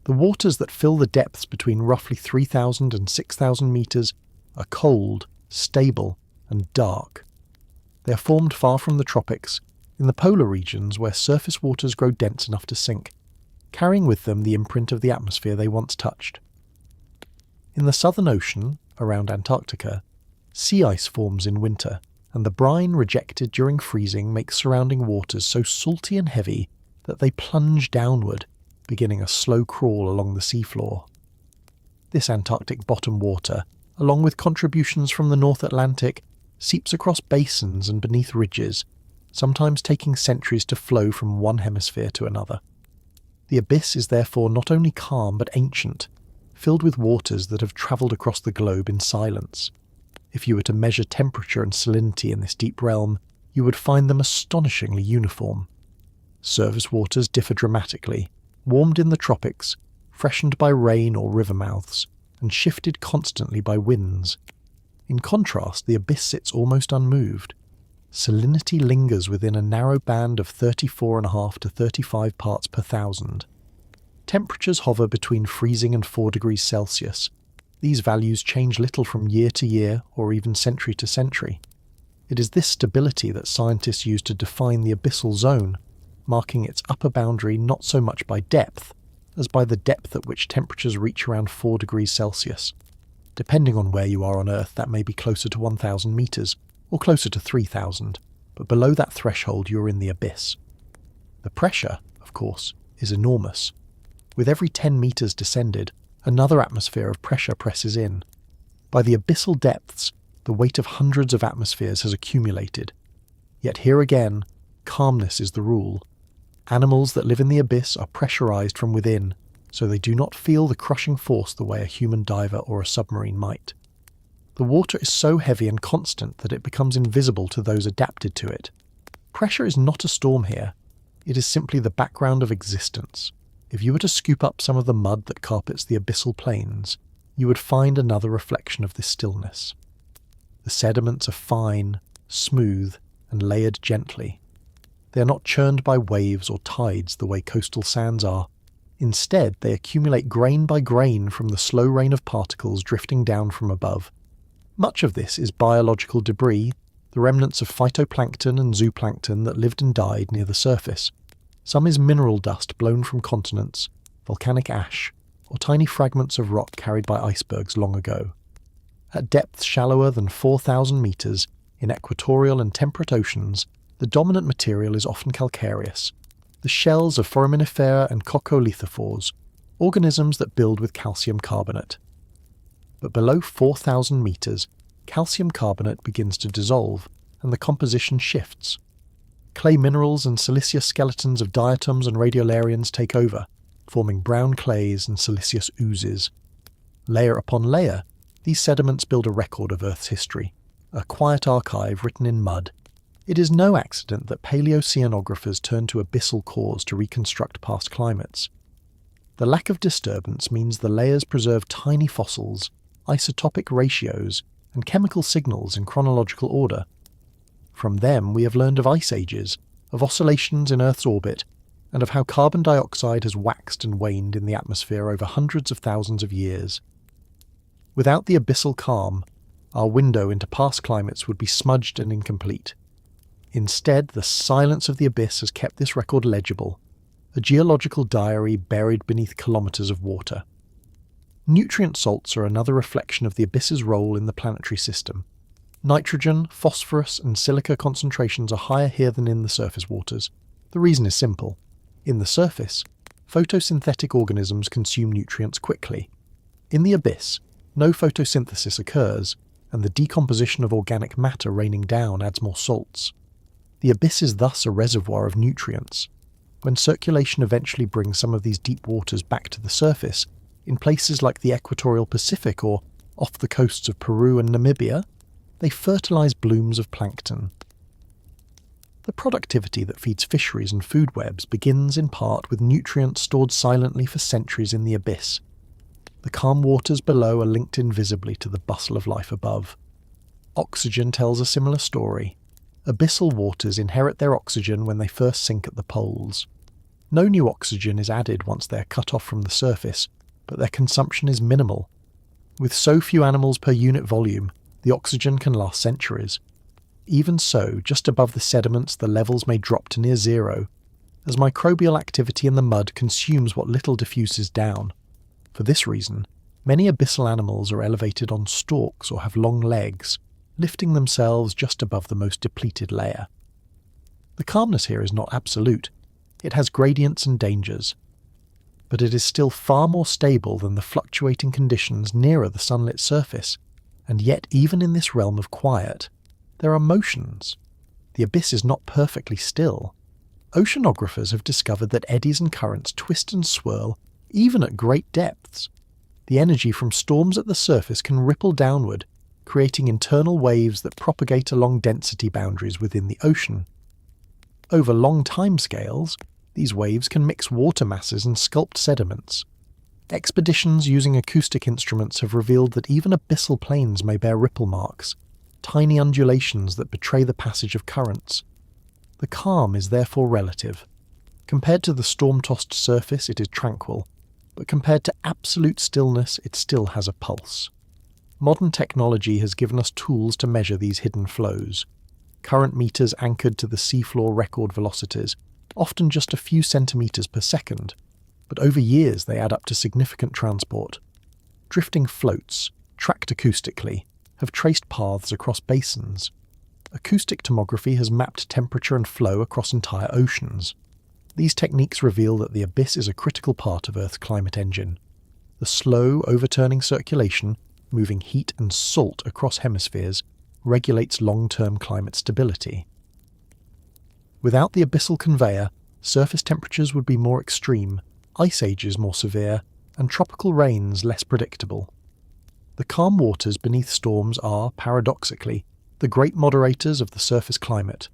The waters that fill the depths between roughly 3,000 and 6,000 metres are cold, stable, and dark. They are formed far from the tropics, in the polar regions where surface waters grow dense enough to sink, carrying with them the imprint of the atmosphere they once touched. In the Southern Ocean, around Antarctica, sea ice forms in winter, and the brine rejected during freezing makes surrounding waters so salty and heavy that they plunge downward, beginning a slow crawl along the seafloor. This Antarctic bottom water, along with contributions from the North Atlantic, seeps across basins and beneath ridges, sometimes taking centuries to flow from one hemisphere to another. The abyss is therefore not only calm but ancient, filled with waters that have travelled across the globe in silence. If you were to measure temperature and salinity in this deep realm, you would find them astonishingly uniform. Surface waters differ dramatically, warmed in the tropics, freshened by rain or river mouths, and shifted constantly by winds. In contrast, the abyss sits almost unmoved. Salinity lingers within a narrow band of 34.5 to 35 parts per thousand. Temperatures hover between freezing and 4 degrees Celsius. These values change little from year to year or even century to century. It is this stability that scientists use to define the abyssal zone, marking its upper boundary not so much by depth as by the depth at which temperatures reach around 4 degrees Celsius. Depending on where you are on Earth, that may be closer to 1,000 metres, or closer to 3,000, but below that threshold you're in the abyss. The pressure, of course, is enormous. With every 10 metres descended, another atmosphere of pressure presses in. By the abyssal depths, the weight of hundreds of atmospheres has accumulated. Yet here again, calmness is the rule. Animals that live in the abyss are pressurised from within, so they do not feel the crushing force the way a human diver or a submarine might. The water is so heavy and constant that it becomes invisible to those adapted to it. Pressure is not a storm here. It is simply the background of existence. If you were to scoop up some of the mud that carpets the abyssal plains, you would find another reflection of this stillness. The sediments are fine, smooth, and layered gently. They are not churned by waves or tides the way coastal sands are. Instead, they accumulate grain by grain from the slow rain of particles drifting down from above. Much of this is biological debris, the remnants of phytoplankton and zooplankton that lived and died near the surface. Some is mineral dust blown from continents, volcanic ash, or tiny fragments of rock carried by icebergs long ago. At depths shallower than 4,000 metres, in equatorial and temperate oceans, the dominant material is often calcareous. The shells of foraminifera and coccolithophores, organisms that build with calcium carbonate. But below 4,000 metres, calcium carbonate begins to dissolve, and the composition shifts. Clay minerals and siliceous skeletons of diatoms and radiolarians take over, forming brown clays and siliceous oozes. Layer upon layer, these sediments build a record of Earth's history, a quiet archive written in mud. It is no accident that paleoceanographers turn to abyssal cores to reconstruct past climates. The lack of disturbance means the layers preserve tiny fossils, isotopic ratios, and chemical signals in chronological order. From them we have learned of ice ages, of oscillations in Earth's orbit, and of how carbon dioxide has waxed and waned in the atmosphere over hundreds of thousands of years. Without the abyssal calm, our window into past climates would be smudged and incomplete. Instead, the silence of the abyss has kept this record legible, a geological diary buried beneath kilometres of water. Nutrient salts are another reflection of the abyss's role in the planetary system. Nitrogen, phosphorus, and silica concentrations are higher here than in the surface waters. The reason is simple. In the surface, photosynthetic organisms consume nutrients quickly. In the abyss, no photosynthesis occurs, and the decomposition of organic matter raining down adds more salts. The abyss is thus a reservoir of nutrients. When circulation eventually brings some of these deep waters back to the surface, in places like the equatorial Pacific or off the coasts of Peru and Namibia, they fertilize blooms of plankton. The productivity that feeds fisheries and food webs begins in part with nutrients stored silently for centuries in the abyss. The calm waters below are linked invisibly to the bustle of life above. Oxygen tells a similar story. Abyssal waters inherit their oxygen when they first sink at the poles. No new oxygen is added once they are cut off from the surface, but their consumption is minimal. With so few animals per unit volume, the oxygen can last centuries. Even so, just above the sediments the levels may drop to near zero, as microbial activity in the mud consumes what little diffuses down. For this reason, many abyssal animals are elevated on stalks or have long legs, lifting themselves just above the most depleted layer. The calmness here is not absolute. It has gradients and dangers. But it is still far more stable than the fluctuating conditions nearer the sunlit surface, and yet even in this realm of quiet, there are motions. The abyss is not perfectly still. Oceanographers have discovered that eddies and currents twist and swirl even at great depths. The energy from storms at the surface can ripple downward, creating internal waves that propagate along density boundaries within the ocean. Over long timescales, these waves can mix water masses and sculpt sediments. Expeditions using acoustic instruments have revealed that even abyssal plains may bear ripple marks, tiny undulations that betray the passage of currents. The calm is therefore relative. Compared to the storm-tossed surface, it is tranquil, but compared to absolute stillness, it still has a pulse. Modern technology has given us tools to measure these hidden flows. Current meters anchored to the seafloor record velocities, often just a few centimeters per second, but over years they add up to significant transport. Drifting floats, tracked acoustically, have traced paths across basins. Acoustic tomography has mapped temperature and flow across entire oceans. These techniques reveal that the abyss is a critical part of Earth's climate engine. The slow, overturning circulation, moving heat and salt across hemispheres, regulates long-term climate stability. Without the abyssal conveyor, surface temperatures would be more extreme, ice ages more severe, and tropical rains less predictable. The calm waters beneath storms are, paradoxically, the great moderators of the surface climate.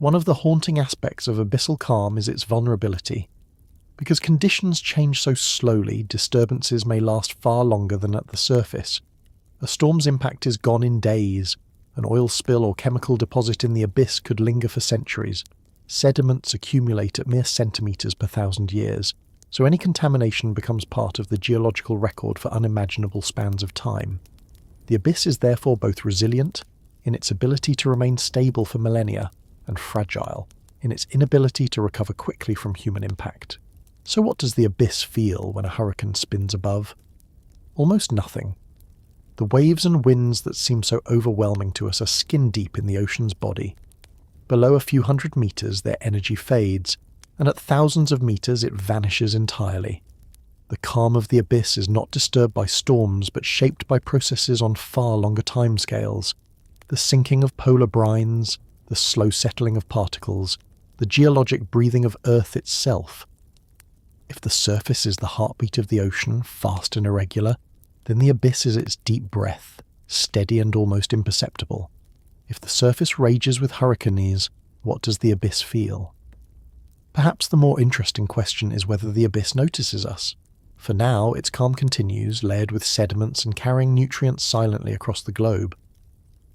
One of the haunting aspects of abyssal calm is its vulnerability. Because conditions change so slowly, disturbances may last far longer than at the surface. A storm's impact is gone in days. An oil spill or chemical deposit in the abyss could linger for centuries. Sediments accumulate at mere centimeters per 1,000 years, so any contamination becomes part of the geological record for unimaginable spans of time. The abyss is therefore both resilient, in its ability to remain stable for millennia, and fragile, in its inability to recover quickly from human impact. So what does the abyss feel when a hurricane spins above? Almost nothing. The waves and winds that seem so overwhelming to us are skin-deep in the ocean's body. Below a few hundred meters, their energy fades, and at thousands of meters it vanishes entirely. The calm of the abyss is not disturbed by storms, but shaped by processes on far longer timescales. The sinking of polar brines, the slow settling of particles, the geologic breathing of Earth itself. If the surface is the heartbeat of the ocean, fast and irregular, then the abyss is its deep breath, steady and almost imperceptible. If the surface rages with hurricanes, what does the abyss feel? Perhaps the more interesting question is whether the abyss notices us. For now, its calm continues, layered with sediments and carrying nutrients silently across the globe.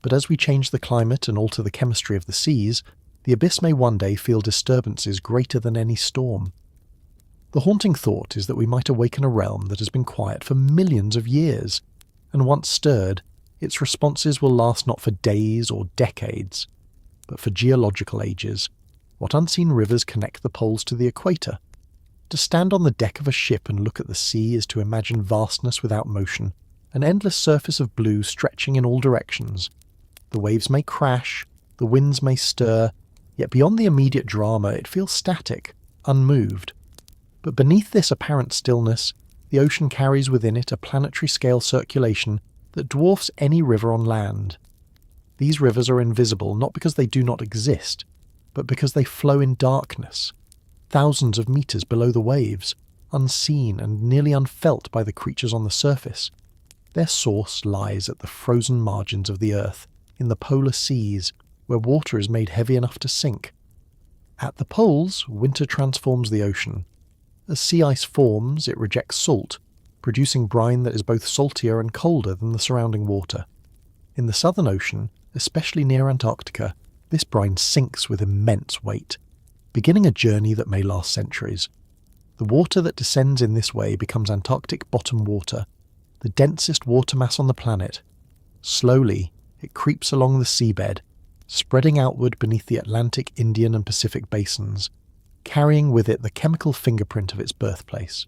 But as we change the climate and alter the chemistry of the seas, the abyss may one day feel disturbances greater than any storm. The haunting thought is that we might awaken a realm that has been quiet for millions of years, and once stirred, its responses will last not for days or decades, but for geological ages. What unseen rivers connect the poles to the equator? To stand on the deck of a ship and look at the sea is to imagine vastness without motion, an endless surface of blue stretching in all directions. The waves may crash, the winds may stir, yet beyond the immediate drama it feels static, unmoved. But beneath this apparent stillness, the ocean carries within it a planetary-scale circulation that dwarfs any river on land. These rivers are invisible not because they do not exist, but because they flow in darkness. thousands of meters below the waves, unseen and nearly unfelt by the creatures on the surface. Their source lies at the frozen margins of the Earth, in the polar seas, where water is made heavy enough to sink. At the poles, winter transforms the ocean. As sea ice forms, it rejects salt, producing brine that is both saltier and colder than the surrounding water. In the Southern Ocean, especially near Antarctica, this brine sinks with immense weight, beginning a journey that may last centuries. The water that descends in this way becomes Antarctic bottom water, the densest water mass on the planet. Slowly, it creeps along the seabed, spreading outward beneath the Atlantic, Indian and Pacific basins, carrying with it the chemical fingerprint of its birthplace.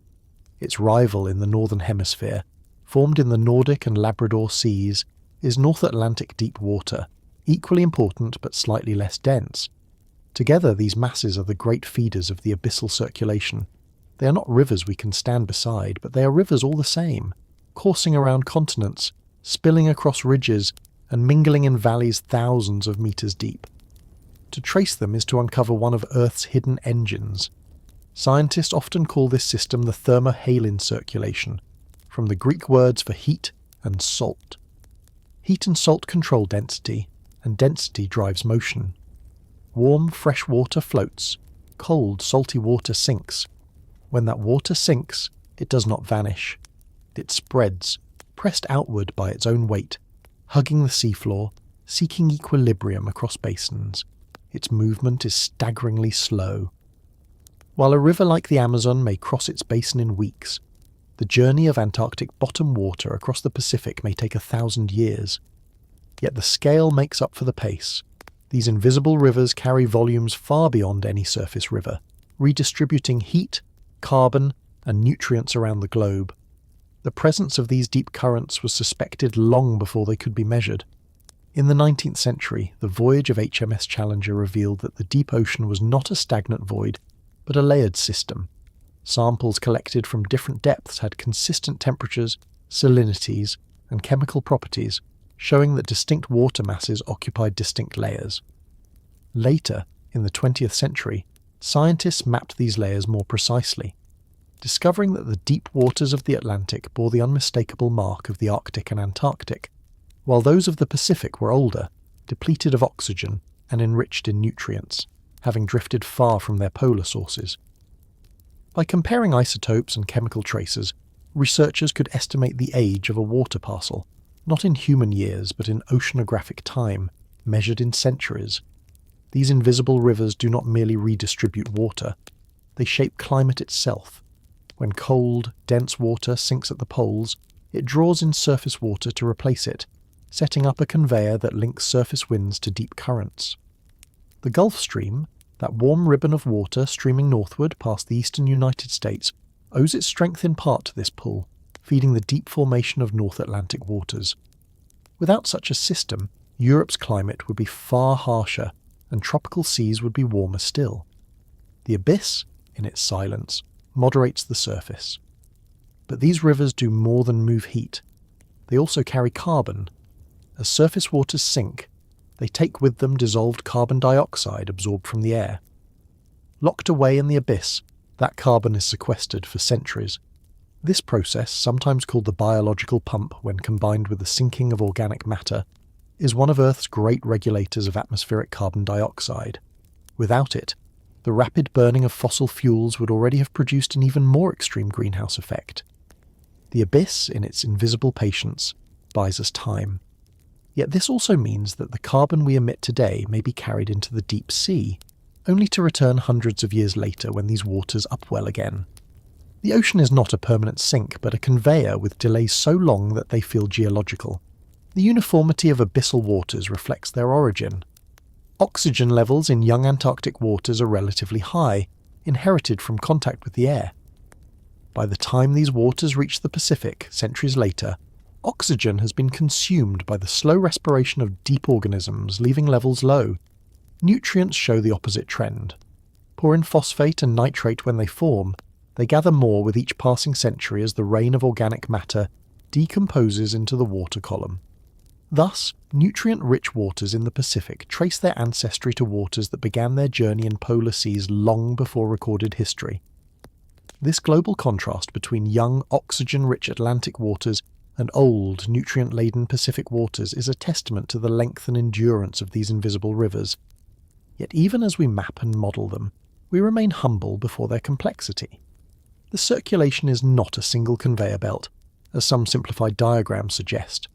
Its rival in the Northern Hemisphere, formed in the Nordic and Labrador seas, is North Atlantic deep water, equally important but slightly less dense. Together, these masses are the great feeders of the abyssal circulation. They are not rivers we can stand beside, but they are rivers all the same, coursing around continents, spilling across ridges, and mingling in valleys thousands of meters deep. To trace them is to uncover one of Earth's hidden engines. Scientists often call this system the thermohaline circulation, from the Greek words for heat and salt. Heat and salt control density, and density drives motion. Warm, fresh water floats. Cold, salty water sinks. When that water sinks, it does not vanish. It spreads, pressed outward by its own weight, hugging the seafloor, seeking equilibrium across basins. Its movement is staggeringly slow. While a river like the Amazon may cross its basin in weeks, the journey of Antarctic bottom water across the Pacific may take 1,000 years. Yet the scale makes up for the pace. These invisible rivers carry volumes far beyond any surface river, redistributing heat, carbon, and nutrients around the globe. The presence of these deep currents was suspected long before they could be measured. In the 19th century, the voyage of HMS Challenger revealed that the deep ocean was not a stagnant void, but a layered system. Samples collected from different depths had consistent temperatures, salinities, and chemical properties, showing that distinct water masses occupied distinct layers. Later, in the 20th century, scientists mapped these layers more precisely, discovering that the deep waters of the Atlantic bore the unmistakable mark of the Arctic and Antarctic, while those of the Pacific were older, depleted of oxygen, and enriched in nutrients, having drifted far from their polar sources. By comparing isotopes and chemical traces, researchers could estimate the age of a water parcel, not in human years but in oceanographic time, measured in centuries. These invisible rivers do not merely redistribute water, they shape climate itself. When cold, dense water sinks at the poles, it draws in surface water to replace it, setting up a conveyor that links surface winds to deep currents. The Gulf Stream, that warm ribbon of water streaming northward past the eastern United States, owes its strength in part to this pull, feeding the deep formation of North Atlantic waters. Without such a system, Europe's climate would be far harsher, and tropical seas would be warmer still. The abyss, in its silence, moderates the surface. But these rivers do more than move heat. They also carry carbon. As surface waters sink, they take with them dissolved carbon dioxide absorbed from the air. Locked away in the abyss, that carbon is sequestered for centuries. This process, sometimes called the biological pump when combined with the sinking of organic matter, is one of Earth's great regulators of atmospheric carbon dioxide. Without it, the rapid burning of fossil fuels would already have produced an even more extreme greenhouse effect. The abyss, in its invisible patience, buys us time. Yet this also means that the carbon we emit today may be carried into the deep sea, only to return hundreds of years later when these waters upwell again. The ocean is not a permanent sink, but a conveyor with delays so long that they feel geological. The uniformity of abyssal waters reflects their origin. Oxygen levels in young Antarctic waters are relatively high, inherited from contact with the air. By the time these waters reach the Pacific, centuries later, oxygen has been consumed by the slow respiration of deep organisms, leaving levels low. Nutrients show the opposite trend. Pour in phosphate and nitrate when they form, they gather more with each passing century as the rain of organic matter decomposes into the water column. Thus, nutrient-rich waters in the Pacific trace their ancestry to waters that began their journey in polar seas long before recorded history. This global contrast between young, oxygen-rich Atlantic waters and old, nutrient-laden Pacific waters is a testament to the length and endurance of these invisible rivers. Yet even as we map and model them, we remain humble before their complexity. The circulation is not a single conveyor belt, as some simplified diagrams suggest,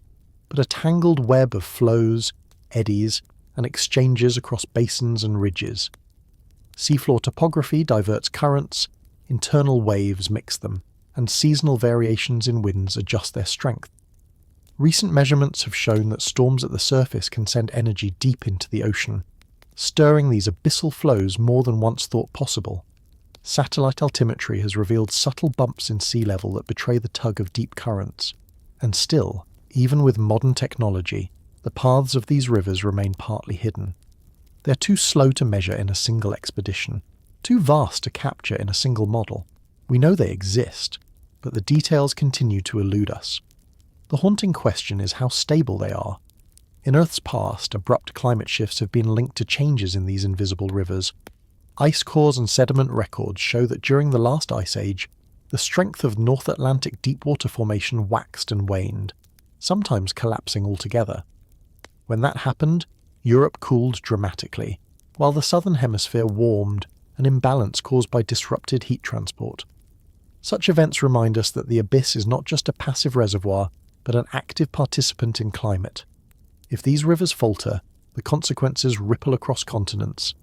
but a tangled web of flows, eddies, and exchanges across basins and ridges. Seafloor topography diverts currents, internal waves mix them, and seasonal variations in winds adjust their strength. Recent measurements have shown that storms at the surface can send energy deep into the ocean, stirring these abyssal flows more than once thought possible. Satellite altimetry has revealed subtle bumps in sea level that betray the tug of deep currents. And still, even with modern technology, the paths of these rivers remain partly hidden. They're too slow to measure in a single expedition, too vast to capture in a single model. We know they exist, but the details continue to elude us. The haunting question is how stable they are. In Earth's past, abrupt climate shifts have been linked to changes in these invisible rivers. Ice cores and sediment records show that during the last ice age, the strength of North Atlantic deepwater formation waxed and waned, sometimes collapsing altogether. When that happened, Europe cooled dramatically, while the southern hemisphere warmed, an imbalance caused by disrupted heat transport. Such events remind us that the abyss is not just a passive reservoir, but an active participant in climate. If these rivers falter, the consequences ripple across continents.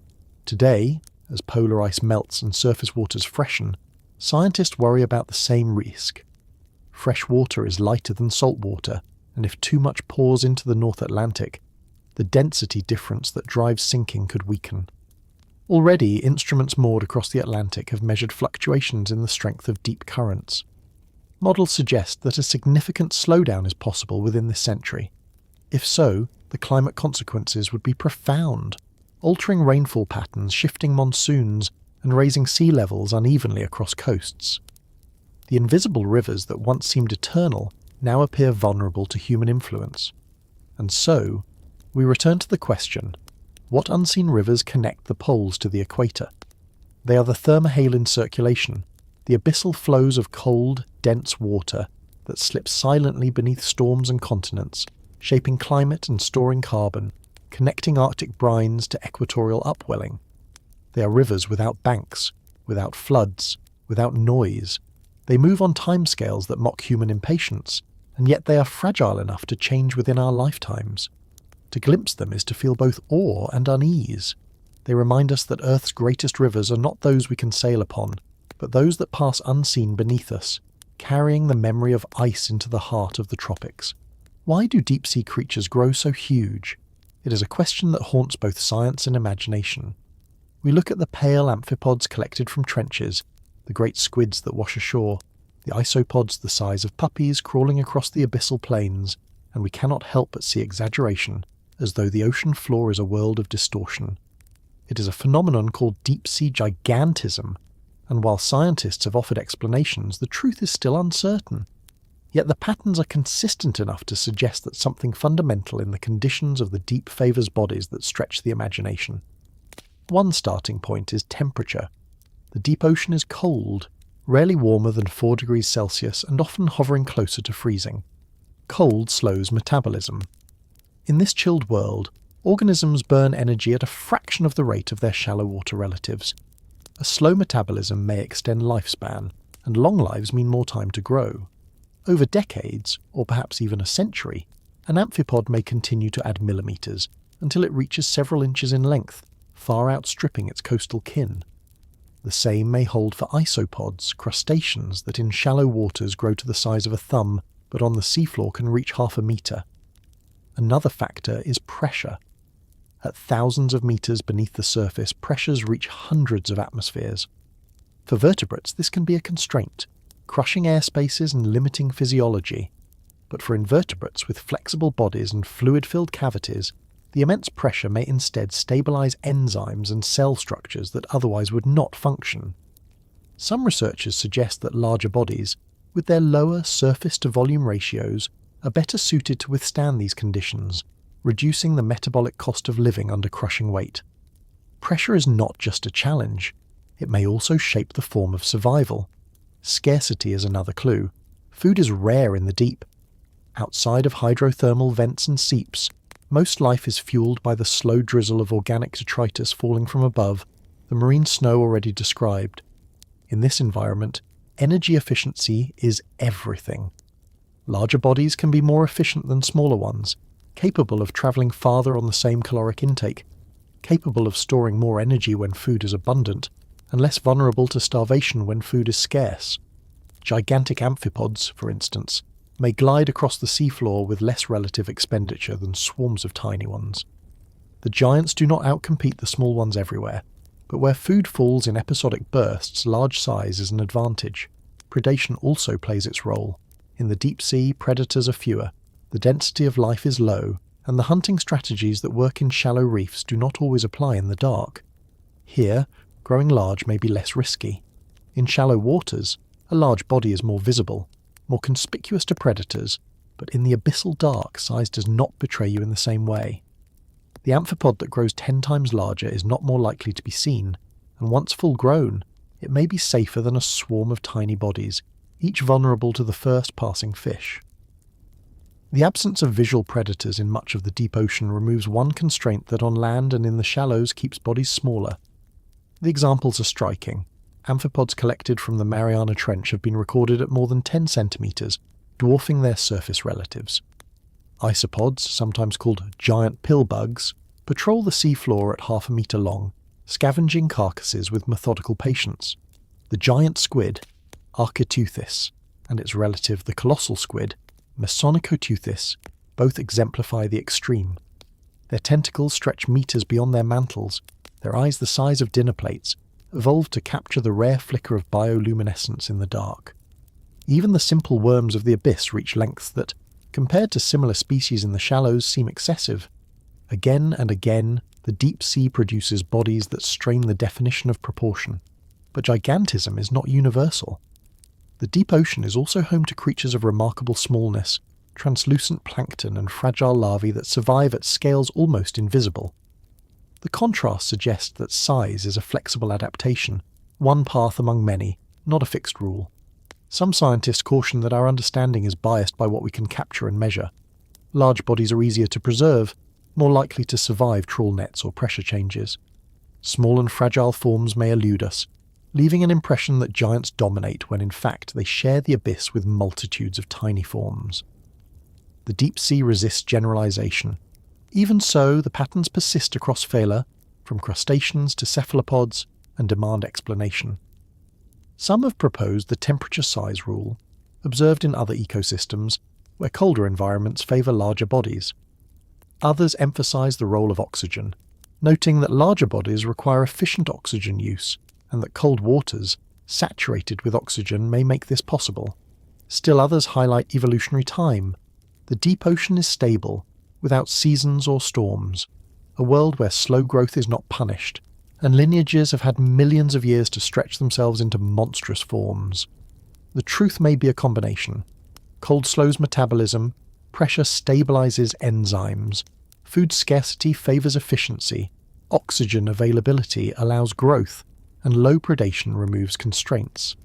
Today, as polar ice melts and surface waters freshen, scientists worry about the same risk. Fresh water is lighter than salt water, and if too much pours into the North Atlantic, the density difference that drives sinking could weaken. Already, instruments moored across the Atlantic have measured fluctuations in the strength of deep currents. Models suggest that a significant slowdown is possible within this century. If so, the climate consequences would be profound, altering rainfall patterns, shifting monsoons, and raising sea levels unevenly across coasts. The invisible rivers that once seemed eternal now appear vulnerable to human influence. And so, we return to the question, what unseen rivers connect the poles to the equator? They are the thermohaline circulation, the abyssal flows of cold, dense water that slip silently beneath storms and continents, shaping climate and storing carbon, connecting Arctic brines to equatorial upwelling. They are rivers without banks, without floods, without noise. They move on timescales that mock human impatience, and yet they are fragile enough to change within our lifetimes. To glimpse them is to feel both awe and unease. They remind us that Earth's greatest rivers are not those we can sail upon, but those that pass unseen beneath us, carrying the memory of ice into the heart of the tropics. Why do deep-sea creatures grow so huge? It is a question that haunts both science and imagination. We look at the pale amphipods collected from trenches, the great squids that wash ashore, the isopods the size of puppies crawling across the abyssal plains, and we cannot help but see exaggeration, as though the ocean floor is a world of distortion. It is a phenomenon called deep-sea gigantism, and while scientists have offered explanations, the truth is still uncertain. Yet the patterns are consistent enough to suggest that something fundamental in the conditions of the deep favours bodies that stretch the imagination. One starting point is temperature. The deep ocean is cold, rarely warmer than 4 degrees Celsius and often hovering closer to freezing. Cold slows metabolism. In this chilled world, organisms burn energy at a fraction of the rate of their shallow water relatives. A slow metabolism may extend lifespan, and long lives mean more time to grow. Over decades, or perhaps even a century, an amphipod may continue to add millimetres until it reaches several inches in length, far outstripping its coastal kin. The same may hold for isopods, crustaceans that in shallow waters grow to the size of a thumb, but on the seafloor can reach half a metre. Another factor is pressure. At thousands of metres beneath the surface, pressures reach hundreds of atmospheres. For vertebrates, this can be a constraint, crushing airspaces and limiting physiology. But for invertebrates with flexible bodies and fluid-filled cavities, the immense pressure may instead stabilise enzymes and cell structures that otherwise would not function. Some researchers suggest that larger bodies, with their lower surface-to-volume ratios are better suited to withstand these conditions, reducing the metabolic cost of living under crushing weight. Pressure is not just a challenge, it may also shape the form of survival. Scarcity is another clue. Food is rare in the deep. Outside of hydrothermal vents and seeps, most life is fueled by the slow drizzle of organic detritus falling from above, the marine snow already described. In this environment, energy efficiency is everything. Larger bodies can be more efficient than smaller ones, capable of travelling farther on the same caloric intake, capable of storing more energy when food is abundant, and less vulnerable to starvation when food is scarce. Gigantic amphipods, for instance, may glide across the seafloor with less relative expenditure than swarms of tiny ones. The giants do not outcompete the small ones everywhere, but where food falls in episodic bursts, large size is an advantage. Predation also plays its role. In the deep sea, predators are fewer, the density of life is low, and the hunting strategies that work in shallow reefs do not always apply in the dark. Here, growing large may be less risky. In shallow waters, a large body is more visible, more conspicuous to predators, but in the abyssal dark, size does not betray you in the same way. The amphipod that grows 10 times larger is not more likely to be seen, and once full grown, it may be safer than a swarm of tiny bodies, each vulnerable to the first passing fish. The absence of visual predators in much of the deep ocean removes one constraint that on land and in the shallows keeps bodies smaller. The examples are striking. Amphipods collected from the Mariana Trench have been recorded at more than 10 centimetres, dwarfing their surface relatives. Isopods, sometimes called giant pill bugs, patrol the seafloor at half a metre long, scavenging carcasses with methodical patience. The giant squid, 𝐓𝐌𝐿𝐄𝐒𝐒𝐓𝐀H, and its relative the colossal squid, 𝐓𝐈𝐌𝐿𝐄𝐒𝐓𝐀H, both exemplify the extreme. Their tentacles stretch metres beyond their mantles, their eyes the size of dinner plates, evolved to capture the rare flicker of bioluminescence in the dark. Even the simple worms of the abyss reach lengths that, compared to similar species in the shallows, seem excessive. Again and again, the deep sea produces bodies that strain the definition of proportion. But gigantism is not universal. The deep ocean is also home to creatures of remarkable smallness, translucent plankton and fragile larvae that survive at scales almost invisible. The contrast suggests that size is a flexible adaptation, one path among many, not a fixed rule. Some scientists caution that our understanding is biased by what we can capture and measure. Large bodies are easier to preserve, more likely to survive trawl nets or pressure changes. Small and fragile forms may elude us, leaving an impression that giants dominate when in fact they share the abyss with multitudes of tiny forms. The deep sea resists generalization. Even so, the patterns persist across phyla, from crustaceans to cephalopods, and demand explanation. Some have proposed the temperature size rule, observed in other ecosystems, where colder environments favour larger bodies. Others emphasise the role of oxygen, noting that larger bodies require efficient oxygen use, and that cold waters, saturated with oxygen, may make this possible. Still others highlight evolutionary time. The deep ocean is stable, without seasons or storms, a world where slow growth is not punished, and lineages have had millions of years to stretch themselves into monstrous forms. The truth may be a combination. Cold slows metabolism, pressure stabilizes enzymes, food scarcity favors efficiency, oxygen availability allows growth, and low predation removes constraints.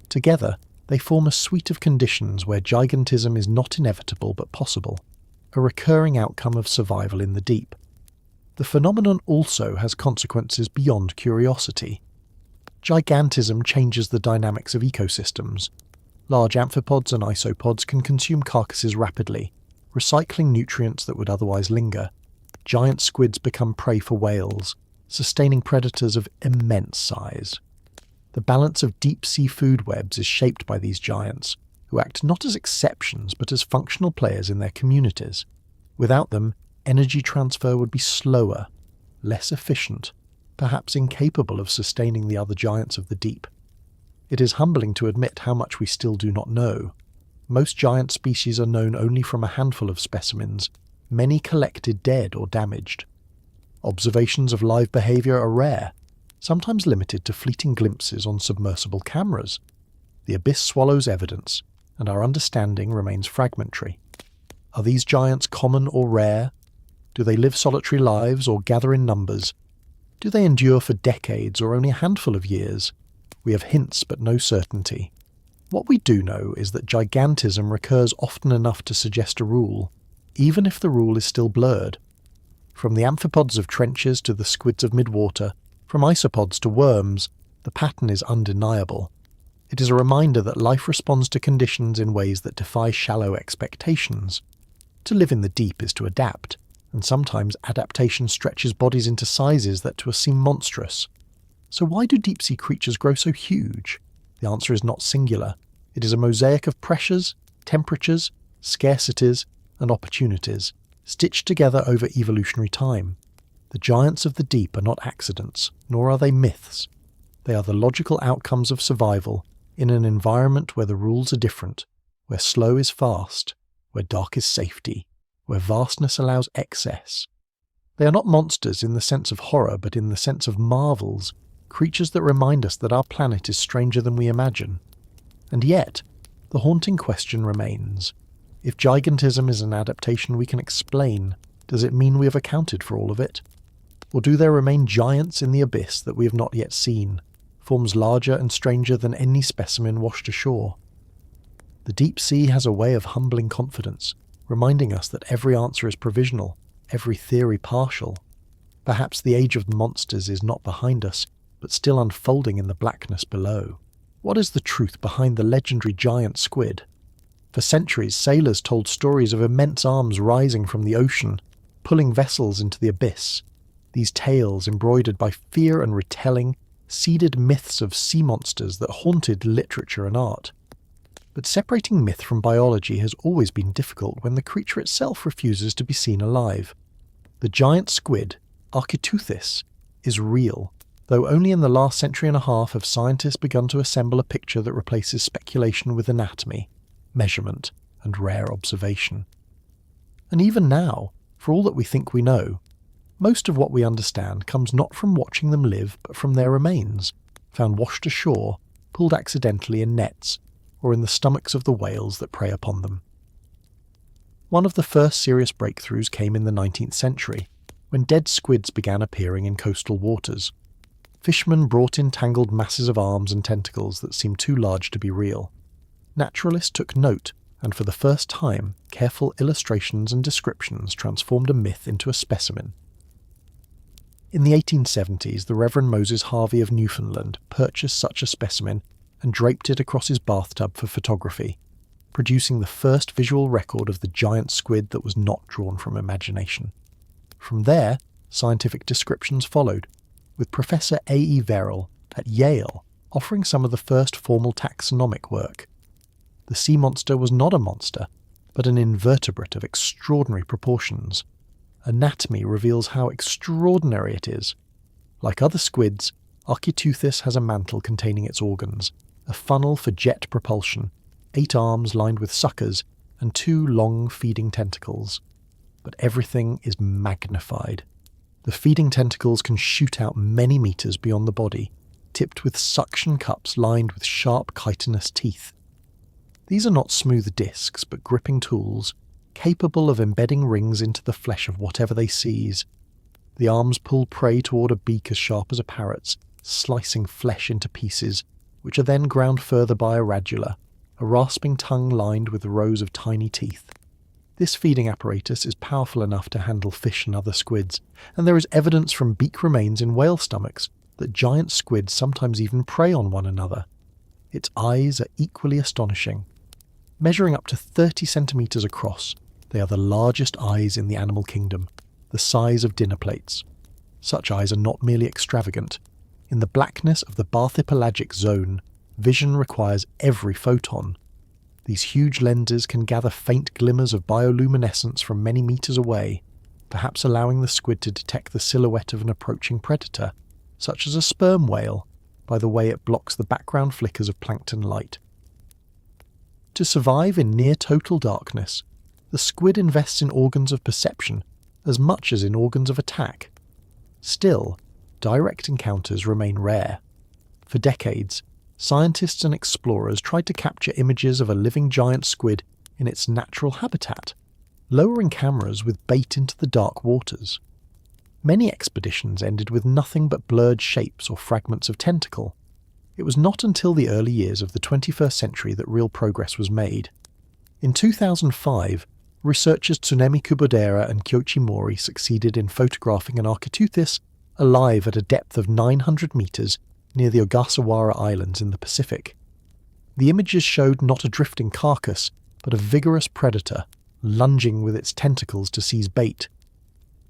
Together, they form a suite of conditions where gigantism is not inevitable but possible, a recurring outcome of survival in the deep. The phenomenon also has consequences beyond curiosity. Gigantism changes the dynamics of ecosystems. Large amphipods and isopods can consume carcasses rapidly, recycling nutrients that would otherwise linger. Giant squids become prey for whales, sustaining predators of immense size. The balance of deep-sea food webs is shaped by these giants, who act not as exceptions but as functional players in their communities. Without them, energy transfer would be slower, less efficient, perhaps incapable of sustaining the other giants of the deep. It is humbling to admit how much we still do not know. Most giant species are known only from a handful of specimens, many collected dead or damaged. Observations of live behaviour are rare, sometimes limited to fleeting glimpses on submersible cameras. The abyss swallows evidence, and our understanding remains fragmentary. Are these giants common or rare? Do they live solitary lives or gather in numbers? Do they endure for decades or only a handful of years? We have hints but no certainty. What we do know is that gigantism recurs often enough to suggest a rule, even if the rule is still blurred. From the amphipods of trenches to the squids of midwater, from isopods to worms, the pattern is undeniable. It is a reminder that life responds to conditions in ways that defy shallow expectations. To live in the deep is to adapt, and sometimes adaptation stretches bodies into sizes that to us seem monstrous. So why do deep-sea creatures grow so huge? The answer is not singular. It is a mosaic of pressures, temperatures, scarcities, and opportunities, stitched together over evolutionary time. The giants of the deep are not accidents, nor are they myths. They are the logical outcomes of survival in an environment where the rules are different, where slow is fast, where dark is safety, where vastness allows excess. They are not monsters in the sense of horror, but in the sense of marvels, creatures that remind us that our planet is stranger than we imagine. And yet, the haunting question remains. If gigantism is an adaptation we can explain, does it mean we have accounted for all of it? Or do there remain giants in the abyss that we have not yet seen, forms larger and stranger than any specimen washed ashore? The deep sea has a way of humbling confidence, reminding us that every answer is provisional, every theory partial. Perhaps the age of monsters is not behind us, but still unfolding in the blackness below. What is the truth behind the legendary giant squid? For centuries, sailors told stories of immense arms rising from the ocean, pulling vessels into the abyss. These tales, embroidered by fear and retelling, seeded myths of sea monsters that haunted literature and art. But separating myth from biology has always been difficult when the creature itself refuses to be seen alive. The giant squid, 𝐓𝐻𝐻𝐒𝐒𝐓𝐀, is real, though only in the last century and a half have scientists begun to assemble a picture that replaces speculation with anatomy, measurement, and rare observation. And even now, for all that we think we know, most of what we understand comes not from watching them live, but from their remains, found washed ashore, pulled accidentally in nets, or in the stomachs of the whales that prey upon them. One of the first serious breakthroughs came in the 19th century, when dead squids began appearing in coastal waters. Fishermen brought in tangled masses of arms and tentacles that seemed too large to be real. Naturalists took note, and for the first time, careful illustrations and descriptions transformed a myth into a specimen. In the 1870s, the Reverend Moses Harvey of Newfoundland purchased such a specimen and draped it across his bathtub for photography, producing the first visual record of the giant squid that was not drawn from imagination. From there, scientific descriptions followed, with Professor 𝐓𝐈𝐌𝐿 at Yale offering some of the first formal taxonomic work. The sea monster was not a monster, but an invertebrate of extraordinary proportions. Anatomy reveals how extraordinary it is. Like other squids, 𝐓𝐻𝐻𝐻𝐿 has a mantle containing its organs, a funnel for jet propulsion, 8 arms lined with suckers, and 2 long feeding tentacles. But everything is magnified. The feeding tentacles can shoot out many meters beyond the body, tipped with suction cups lined with sharp chitinous teeth. These are not smooth discs, but gripping tools, capable of embedding rings into the flesh of whatever they seize. The arms pull prey toward a beak as sharp as a parrot's, slicing flesh into pieces, which are then ground further by a radula, a rasping tongue lined with rows of tiny teeth. This feeding apparatus is powerful enough to handle fish and other squids, and there is evidence from beak remains in whale stomachs that giant squids sometimes even prey on one another. Its eyes are equally astonishing. Measuring up to 30 centimeters across, they are the largest eyes in the animal kingdom, the size of dinner plates. Such eyes are not merely extravagant. In the blackness of the bathypelagic zone, vision requires every photon. These huge lenses can gather faint glimmers of bioluminescence from many meters away, perhaps allowing the squid to detect the silhouette of an approaching predator, such as a sperm whale, by the way it blocks the background flickers of plankton light. To survive in near-total darkness, the squid invests in organs of perception as much as in organs of attack. Still, direct encounters remain rare. For decades, scientists and explorers tried to capture images of a living giant squid in its natural habitat, lowering cameras with bait into the dark waters. Many expeditions ended with nothing but blurred shapes or fragments of tentacle. It was not until the early years of the 21st century that real progress was made. In 2005, researchers Tsunemi Kubodera and Kyoichi Mori succeeded in photographing an Architeuthis alive at a depth of 900 meters near the Ogasawara Islands in the Pacific. The images showed not a drifting carcass, but a vigorous predator, lunging with its tentacles to seize bait.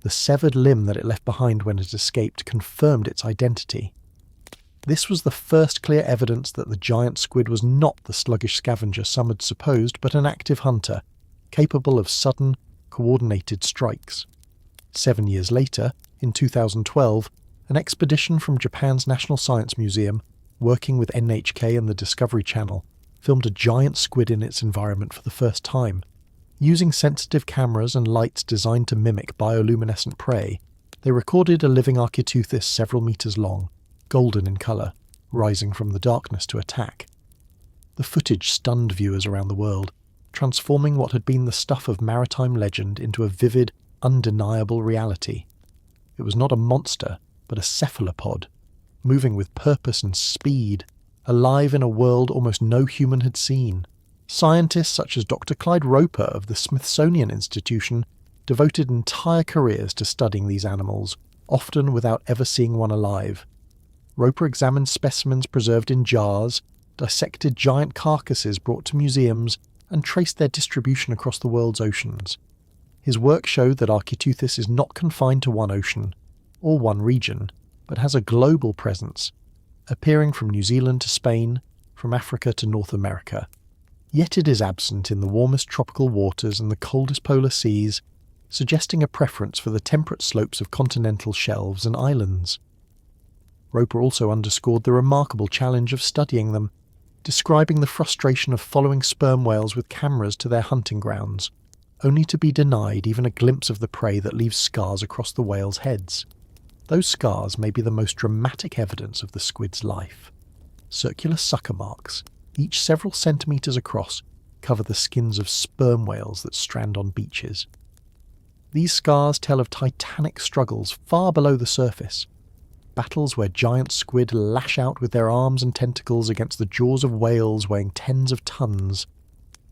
The severed limb that it left behind when it escaped confirmed its identity. This was the first clear evidence that the giant squid was not the sluggish scavenger some had supposed, but an active hunter, capable of sudden, coordinated strikes. 7 years later, in 2012, an expedition from Japan's National Science Museum, working with NHK and the Discovery Channel, filmed a giant squid in its environment for the first time. Using sensitive cameras and lights designed to mimic bioluminescent prey, they recorded a living Architeuthis several meters long, golden in colour, rising from the darkness to attack. The footage stunned viewers around the world, transforming what had been the stuff of maritime legend into a vivid, undeniable reality. It was not a monster, but a cephalopod, moving with purpose and speed, alive in a world almost no human had seen. Scientists such as Dr. Clyde Roper of the Smithsonian Institution devoted entire careers to studying these animals, often without ever seeing one alive. Roper examined specimens preserved in jars, dissected giant carcasses brought to museums, and traced their distribution across the world's oceans. His work showed that Architeuthis is not confined to one ocean, or one region, but has a global presence, appearing from New Zealand to Spain, from Africa to North America. Yet it is absent in the warmest tropical waters and the coldest polar seas, suggesting a preference for the temperate slopes of continental shelves and islands. Roper also underscored the remarkable challenge of studying them, describing the frustration of following sperm whales with cameras to their hunting grounds, only to be denied even a glimpse of the prey that leaves scars across the whales' heads. Those scars may be the most dramatic evidence of the squid's life. Circular sucker marks, each several centimetres across, cover the skins of sperm whales that strand on beaches. These scars tell of titanic struggles far below the surface, battles where giant squid lash out with their arms and tentacles against the jaws of whales weighing tens of tons.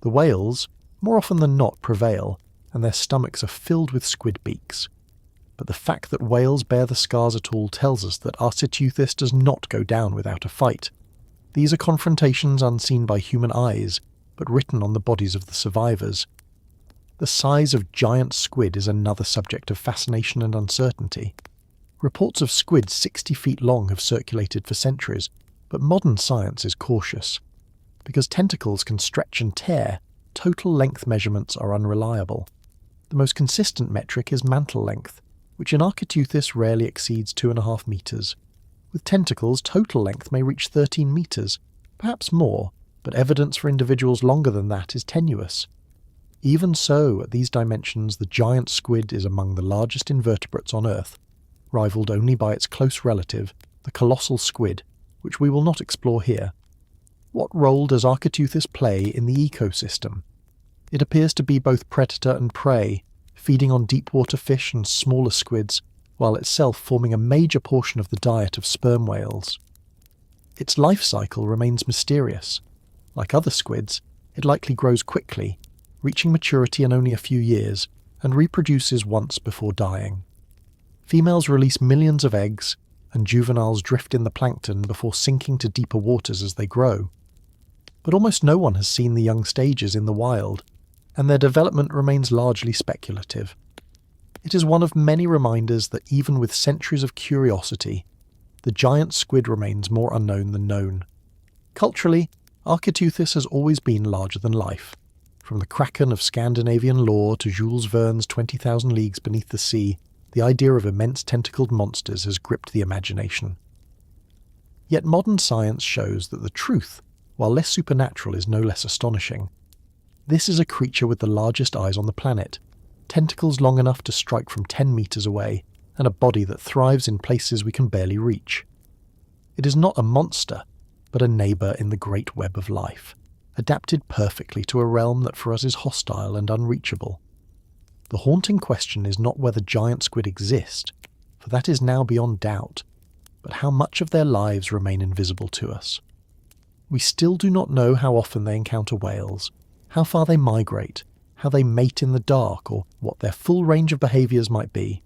The whales, more often than not, prevail, and their stomachs are filled with squid beaks. But the fact that whales bear the scars at all tells us that Architeuthis does not go down without a fight. These are confrontations unseen by human eyes, but written on the bodies of the survivors. The size of giant squid is another subject of fascination and uncertainty. Reports of squid 60 feet long have circulated for centuries, but modern science is cautious. Because tentacles can stretch and tear, total length measurements are unreliable. The most consistent metric is mantle length, which in Architeuthis rarely exceeds 2.5 meters. With tentacles, total length may reach 13 meters, perhaps more, but evidence for individuals longer than that is tenuous. Even so, at these dimensions, the giant squid is among the largest invertebrates on Earth, rivaled only by its close relative, the colossal squid, which we will not explore here. What role does Architeuthis play in the ecosystem? It appears to be both predator and prey, feeding on deep-water fish and smaller squids, while itself forming a major portion of the diet of sperm whales. Its life cycle remains mysterious. Like other squids, it likely grows quickly, reaching maturity in only a few years, and reproduces once before dying. Females release millions of eggs, and juveniles drift in the plankton before sinking to deeper waters as they grow. But almost no one has seen the young stages in the wild, and their development remains largely speculative. It is one of many reminders that even with centuries of curiosity, the giant squid remains more unknown than known. Culturally, Architeuthis has always been larger than life. From the kraken of Scandinavian lore to Jules Verne's 20,000 Leagues Beneath the Sea, the idea of immense tentacled monsters has gripped the imagination. Yet modern science shows that the truth, while less supernatural, is no less astonishing. This is a creature with the largest eyes on the planet, tentacles long enough to strike from 10 meters away, and a body that thrives in places we can barely reach. It is not a monster, but a neighbour in the great web of life, adapted perfectly to a realm that for us is hostile and unreachable. The haunting question is not whether giant squid exist, for that is now beyond doubt, but how much of their lives remain invisible to us. We still do not know how often they encounter whales, how far they migrate, how they mate in the dark, or what their full range of behaviours might be.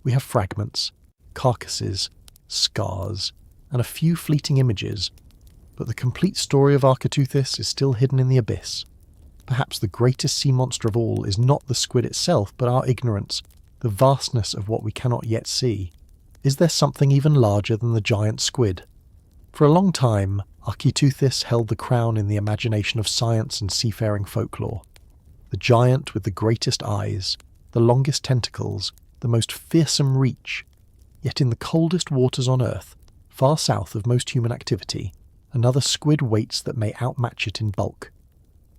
We have fragments, carcasses, scars, and a few fleeting images, but the complete story of 𝐓𝐻𝐻𝐿 is still hidden in the abyss. Perhaps the greatest sea monster of all is not the squid itself, but our ignorance, the vastness of what we cannot yet see. Is there something even larger than the giant squid? For a long time, 𝐓𝐻𝐻𝐿 held the crown in the imagination of science and seafaring folklore. The giant with the greatest eyes, the longest tentacles, the most fearsome reach. Yet in the coldest waters on Earth, far south of most human activity, another squid waits that may outmatch it in bulk.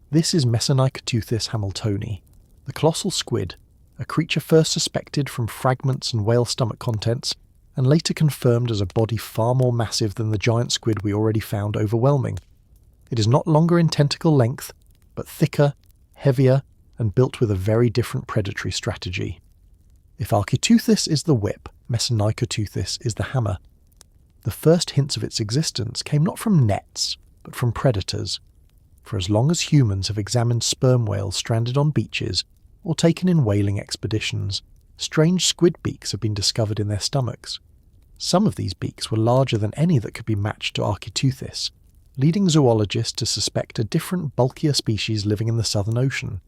This is 𝐓𝐻𝐻𝐿 hamiltoni, the colossal squid, a creature first suspected from fragments and whale stomach contents, and later confirmed as a body far more massive than the giant squid we already found overwhelming. It is not longer in tentacle length, but thicker, heavier, and built with a very different predatory strategy. If 𝐓𝐻𝐻𝐿 is the whip, 𝐓𝐻𝐻𝐻𝐿 is the hammer. The first hints of its existence came not from nets, but from predators. For as long as humans have examined sperm whales stranded on beaches, or taken in whaling expeditions, strange squid beaks have been discovered in their stomachs. Some of these beaks were larger than any that could be matched to 𝐓𝐻𝐻𝐿, leading zoologists to suspect a different, bulkier species living in the Southern Ocean.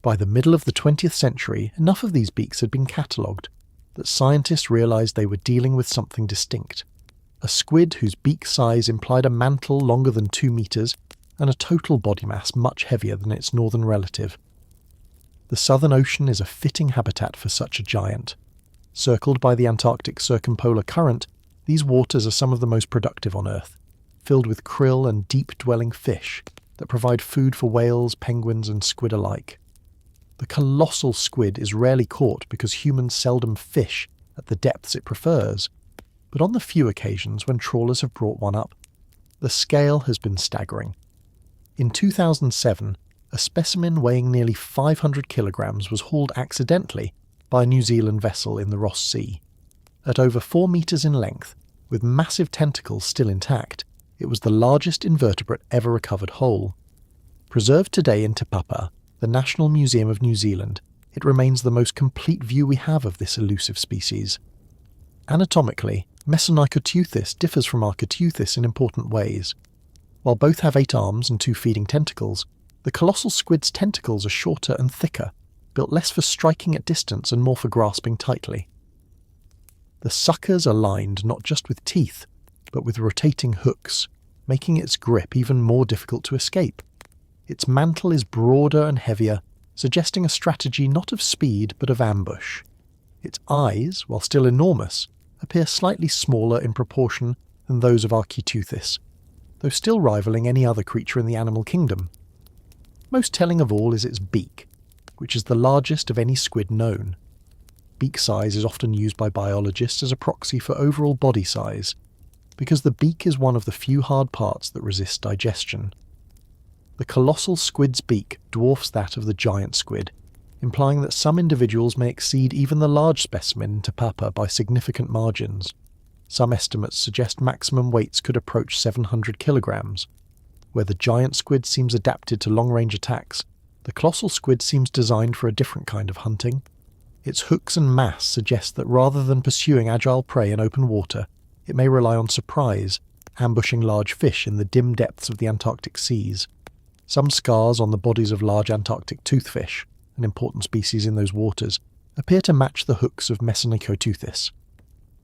By the middle of the 20th century, enough of these beaks had been catalogued that scientists realised they were dealing with something distinct. A squid whose beak size implied a mantle longer than 2 metres and a total body mass much heavier than its northern relative. The Southern Ocean is a fitting habitat for such a giant. Circled by the Antarctic circumpolar current, these waters are some of the most productive on Earth, filled with krill and deep-dwelling fish that provide food for whales, penguins and squid alike. The colossal squid is rarely caught because humans seldom fish at the depths it prefers, but on the few occasions when trawlers have brought one up, the scale has been staggering. In 2007, a specimen weighing nearly 500 kilograms was hauled accidentally by a New Zealand vessel in the Ross Sea. At over 4 metres in length, with massive tentacles still intact, it was the largest invertebrate ever recovered whole. Preserved today in Te Papa, the National Museum of New Zealand, it remains the most complete view we have of this elusive species. Anatomically, 𝐓𝐻𝐻𝐿 differs from 𝐓𝐻𝐻𝐿 in important ways. While both have 8 arms and 2 feeding tentacles, the colossal squid's tentacles are shorter and thicker, built less for striking at distance and more for grasping tightly. The suckers are lined not just with teeth, but with rotating hooks, making its grip even more difficult to escape. Its mantle is broader and heavier, suggesting a strategy not of speed but of ambush. Its eyes, while still enormous, appear slightly smaller in proportion than those of 𝐓𝐻𝐻𝐿, though still rivaling any other creature in the animal kingdom. Most telling of all is its beak, which is the largest of any squid known. Beak size is often used by biologists as a proxy for overall body size, because the beak is one of the few hard parts that resist digestion. The colossal squid's beak dwarfs that of the giant squid, implying that some individuals may exceed even the large specimen in Te Papa by significant margins. Some estimates suggest maximum weights could approach 700 kilograms. Where the giant squid seems adapted to long-range attacks, the colossal squid seems designed for a different kind of hunting. Its hooks and mass suggest that rather than pursuing agile prey in open water, it may rely on surprise, ambushing large fish in the dim depths of the Antarctic seas. Some scars on the bodies of large Antarctic toothfish, an important species in those waters, appear to match the hooks of 𝐓𝐻𝐻𝐿.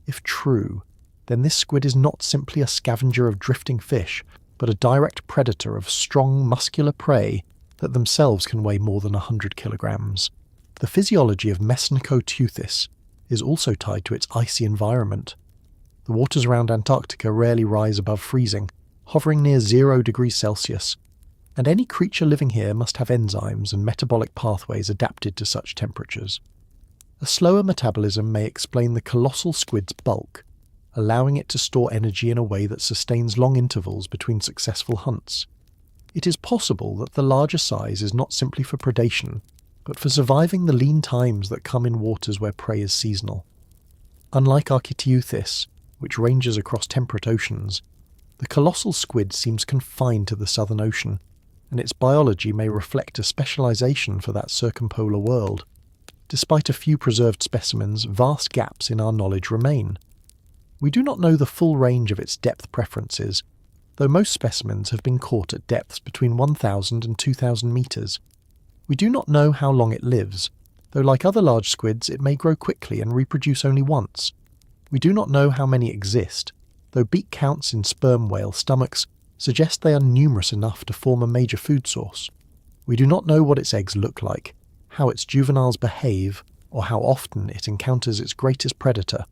If true, then this squid is not simply a scavenger of drifting fish, but a direct predator of strong, muscular prey that themselves can weigh more than 100 kilograms. The physiology of 𝐓𝐻𝐻𝐿 is also tied to its icy environment. The waters around Antarctica rarely rise above freezing, hovering near 0 degrees Celsius, and any creature living here must have enzymes and metabolic pathways adapted to such temperatures. A slower metabolism may explain the colossal squid's bulk, allowing it to store energy in a way that sustains long intervals between successful hunts. It is possible that the larger size is not simply for predation, but for surviving the lean times that come in waters where prey is seasonal. Unlike 𝐓𝐌𝐿𝐄𝐒𝐓𝐀, which ranges across temperate oceans, the colossal squid seems confined to the Southern Ocean, and its biology may reflect a specialization for that circumpolar world. Despite a few preserved specimens, vast gaps in our knowledge remain. We do not know the full range of its depth preferences, though most specimens have been caught at depths between 1,000 and 2,000 meters. We do not know how long it lives, though like other large squids it may grow quickly and reproduce only once. We do not know how many exist, though beak counts in sperm whale stomachs suggest they are numerous enough to form a major food source. We do not know what its eggs look like, how its juveniles behave, or how often it encounters its greatest predator.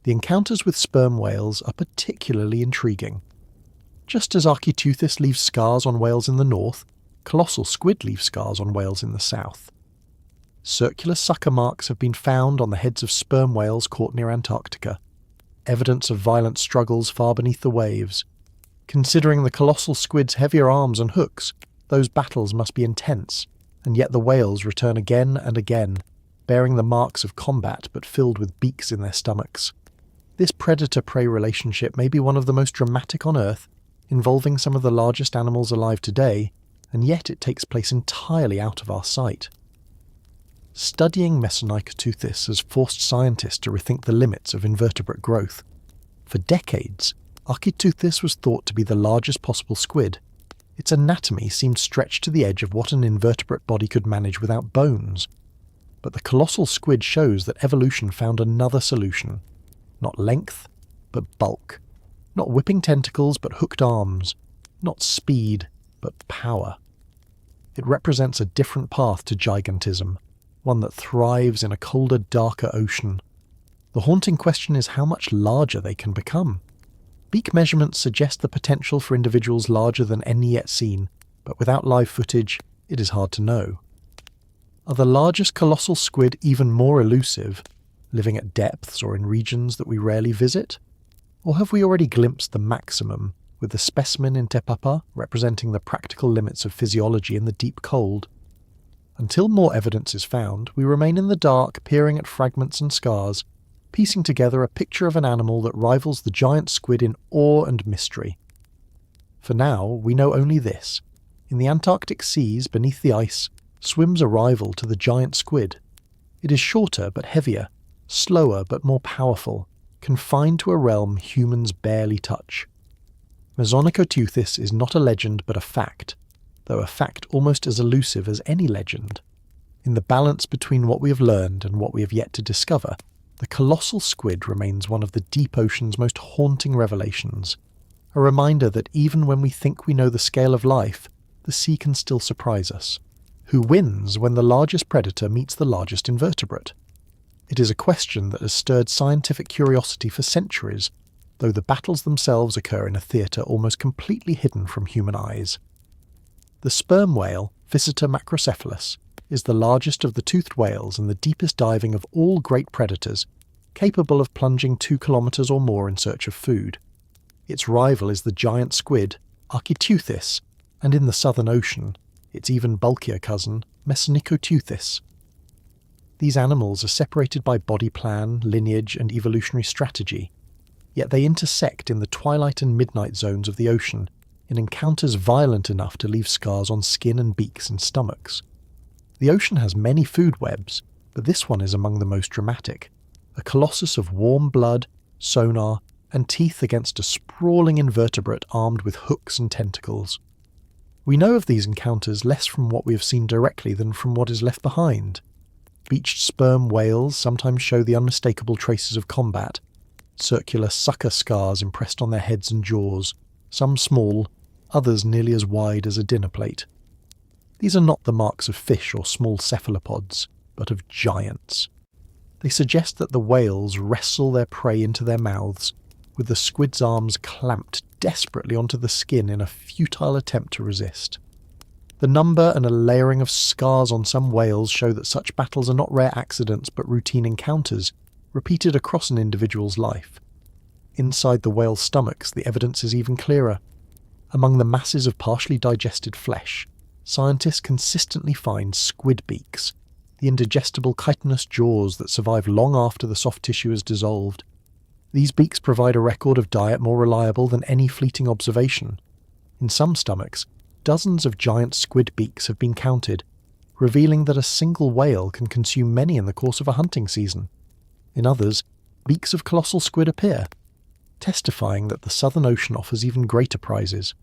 The encounters with sperm whales are particularly intriguing. Just as 𝐓𝐼𝐿𝐄𝐒𝐓𝐀 leaves scars on whales in the north, colossal squid leaves scars on whales in the south. Circular sucker marks have been found on the heads of sperm whales caught near Antarctica, evidence of violent struggles far beneath the waves. Considering the colossal squid's heavier arms and hooks, those battles must be intense, and yet the whales return again and again, bearing the marks of combat but filled with beaks in their stomachs. This predator-prey relationship may be one of the most dramatic on Earth, involving some of the largest animals alive today, and yet it takes place entirely out of our sight. Studying Messonychoteuthis has forced scientists to rethink the limits of invertebrate growth. For decades, 𝐓𝐼𝐿𝐄𝐒𝐓𝐀 was thought to be the largest possible squid. Its anatomy seemed stretched to the edge of what an invertebrate body could manage without bones. But the colossal squid shows that evolution found another solution. Not length, but bulk. Not whipping tentacles, but hooked arms. Not speed, but power. It represents a different path to gigantism, one that thrives in a colder, darker ocean. The haunting question is how much larger they can become. Beak measurements suggest the potential for individuals larger than any yet seen, but without live footage, it is hard to know. Are the largest colossal squid even more elusive, living at depths or in regions that we rarely visit? Or have we already glimpsed the maximum, with the specimen in Te Papa representing the practical limits of physiology in the deep cold? Until more evidence is found, we remain in the dark, peering at fragments and scars, piecing together a picture of an animal that rivals the giant squid in awe and mystery. For now, we know only this. In the Antarctic seas, beneath the ice, swims a rival to the giant squid. It is shorter but heavier, slower but more powerful, confined to a realm humans barely touch. Messonychoteuthis is not a legend but a fact, though a fact almost as elusive as any legend. In the balance between what we have learned and what we have yet to discover, the colossal squid remains one of the deep ocean's most haunting revelations, a reminder that even when we think we know the scale of life, the sea can still surprise us. Who wins when the largest predator meets the largest invertebrate? It is a question that has stirred scientific curiosity for centuries, though the battles themselves occur in a theatre almost completely hidden from human eyes. The sperm whale, Physeter macrocephalus, is the largest of the toothed whales and the deepest diving of all great predators, capable of plunging 2 kilometers or more in search of food. Its rival is the giant squid, 𝐓𝐼𝐿𝐄𝐒𝐓𝐀, and in the Southern Ocean, its even bulkier cousin, Messonychoteuthis. These animals are separated by body plan, lineage, and evolutionary strategy, yet they intersect in the twilight and midnight zones of the ocean, in encounters violent enough to leave scars on skin and beaks and stomachs. The ocean has many food webs, but this one is among the most dramatic, a colossus of warm blood, sonar, and teeth against a sprawling invertebrate armed with hooks and tentacles. We know of these encounters less from what we have seen directly than from what is left behind. Beached sperm whales sometimes show the unmistakable traces of combat, circular sucker scars impressed on their heads and jaws, some small, others nearly as wide as a dinner plate. These are not the marks of fish or small cephalopods, but of giants. They suggest that the whales wrestle their prey into their mouths, with the squid's arms clamped desperately onto the skin in a futile attempt to resist. The number and a layering of scars on some whales show that such battles are not rare accidents but routine encounters, repeated across an individual's life. Inside the whale's stomachs, the evidence is even clearer. Among the masses of partially digested flesh, scientists consistently find squid beaks, the indigestible chitinous jaws that survive long after the soft tissue is dissolved. These beaks provide a record of diet more reliable than any fleeting observation. In some stomachs, dozens of giant squid beaks have been counted, revealing that a single whale can consume many in the course of a hunting season. In others, beaks of colossal squid appear, testifying that the Southern Ocean offers even greater prizes.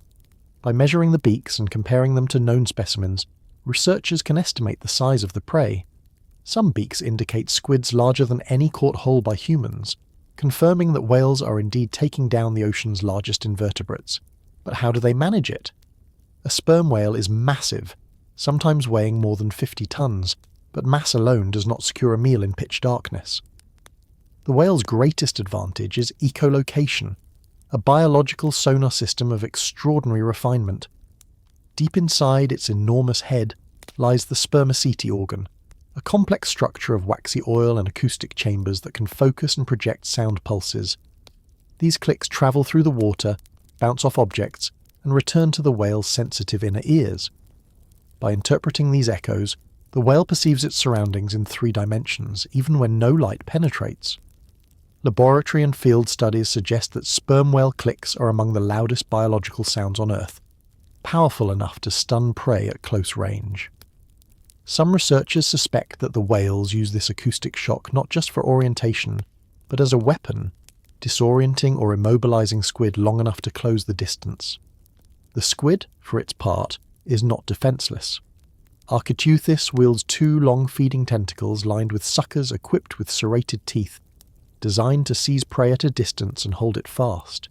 By measuring the beaks and comparing them to known specimens, researchers can estimate the size of the prey. Some beaks indicate squids larger than any caught whole by humans, confirming that whales are indeed taking down the ocean's largest invertebrates. But how do they manage it? A sperm whale is massive, sometimes weighing more than 50 tons, but mass alone does not secure a meal in pitch darkness. The whale's greatest advantage is echolocation, a biological sonar system of extraordinary refinement. Deep inside its enormous head lies the spermaceti organ, a complex structure of waxy oil and acoustic chambers that can focus and project sound pulses. These clicks travel through the water, bounce off objects, and return to the whale's sensitive inner ears. By interpreting these echoes, the whale perceives its surroundings in 3 dimensions, even when no light penetrates. Laboratory and field studies suggest that sperm whale clicks are among the loudest biological sounds on Earth, powerful enough to stun prey at close range. Some researchers suspect that the whales use this acoustic shock not just for orientation, but as a weapon, disorienting or immobilizing squid long enough to close the distance. The squid, for its part, is not defenseless. 𝐓𝐼𝐌𝐄𝐒𝐓𝐀𝐌𝐿𝐿 is 2 long feeding tentacles lined with suckers equipped with serrated teeth, designed to seize prey at a distance and hold it fast.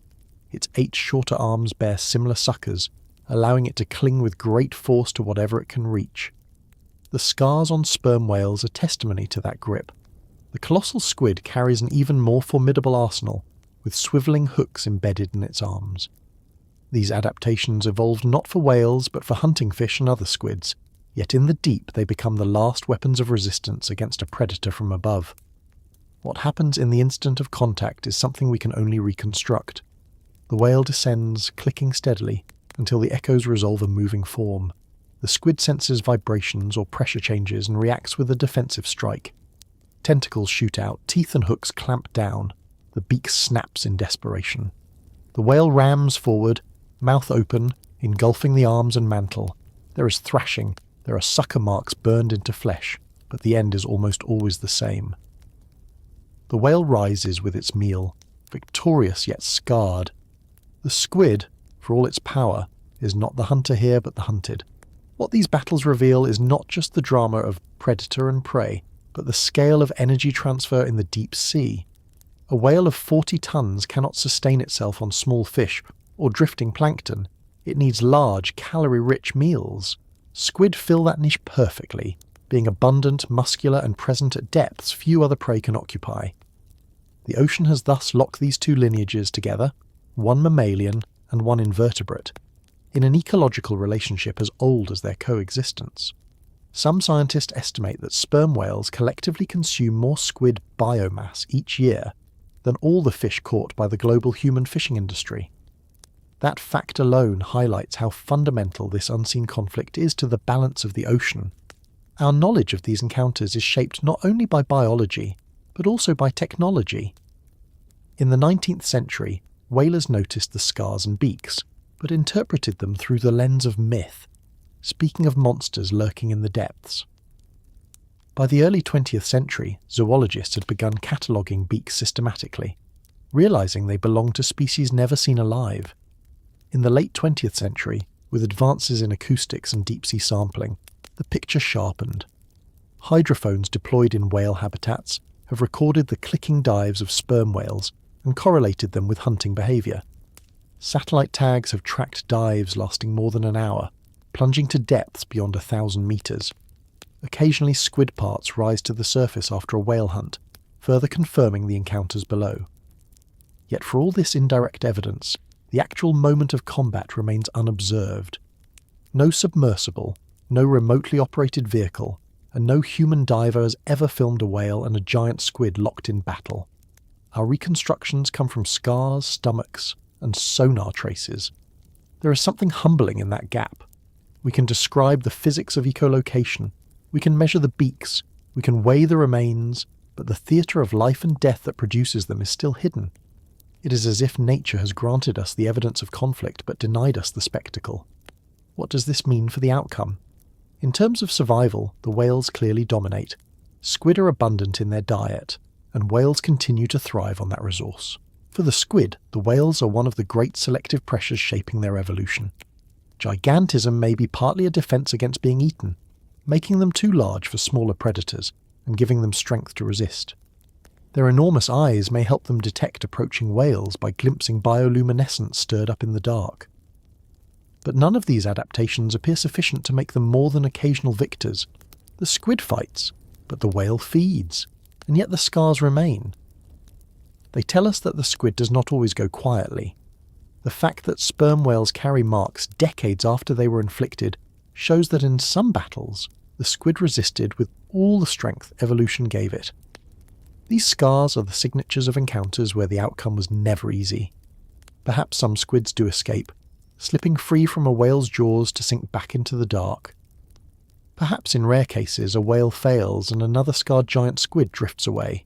Its 8 shorter arms bear similar suckers, allowing it to cling with great force to whatever it can reach. The scars on sperm whales are testimony to that grip. The colossal squid carries an even more formidable arsenal, with swivelling hooks embedded in its arms. These adaptations evolved not for whales but for hunting fish and other squids, yet in the deep they become the last weapons of resistance against a predator from above. What happens in the instant of contact is something we can only reconstruct. The whale descends, clicking steadily, until the echoes resolve a moving form. The squid senses vibrations or pressure changes and reacts with a defensive strike. Tentacles shoot out, teeth and hooks clamp down. The beak snaps in desperation. The whale rams forward, mouth open, engulfing the arms and mantle. There is thrashing, there are sucker marks burned into flesh, but the end is almost always the same. The whale rises with its meal, victorious yet scarred. The squid, for all its power, is not the hunter here but the hunted. What these battles reveal is not just the drama of predator and prey, but the scale of energy transfer in the deep sea. A whale of 40 tons cannot sustain itself on small fish or drifting plankton. It needs large, calorie-rich meals. Squid fill that niche perfectly, being abundant, muscular, and present at depths few other prey can occupy. The ocean has thus locked these 2 lineages together, one mammalian and one invertebrate, in an ecological relationship as old as their coexistence. Some scientists estimate that sperm whales collectively consume more squid biomass each year than all the fish caught by the global human fishing industry. That fact alone highlights how fundamental this unseen conflict is to the balance of the ocean. Our knowledge of these encounters is shaped not only by biology, but also by technology. In the 19th century, whalers noticed the scars and beaks, but interpreted them through the lens of myth, speaking of monsters lurking in the depths. By the early 20th century, zoologists had begun cataloguing beaks systematically, realizing they belonged to species never seen alive. In the late 20th century, with advances in acoustics and deep-sea sampling, the picture sharpened. Hydrophones deployed in whale habitats have recorded the clicking dives of sperm whales and correlated them with hunting behaviour. Satellite tags have tracked dives lasting more than an hour, plunging to depths beyond 1,000 metres. Occasionally squid parts rise to the surface after a whale hunt, further confirming the encounters below. Yet for all this indirect evidence, the actual moment of combat remains unobserved. No submersible, no remotely operated vehicle, and no human diver has ever filmed a whale and a giant squid locked in battle. Our reconstructions come from scars, stomachs, and sonar traces. There is something humbling in that gap. We can describe the physics of echolocation. We can measure the beaks. We can weigh the remains, but the theatre of life and death that produces them is still hidden. It is as if nature has granted us the evidence of conflict but denied us the spectacle. What does this mean for the outcome? In terms of survival, the whales clearly dominate. Squid are abundant in their diet, and whales continue to thrive on that resource. For the squid, the whales are one of the great selective pressures shaping their evolution. Gigantism may be partly a defense against being eaten, making them too large for smaller predators and giving them strength to resist. Their enormous eyes may help them detect approaching whales by glimpsing bioluminescence stirred up in the dark. But none of these adaptations appear sufficient to make them more than occasional victors. The squid fights, but the whale feeds, and yet the scars remain. They tell us that the squid does not always go quietly. The fact that sperm whales carry marks decades after they were inflicted shows that in some battles, the squid resisted with all the strength evolution gave it. These scars are the signatures of encounters where the outcome was never easy. Perhaps some squids do escape, slipping free from a whale's jaws to sink back into the dark. Perhaps in rare cases a whale fails and another scarred giant squid drifts away.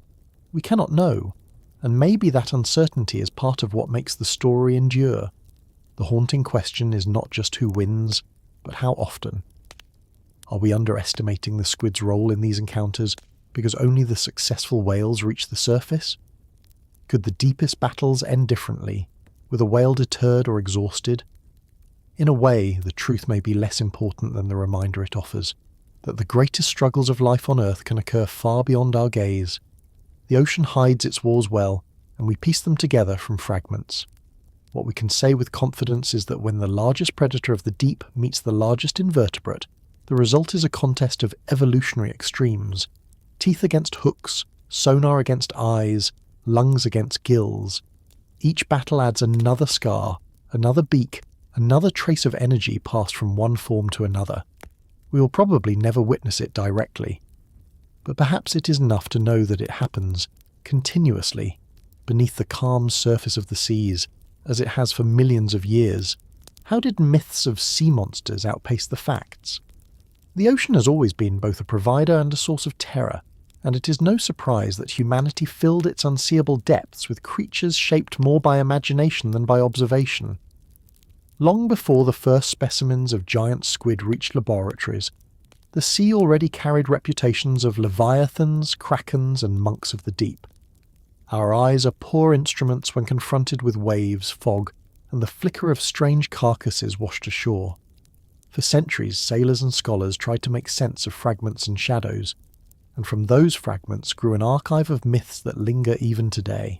We cannot know, and maybe that uncertainty is part of what makes the story endure. The haunting question is not just who wins, but how often. Are we underestimating the squid's role in these encounters because only the successful whales reach the surface? Could the deepest battles end differently, with a whale deterred or exhausted? In a way, the truth may be less important than the reminder it offers, that the greatest struggles of life on Earth can occur far beyond our gaze. The ocean hides its wars well, and we piece them together from fragments. What we can say with confidence is that when the largest predator of the deep meets the largest invertebrate, the result is a contest of evolutionary extremes. Teeth against hooks, sonar against eyes, lungs against gills. Each battle adds another scar, another beak, another trace of energy passed from one form to another. We will probably never witness it directly, but perhaps it is enough to know that it happens, continuously, beneath the calm surface of the seas, as it has for millions of years. How did myths of sea monsters outpace the facts? The ocean has always been both a provider and a source of terror, and it is no surprise that humanity filled its unseeable depths with creatures shaped more by imagination than by observation. Long before the first specimens of giant squid reached laboratories, the sea already carried reputations of leviathans, krakens, and monks of the deep. Our eyes are poor instruments when confronted with waves, fog, and the flicker of strange carcasses washed ashore. For centuries, sailors and scholars tried to make sense of fragments and shadows, and from those fragments grew an archive of myths that linger even today.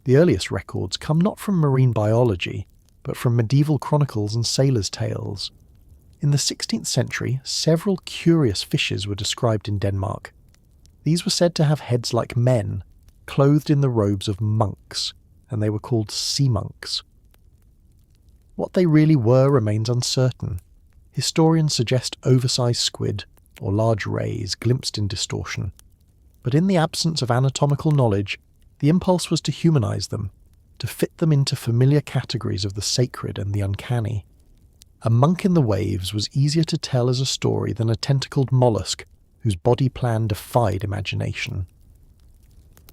The earliest records come not from marine biology, but from medieval chronicles and sailors' tales. In the 16th century, several curious fishes were described in Denmark. These were said to have heads like men, clothed in the robes of monks, and they were called sea monks. What they really were remains uncertain. Historians suggest oversized squid, or large rays, glimpsed in distortion. But in the absence of anatomical knowledge, the impulse was to humanize them, to fit them into familiar categories of the sacred and the uncanny. A monk in the waves was easier to tell as a story than a tentacled mollusk whose body plan defied imagination.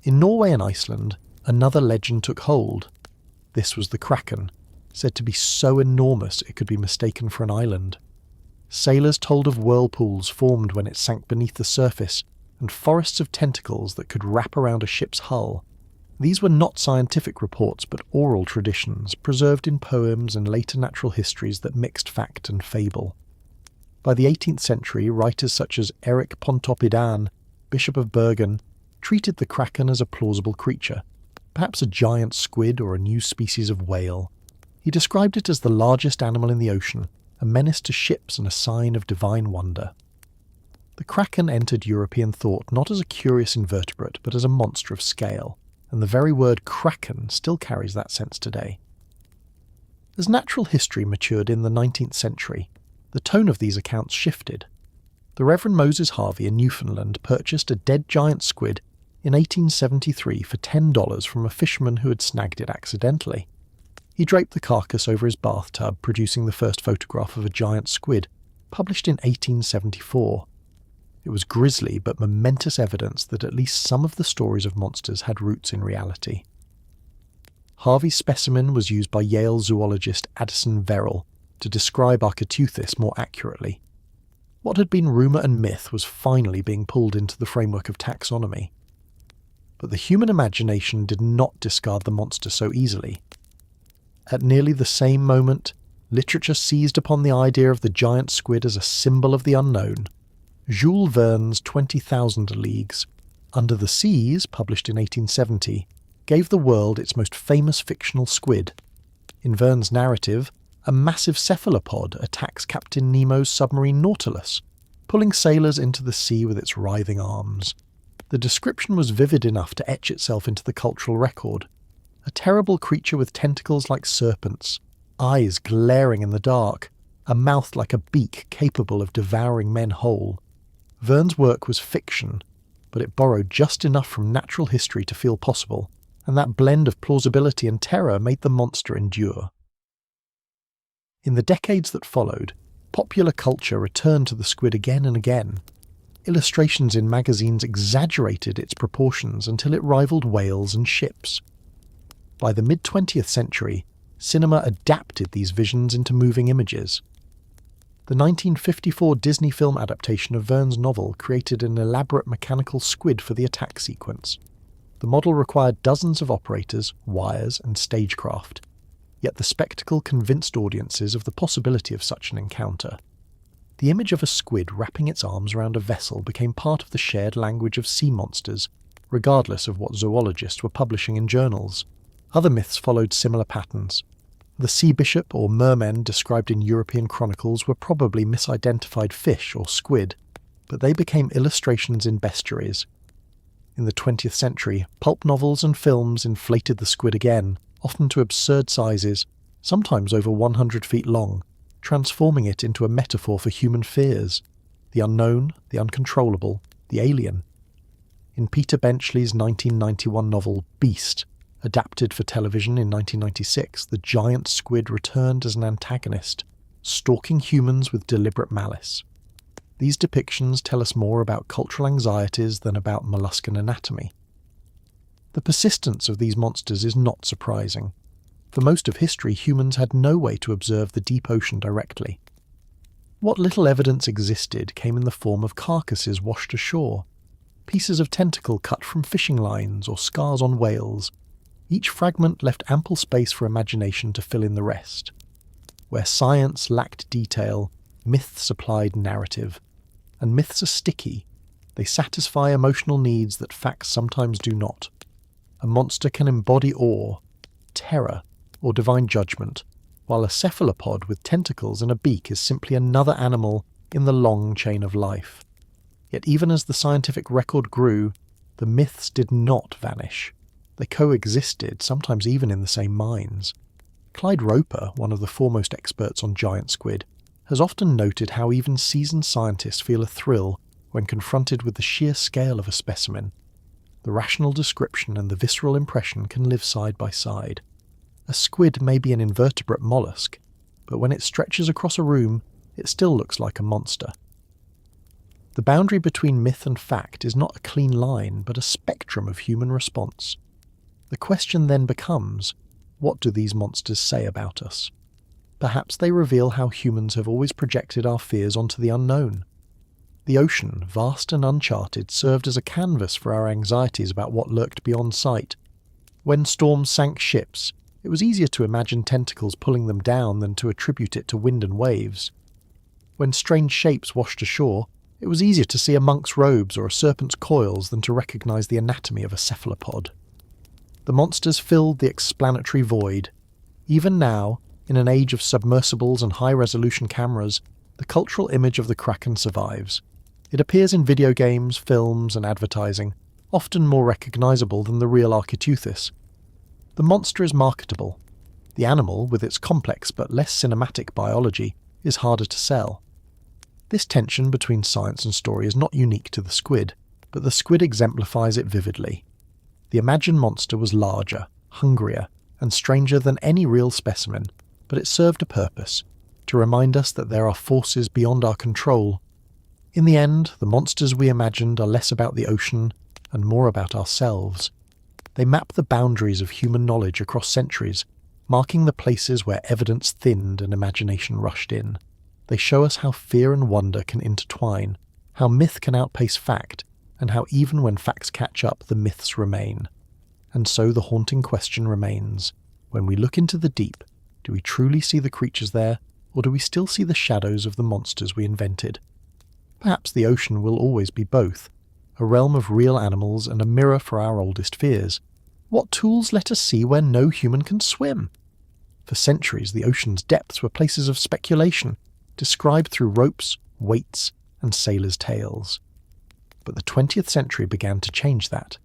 In Norway and Iceland, another legend took hold. This was the kraken, said to be so enormous it could be mistaken for an island. Sailors told of whirlpools formed when it sank beneath the surface, and forests of tentacles that could wrap around a ship's hull. These were not scientific reports but oral traditions, preserved in poems and later natural histories that mixed fact and fable. By the 18th century, writers such as Erik Pontoppidan, Bishop of Bergen, treated the kraken as a plausible creature, perhaps a giant squid or a new species of whale. He described it as the largest animal in the ocean, a menace to ships and a sign of divine wonder. The kraken entered European thought not as a curious invertebrate, but as a monster of scale, and the very word kraken still carries that sense today. As natural history matured in the 19th century, the tone of these accounts shifted. The Reverend Moses Harvey in Newfoundland purchased a dead giant squid in 1873 for $10 from a fisherman who had snagged it accidentally. He draped the carcass over his bathtub, producing the first photograph of a giant squid, published in 1874. It was grisly but momentous evidence that at least some of the stories of monsters had roots in reality. Harvey's specimen was used by Yale zoologist Addison Verrill to describe 𝐓𝐻𝐾𝐒𝐒 more accurately. What had been rumour and myth was finally being pulled into the framework of taxonomy. But the human imagination did not discard the monster so easily. At nearly the same moment, literature seized upon the idea of the giant squid as a symbol of the unknown. Jules Verne's 20,000 Leagues Under the Seas, published in 1870, gave the world its most famous fictional squid. In Verne's narrative, a massive cephalopod attacks Captain Nemo's submarine Nautilus, pulling sailors into the sea with its writhing arms. The description was vivid enough to etch itself into the cultural record. A terrible creature with tentacles like serpents, eyes glaring in the dark, a mouth like a beak capable of devouring men whole. Verne's work was fiction, but it borrowed just enough from natural history to feel possible, and that blend of plausibility and terror made the monster endure. In the decades that followed, popular culture returned to the squid again and again. Illustrations in magazines exaggerated its proportions until it rivaled whales and ships. By the mid-20th century, cinema adapted these visions into moving images. The 1954 Disney film adaptation of Verne's novel created an elaborate mechanical squid for the attack sequence. The model required dozens of operators, wires, and stagecraft. Yet the spectacle convinced audiences of the possibility of such an encounter. The image of a squid wrapping its arms around a vessel became part of the shared language of sea monsters, regardless of what zoologists were publishing in journals. Other myths followed similar patterns. The sea bishop or mermen described in European chronicles were probably misidentified fish or squid, but they became illustrations in bestiaries. In the 20th century, pulp novels and films inflated the squid again, often to absurd sizes, sometimes over 100 feet long, transforming it into a metaphor for human fears, the unknown, the uncontrollable, the alien. In Peter Benchley's 1991 novel Beast, adapted for television in 1996, the giant squid returned as an antagonist, stalking humans with deliberate malice. These depictions tell us more about cultural anxieties than about molluscan anatomy. The persistence of these monsters is not surprising. For most of history, humans had no way to observe the deep ocean directly. What little evidence existed came in the form of carcasses washed ashore, pieces of tentacle cut from fishing lines or scars on whales. Each fragment left ample space for imagination to fill in the rest. Where science lacked detail, myth supplied narrative. And myths are sticky. They satisfy emotional needs that facts sometimes do not. A monster can embody awe, terror, or divine judgment, while a cephalopod with tentacles and a beak is simply another animal in the long chain of life. Yet even as the scientific record grew, the myths did not vanish. They coexisted, sometimes even in the same minds. Clyde Roper, one of the foremost experts on giant squid, has often noted how even seasoned scientists feel a thrill when confronted with the sheer scale of a specimen. The rational description and the visceral impression can live side by side. A squid may be an invertebrate mollusk, but when it stretches across a room, it still looks like a monster. The boundary between myth and fact is not a clean line, but a spectrum of human response. The question then becomes, what do these monsters say about us? Perhaps they reveal how humans have always projected our fears onto the unknown. The ocean, vast and uncharted, served as a canvas for our anxieties about what lurked beyond sight. When storms sank ships, it was easier to imagine tentacles pulling them down than to attribute it to wind and waves. When strange shapes washed ashore, it was easier to see a monk's robes or a serpent's coils than to recognize the anatomy of a cephalopod. The monsters filled the explanatory void. Even now, in an age of submersibles and high-resolution cameras, the cultural image of the kraken survives. It appears in video games, films, and advertising, often more recognizable than the real 𝐓𝐻𝐾𝐒𝐒. The monster is marketable. The animal, with its complex but less cinematic biology, is harder to sell. This tension between science and story is not unique to the squid, but the squid exemplifies it vividly. The imagined monster was larger, hungrier, and stranger than any real specimen, but it served a purpose, to remind us that there are forces beyond our control. In the end, the monsters we imagined are less about the ocean and more about ourselves. They map the boundaries of human knowledge across centuries, marking the places where evidence thinned and imagination rushed in. They show us how fear and wonder can intertwine, how myth can outpace fact, and how even when facts catch up, the myths remain. And so the haunting question remains: when we look into the deep, do we truly see the creatures there, or do we still see the shadows of the monsters we invented? Perhaps the ocean will always be both, a realm of real animals and a mirror for our oldest fears. What tools let us see where no human can swim? For centuries, the ocean's depths were places of speculation, described through ropes, weights, and sailors' tales. But the 20th century began to change that.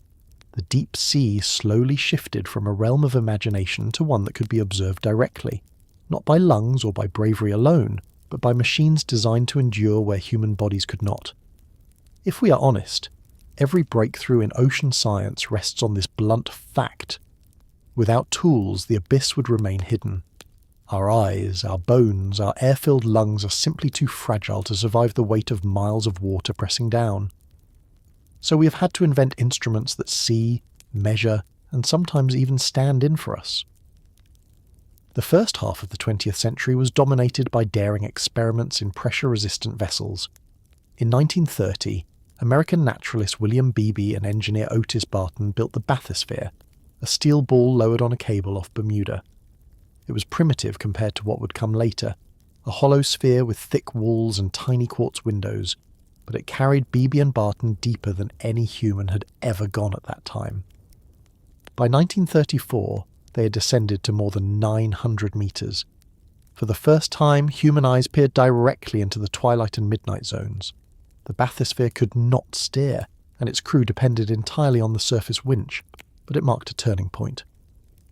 The deep sea slowly shifted from a realm of imagination to one that could be observed directly, not by lungs or by bravery alone, but by machines designed to endure where human bodies could not. If we are honest, every breakthrough in ocean science rests on this blunt fact. Without tools, the abyss would remain hidden. Our eyes, our bones, our air-filled lungs are simply too fragile to survive the weight of miles of water pressing down. So we have had to invent instruments that see, measure, and sometimes even stand in for us. The first half of the 20th century was dominated by daring experiments in pressure-resistant vessels. In 1930, American naturalist William Beebe and engineer Otis Barton built the bathysphere, a steel ball lowered on a cable off Bermuda. It was primitive compared to what would come later, a hollow sphere with thick walls and tiny quartz windows, but it carried Beebe and Barton deeper than any human had ever gone at that time. By 1934, they had descended to more than 900 meters. For the first time, human eyes peered directly into the twilight and midnight zones. The bathysphere could not steer, and its crew depended entirely on the surface winch, but it marked a turning point.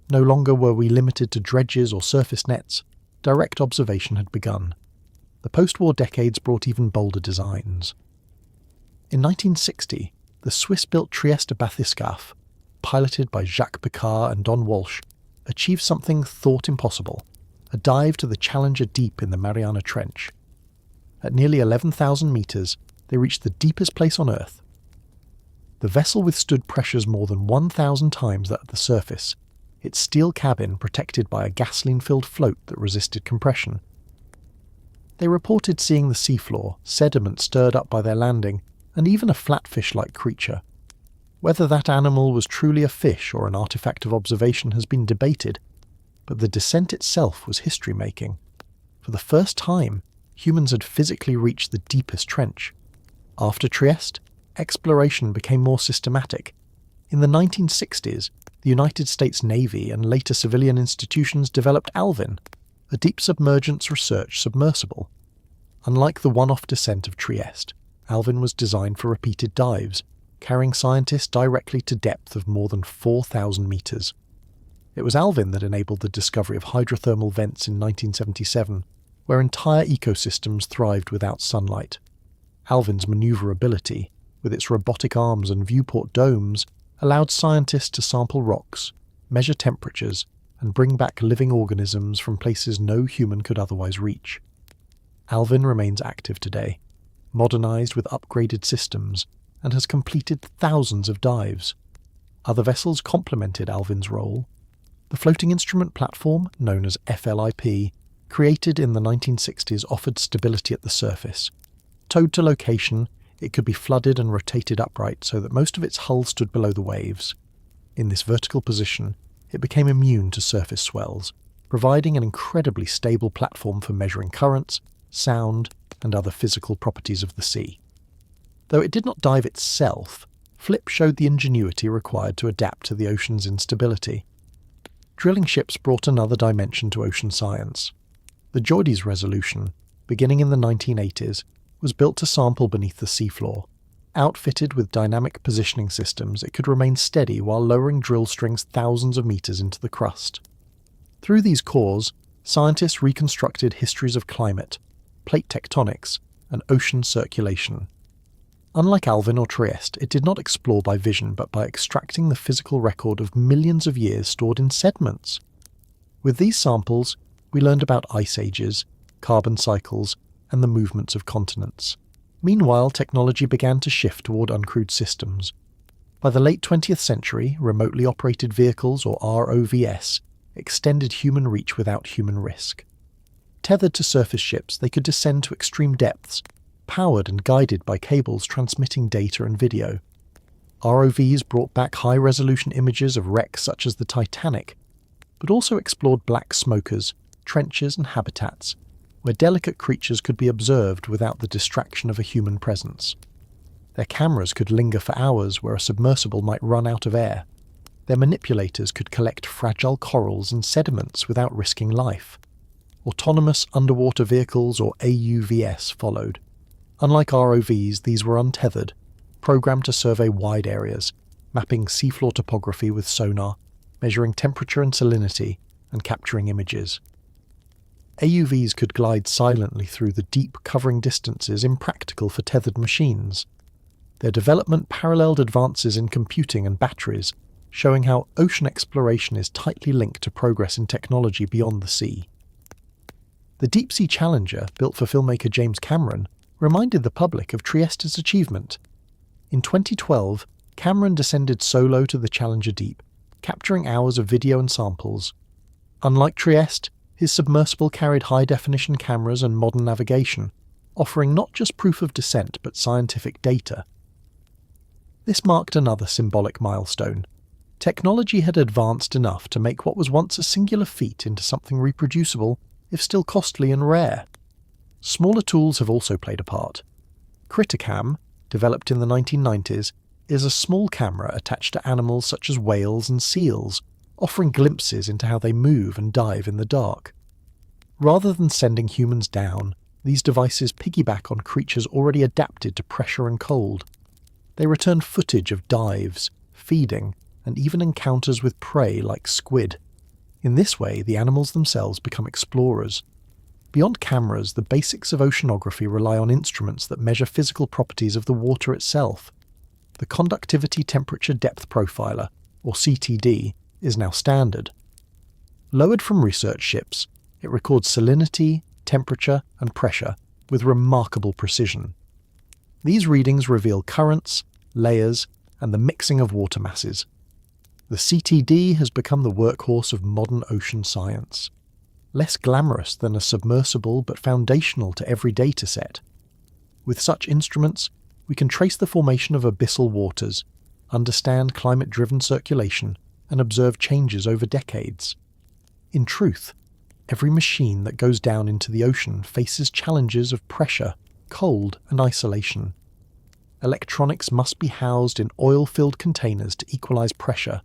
No longer were we limited to dredges or surface nets. Direct observation had begun. The post-war decades brought even bolder designs. In 1960, the Swiss-built Trieste bathyscaphe, piloted by Jacques Picard and Don Walsh, achieved something thought impossible: a dive to the Challenger Deep in the Mariana Trench. At nearly 11,000 meters, they reached the deepest place on Earth. The vessel withstood pressures more than 1,000 times that of the surface, its steel cabin protected by a gasoline-filled float that resisted compression. They reported seeing the seafloor, sediment stirred up by their landing, and even a flatfish-like creature. Whether that animal was truly a fish or an artifact of observation has been debated, but the descent itself was history-making. For the first time, humans had physically reached the deepest trench. After Trieste, exploration became more systematic. In the 1960s, the United States Navy and later civilian institutions developed Alvin, a deep submergence research submersible. Unlike the one-off descent of Trieste, Alvin was designed for repeated dives, carrying scientists directly to depth of more than 4,000 meters. It was Alvin that enabled the discovery of hydrothermal vents in 1977, where entire ecosystems thrived without sunlight. Alvin's maneuverability, with its robotic arms and viewport domes, allowed scientists to sample rocks, measure temperatures, and bring back living organisms from places no human could otherwise reach. Alvin remains active today, modernized with upgraded systems, and has completed thousands of dives. Other vessels complemented Alvin's role. The floating instrument platform, known as FLIP, created in the 1960s, offered stability at the surface. Towed to location, it could be flooded and rotated upright so that most of its hull stood below the waves. In this vertical position, it became immune to surface swells, providing an incredibly stable platform for measuring currents, sound, and other physical properties of the sea. Though it did not dive itself, Flip showed the ingenuity required to adapt to the ocean's instability. Drilling ships brought another dimension to ocean science. The JOIDES resolution, beginning in the 1980s, was built to sample beneath the seafloor. Outfitted with dynamic positioning systems, it could remain steady while lowering drill strings thousands of meters into the crust. Through these cores, scientists reconstructed histories of climate, plate tectonics, and ocean circulation. Unlike Alvin or Trieste, it did not explore by vision but by extracting the physical record of millions of years stored in sediments. With these samples, we learned about ice ages, carbon cycles, and the movements of continents. Meanwhile, technology began to shift toward uncrewed systems. By the late 20th century, remotely operated vehicles, or ROVs, extended human reach without human risk. Tethered to surface ships, they could descend to extreme depths, powered and guided by cables transmitting data and video. ROVs brought back high-resolution images of wrecks such as the Titanic, but also explored black smokers, trenches and habitats, where delicate creatures could be observed without the distraction of a human presence. Their cameras could linger for hours where a submersible might run out of air. Their manipulators could collect fragile corals and sediments without risking life. Autonomous underwater vehicles, or AUVs, followed. Unlike ROVs, these were untethered, programmed to survey wide areas, mapping seafloor topography with sonar, measuring temperature and salinity, and capturing images. AUVs could glide silently through the deep, covering distances impractical for tethered machines. Their development paralleled advances in computing and batteries, showing how ocean exploration is tightly linked to progress in technology beyond the sea. The Deep-Sea Challenger, built for filmmaker James Cameron, reminded the public of Trieste's achievement. In 2012, Cameron descended solo to the Challenger Deep, capturing hours of video and samples. Unlike Trieste, his submersible carried high-definition cameras and modern navigation, offering not just proof of descent but scientific data. This marked another symbolic milestone. Technology had advanced enough to make what was once a singular feat into something reproducible, if still costly and rare. Smaller tools have also played a part. Criticam, developed in the 1990s, is a small camera attached to animals such as whales and seals, offering glimpses into how they move and dive in the dark. Rather than sending humans down, these devices piggyback on creatures already adapted to pressure and cold. They return footage of dives, feeding, and even encounters with prey like squid. In this way, the animals themselves become explorers. Beyond cameras, the basics of oceanography rely on instruments that measure physical properties of the water itself. The Conductivity Temperature Depth Profiler, or CTD, is now standard. Lowered from research ships, it records salinity, temperature, and pressure with remarkable precision. These readings reveal currents, layers, and the mixing of water masses. The CTD has become the workhorse of modern ocean science. Less glamorous than a submersible but foundational to every data set. With such instruments, we can trace the formation of abyssal waters, understand climate-driven circulation, and observe changes over decades. In truth, every machine that goes down into the ocean faces challenges of pressure, cold, and isolation. Electronics must be housed in oil-filled containers to equalize pressure.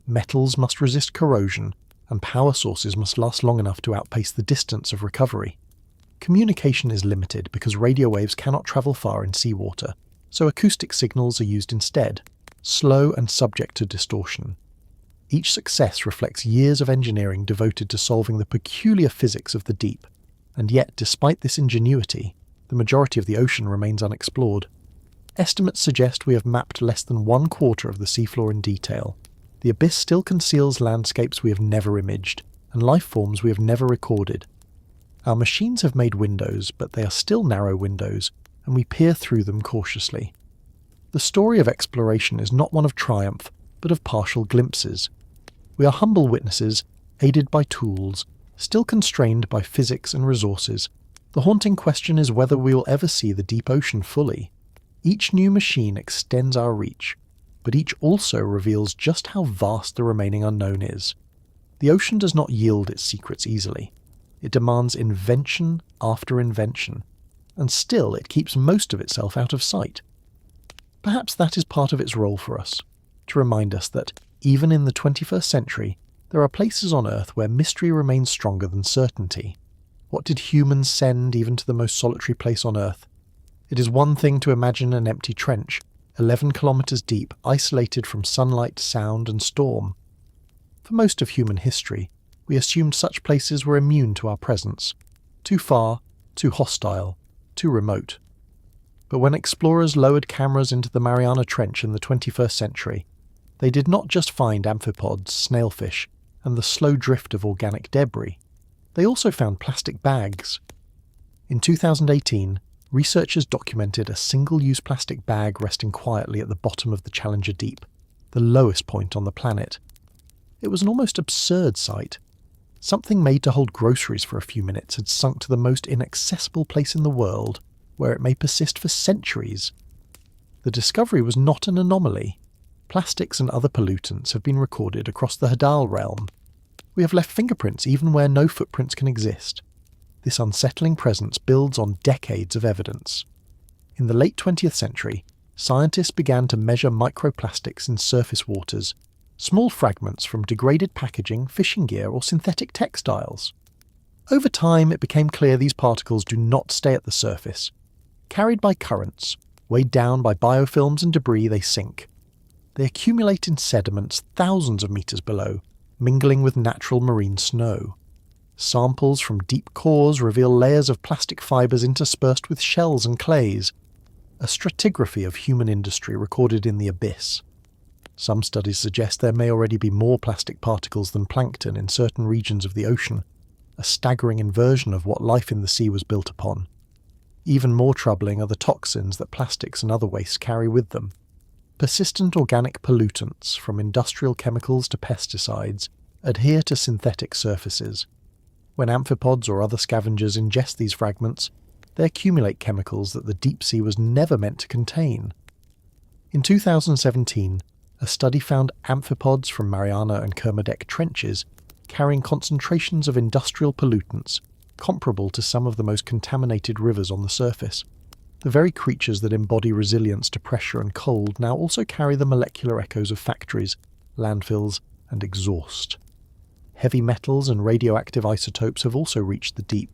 Metals must resist corrosion, and power sources must last long enough to outpace the distance of recovery. Communication is limited because radio waves cannot travel far in seawater, so acoustic signals are used instead, slow and subject to distortion. Each success reflects years of engineering devoted to solving the peculiar physics of the deep, and yet, despite this ingenuity, the majority of the ocean remains unexplored. Estimates suggest we have mapped less than 1/4 of the seafloor in detail. The abyss still conceals landscapes we have never imaged, and life forms we have never recorded. Our machines have made windows, but they are still narrow windows, and we peer through them cautiously. The story of exploration is not one of triumph, but of partial glimpses. We are humble witnesses, aided by tools, still constrained by physics and resources. The haunting question is whether we will ever see the deep ocean fully. Each new machine extends our reach, but each also reveals just how vast the remaining unknown is. The ocean does not yield its secrets easily. It demands invention after invention, and still it keeps most of itself out of sight. Perhaps that is part of its role for us, to remind us that, even in the 21st century, there are places on Earth where mystery remains stronger than certainty. What did humans send even to the most solitary place on Earth? It is one thing to imagine an empty trench, 11 kilometers deep, isolated from sunlight, sound, and storm. For most of human history, we assumed such places were immune to our presence. Too far, too hostile, too remote. But when explorers lowered cameras into the Mariana Trench in the 21st century, they did not just find amphipods, snailfish, and the slow drift of organic debris. They also found plastic bags. In 2018, researchers documented a single-use plastic bag resting quietly at the bottom of the Challenger Deep, the lowest point on the planet. It was an almost absurd sight. Something made to hold groceries for a few minutes had sunk to the most inaccessible place in the world, where it may persist for centuries. The discovery was not an anomaly. Plastics and other pollutants have been recorded across the hadal realm. We have left fingerprints even where no footprints can exist. This unsettling presence builds on decades of evidence. In the late 20th century, scientists began to measure microplastics in surface waters, small fragments from degraded packaging, fishing gear, or synthetic textiles. Over time, it became clear these particles do not stay at the surface. Carried by currents, weighed down by biofilms and debris, they sink. They accumulate in sediments thousands of meters below, mingling with natural marine snow. Samples from deep cores reveal layers of plastic fibers interspersed with shells and clays, a stratigraphy of human industry recorded in the abyss. Some studies suggest there may already be more plastic particles than plankton in certain regions of the ocean, a staggering inversion of what life in the sea was built upon. Even more troubling are the toxins that plastics and other wastes carry with them. Persistent organic pollutants, from industrial chemicals to pesticides, adhere to synthetic surfaces. When amphipods or other scavengers ingest these fragments, they accumulate chemicals that the deep sea was never meant to contain. In 2017, a study found amphipods from Mariana and 𝐓𝐈𝐌𝐿𝐿 Trenches carrying concentrations of industrial pollutants comparable to some of the most contaminated rivers on the surface. The very creatures that embody resilience to pressure and cold now also carry the molecular echoes of factories, landfills, and exhaust. Heavy metals and radioactive isotopes have also reached the deep.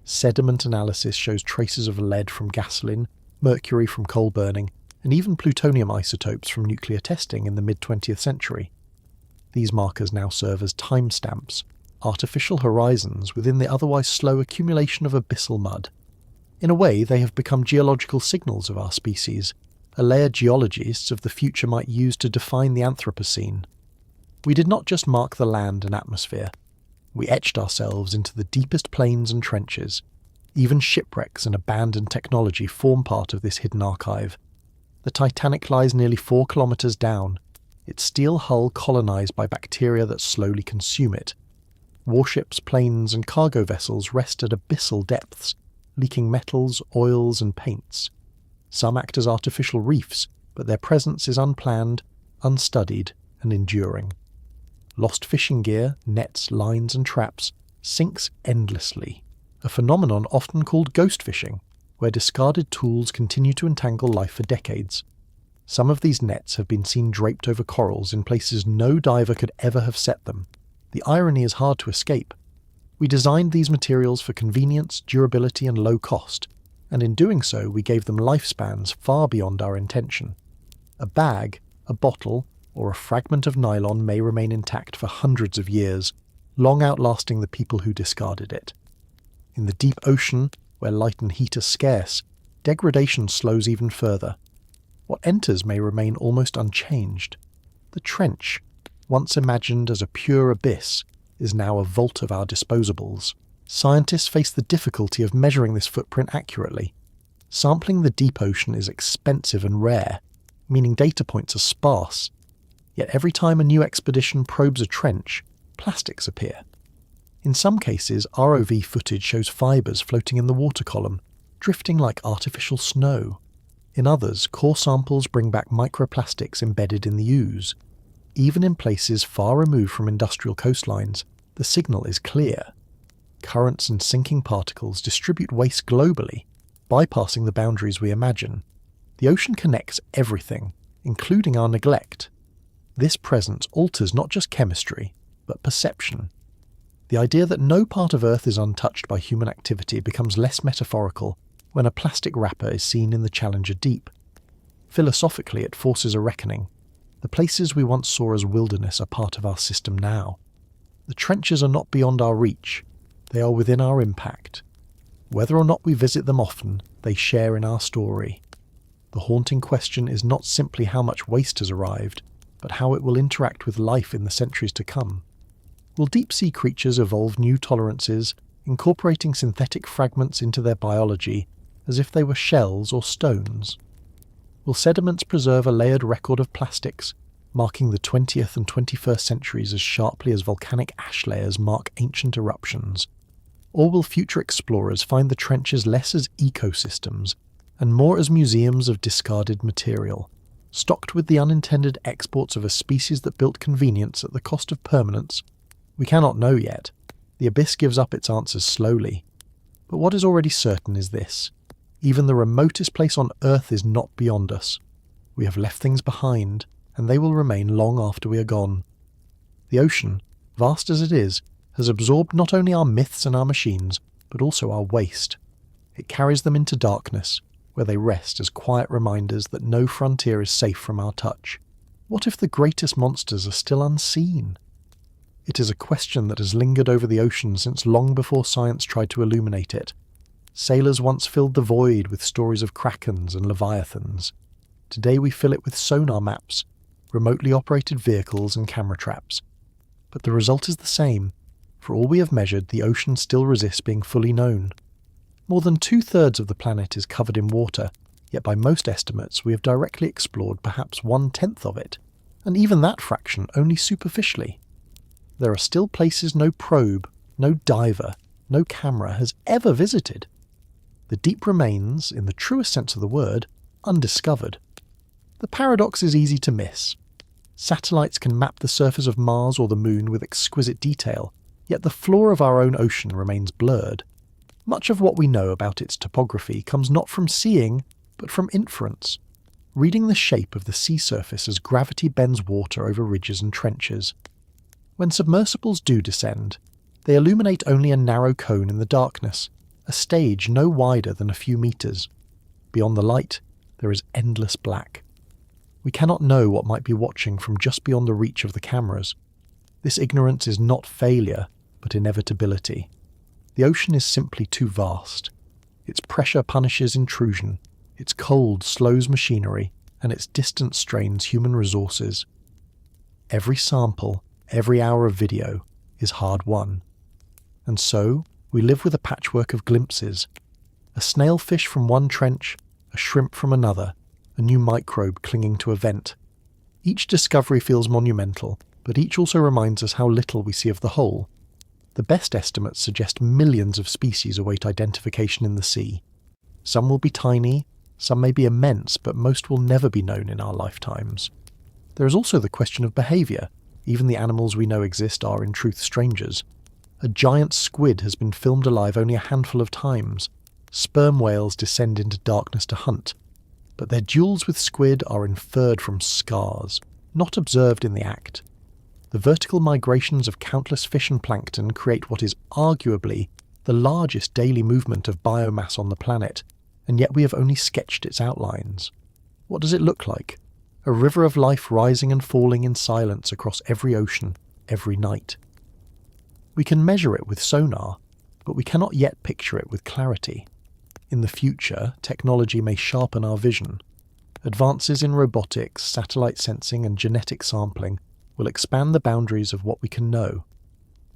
Sediment analysis shows traces of lead from gasoline, mercury from coal burning, and even plutonium isotopes from nuclear testing in the mid-20th century. These markers now serve as timestamps, artificial horizons within the otherwise slow accumulation of abyssal mud. In a way, they have become geological signals of our species, a layer geologists of the future might use to define the Anthropocene. We did not just mark the land and atmosphere. We etched ourselves into the deepest plains and trenches. Even shipwrecks and abandoned technology form part of this hidden archive. The Titanic lies nearly 4 kilometers down, its steel hull colonized by bacteria that slowly consume it. Warships, planes, and cargo vessels rest at abyssal depths, leaking metals, oils, and paints. Some act as artificial reefs, but their presence is unplanned, unstudied, and enduring. Lost fishing gear, nets, lines, and traps sinks endlessly, a phenomenon often called ghost fishing, where discarded tools continue to entangle life for decades. Some of these nets have been seen draped over corals in places no diver could ever have set them. The irony is hard to escape. We designed these materials for convenience, durability, and low cost, and in doing so we gave them lifespans far beyond our intention. A bag, a bottle, or a fragment of nylon may remain intact for hundreds of years, long outlasting the people who discarded it. In the deep ocean, where light and heat are scarce, degradation slows even further. What enters may remain almost unchanged. The trench, once imagined as a pure abyss, is now a vault of our disposables. Scientists face the difficulty of measuring this footprint accurately. Sampling the deep ocean is expensive and rare, meaning data points are sparse. Yet every time a new expedition probes a trench, plastics appear. In some cases, ROV footage shows fibers floating in the water column, drifting like artificial snow. In others, core samples bring back microplastics embedded in the ooze. Even in places far removed from industrial coastlines, the signal is clear. Currents and sinking particles distribute waste globally, bypassing the boundaries we imagine. The ocean connects everything, including our neglect. This presence alters not just chemistry, but perception. The idea that no part of Earth is untouched by human activity becomes less metaphorical when a plastic wrapper is seen in the Challenger Deep. Philosophically, it forces a reckoning. The places we once saw as wilderness are part of our system now. The trenches are not beyond our reach. They are within our impact. Whether or not we visit them often, they share in our story. The haunting question is not simply how much waste has arrived, but how it will interact with life in the centuries to come. Will deep-sea creatures evolve new tolerances, incorporating synthetic fragments into their biology as if they were shells or stones? Will sediments preserve a layered record of plastics, marking the 20th and 21st centuries as sharply as volcanic ash layers mark ancient eruptions? Or will future explorers find the trenches less as ecosystems and more as museums of discarded material, stocked with the unintended exports of a species that built convenience at the cost of permanence? We cannot know yet. The abyss gives up its answers slowly. But what is already certain is this: even the remotest place on Earth is not beyond us. We have left things behind, and they will remain long after we are gone. The ocean, vast as it is, has absorbed not only our myths and our machines, but also our waste. It carries them into darkness, where they rest as quiet reminders that no frontier is safe from our touch. What if the greatest monsters are still unseen? It is a question that has lingered over the ocean since long before science tried to illuminate it. Sailors once filled the void with stories of krakens and leviathans. Today we fill it with sonar maps, remotely operated vehicles and camera traps. But the result is the same. For all we have measured, the ocean still resists being fully known. More than 2/3 of the planet is covered in water, yet by most estimates we have directly explored perhaps 1/10 of it, and even that fraction only superficially. There are still places no probe, no diver, no camera has ever visited. The deep remains, in the truest sense of the word, undiscovered. The paradox is easy to miss. Satellites can map the surface of Mars or the Moon with exquisite detail, yet the floor of our own ocean remains blurred. Much of what we know about its topography comes not from seeing, but from inference, reading the shape of the sea surface as gravity bends water over ridges and trenches. When submersibles do descend, they illuminate only a narrow cone in the darkness, a stage no wider than a few meters. Beyond the light, there is endless black. We cannot know what might be watching from just beyond the reach of the cameras. This ignorance is not failure, but inevitability. The ocean is simply too vast. Its pressure punishes intrusion, its cold slows machinery, and its distance strains human resources. Every sample, every hour of video, is hard won. And so, we live with a patchwork of glimpses. A snailfish from one trench, a shrimp from another, a new microbe clinging to a vent. Each discovery feels monumental, but each also reminds us how little we see of the whole. The best estimates suggest millions of species await identification in the sea. Some will be tiny, some may be immense, but most will never be known in our lifetimes. There is also the question of behaviour. Even the animals we know exist are in truth strangers. A giant squid has been filmed alive only a handful of times. Sperm whales descend into darkness to hunt. But their duels with squid are inferred from scars, not observed in the act. The vertical migrations of countless fish and plankton create what is arguably the largest daily movement of biomass on the planet, and yet we have only sketched its outlines. What does it look like? A river of life rising and falling in silence across every ocean, every night. We can measure it with sonar, but we cannot yet picture it with clarity. In the future, technology may sharpen our vision. Advances in robotics, satellite sensing, and genetic sampling will expand the boundaries of what we can know.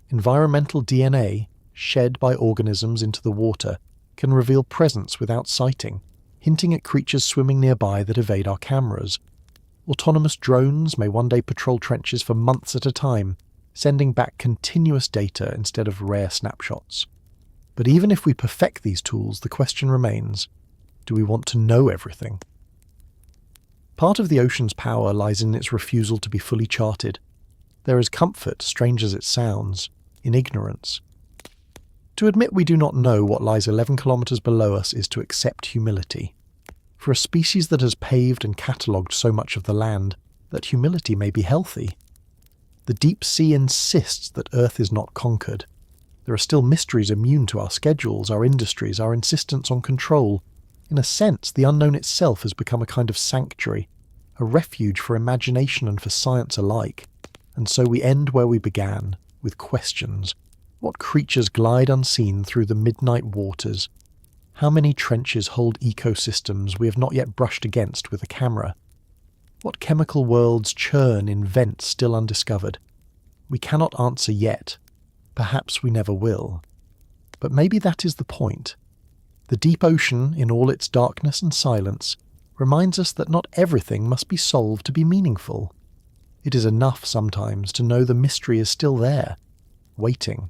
Environmental DNA, shed by organisms into the water, can reveal presence without sighting, hinting at creatures swimming nearby that evade our cameras. Autonomous drones may one day patrol trenches for months at a time, sending back continuous data instead of rare snapshots. But even if we perfect these tools, the question remains, do we want to know everything? Part of the ocean's power lies in its refusal to be fully charted. There is comfort, strange as it sounds, in ignorance. To admit we do not know what lies 11 kilometers below us is to accept humility. For a species that has paved and catalogued so much of the land, that humility may be healthy. The deep sea insists that Earth is not conquered. There are still mysteries immune to our schedules, our industries, our insistence on control. In a sense, the unknown itself has become a kind of sanctuary, a refuge for imagination and for science alike. And so we end where we began, with questions. What creatures glide unseen through the midnight waters? How many trenches hold ecosystems we have not yet brushed against with a camera? What chemical worlds churn in vents still undiscovered? we cannot answer yet. Perhaps we never will. But maybe that is the point. The deep ocean, in all its darkness and silence, reminds us that not everything must be solved to be meaningful. It is enough sometimes to know the mystery is still there, waiting.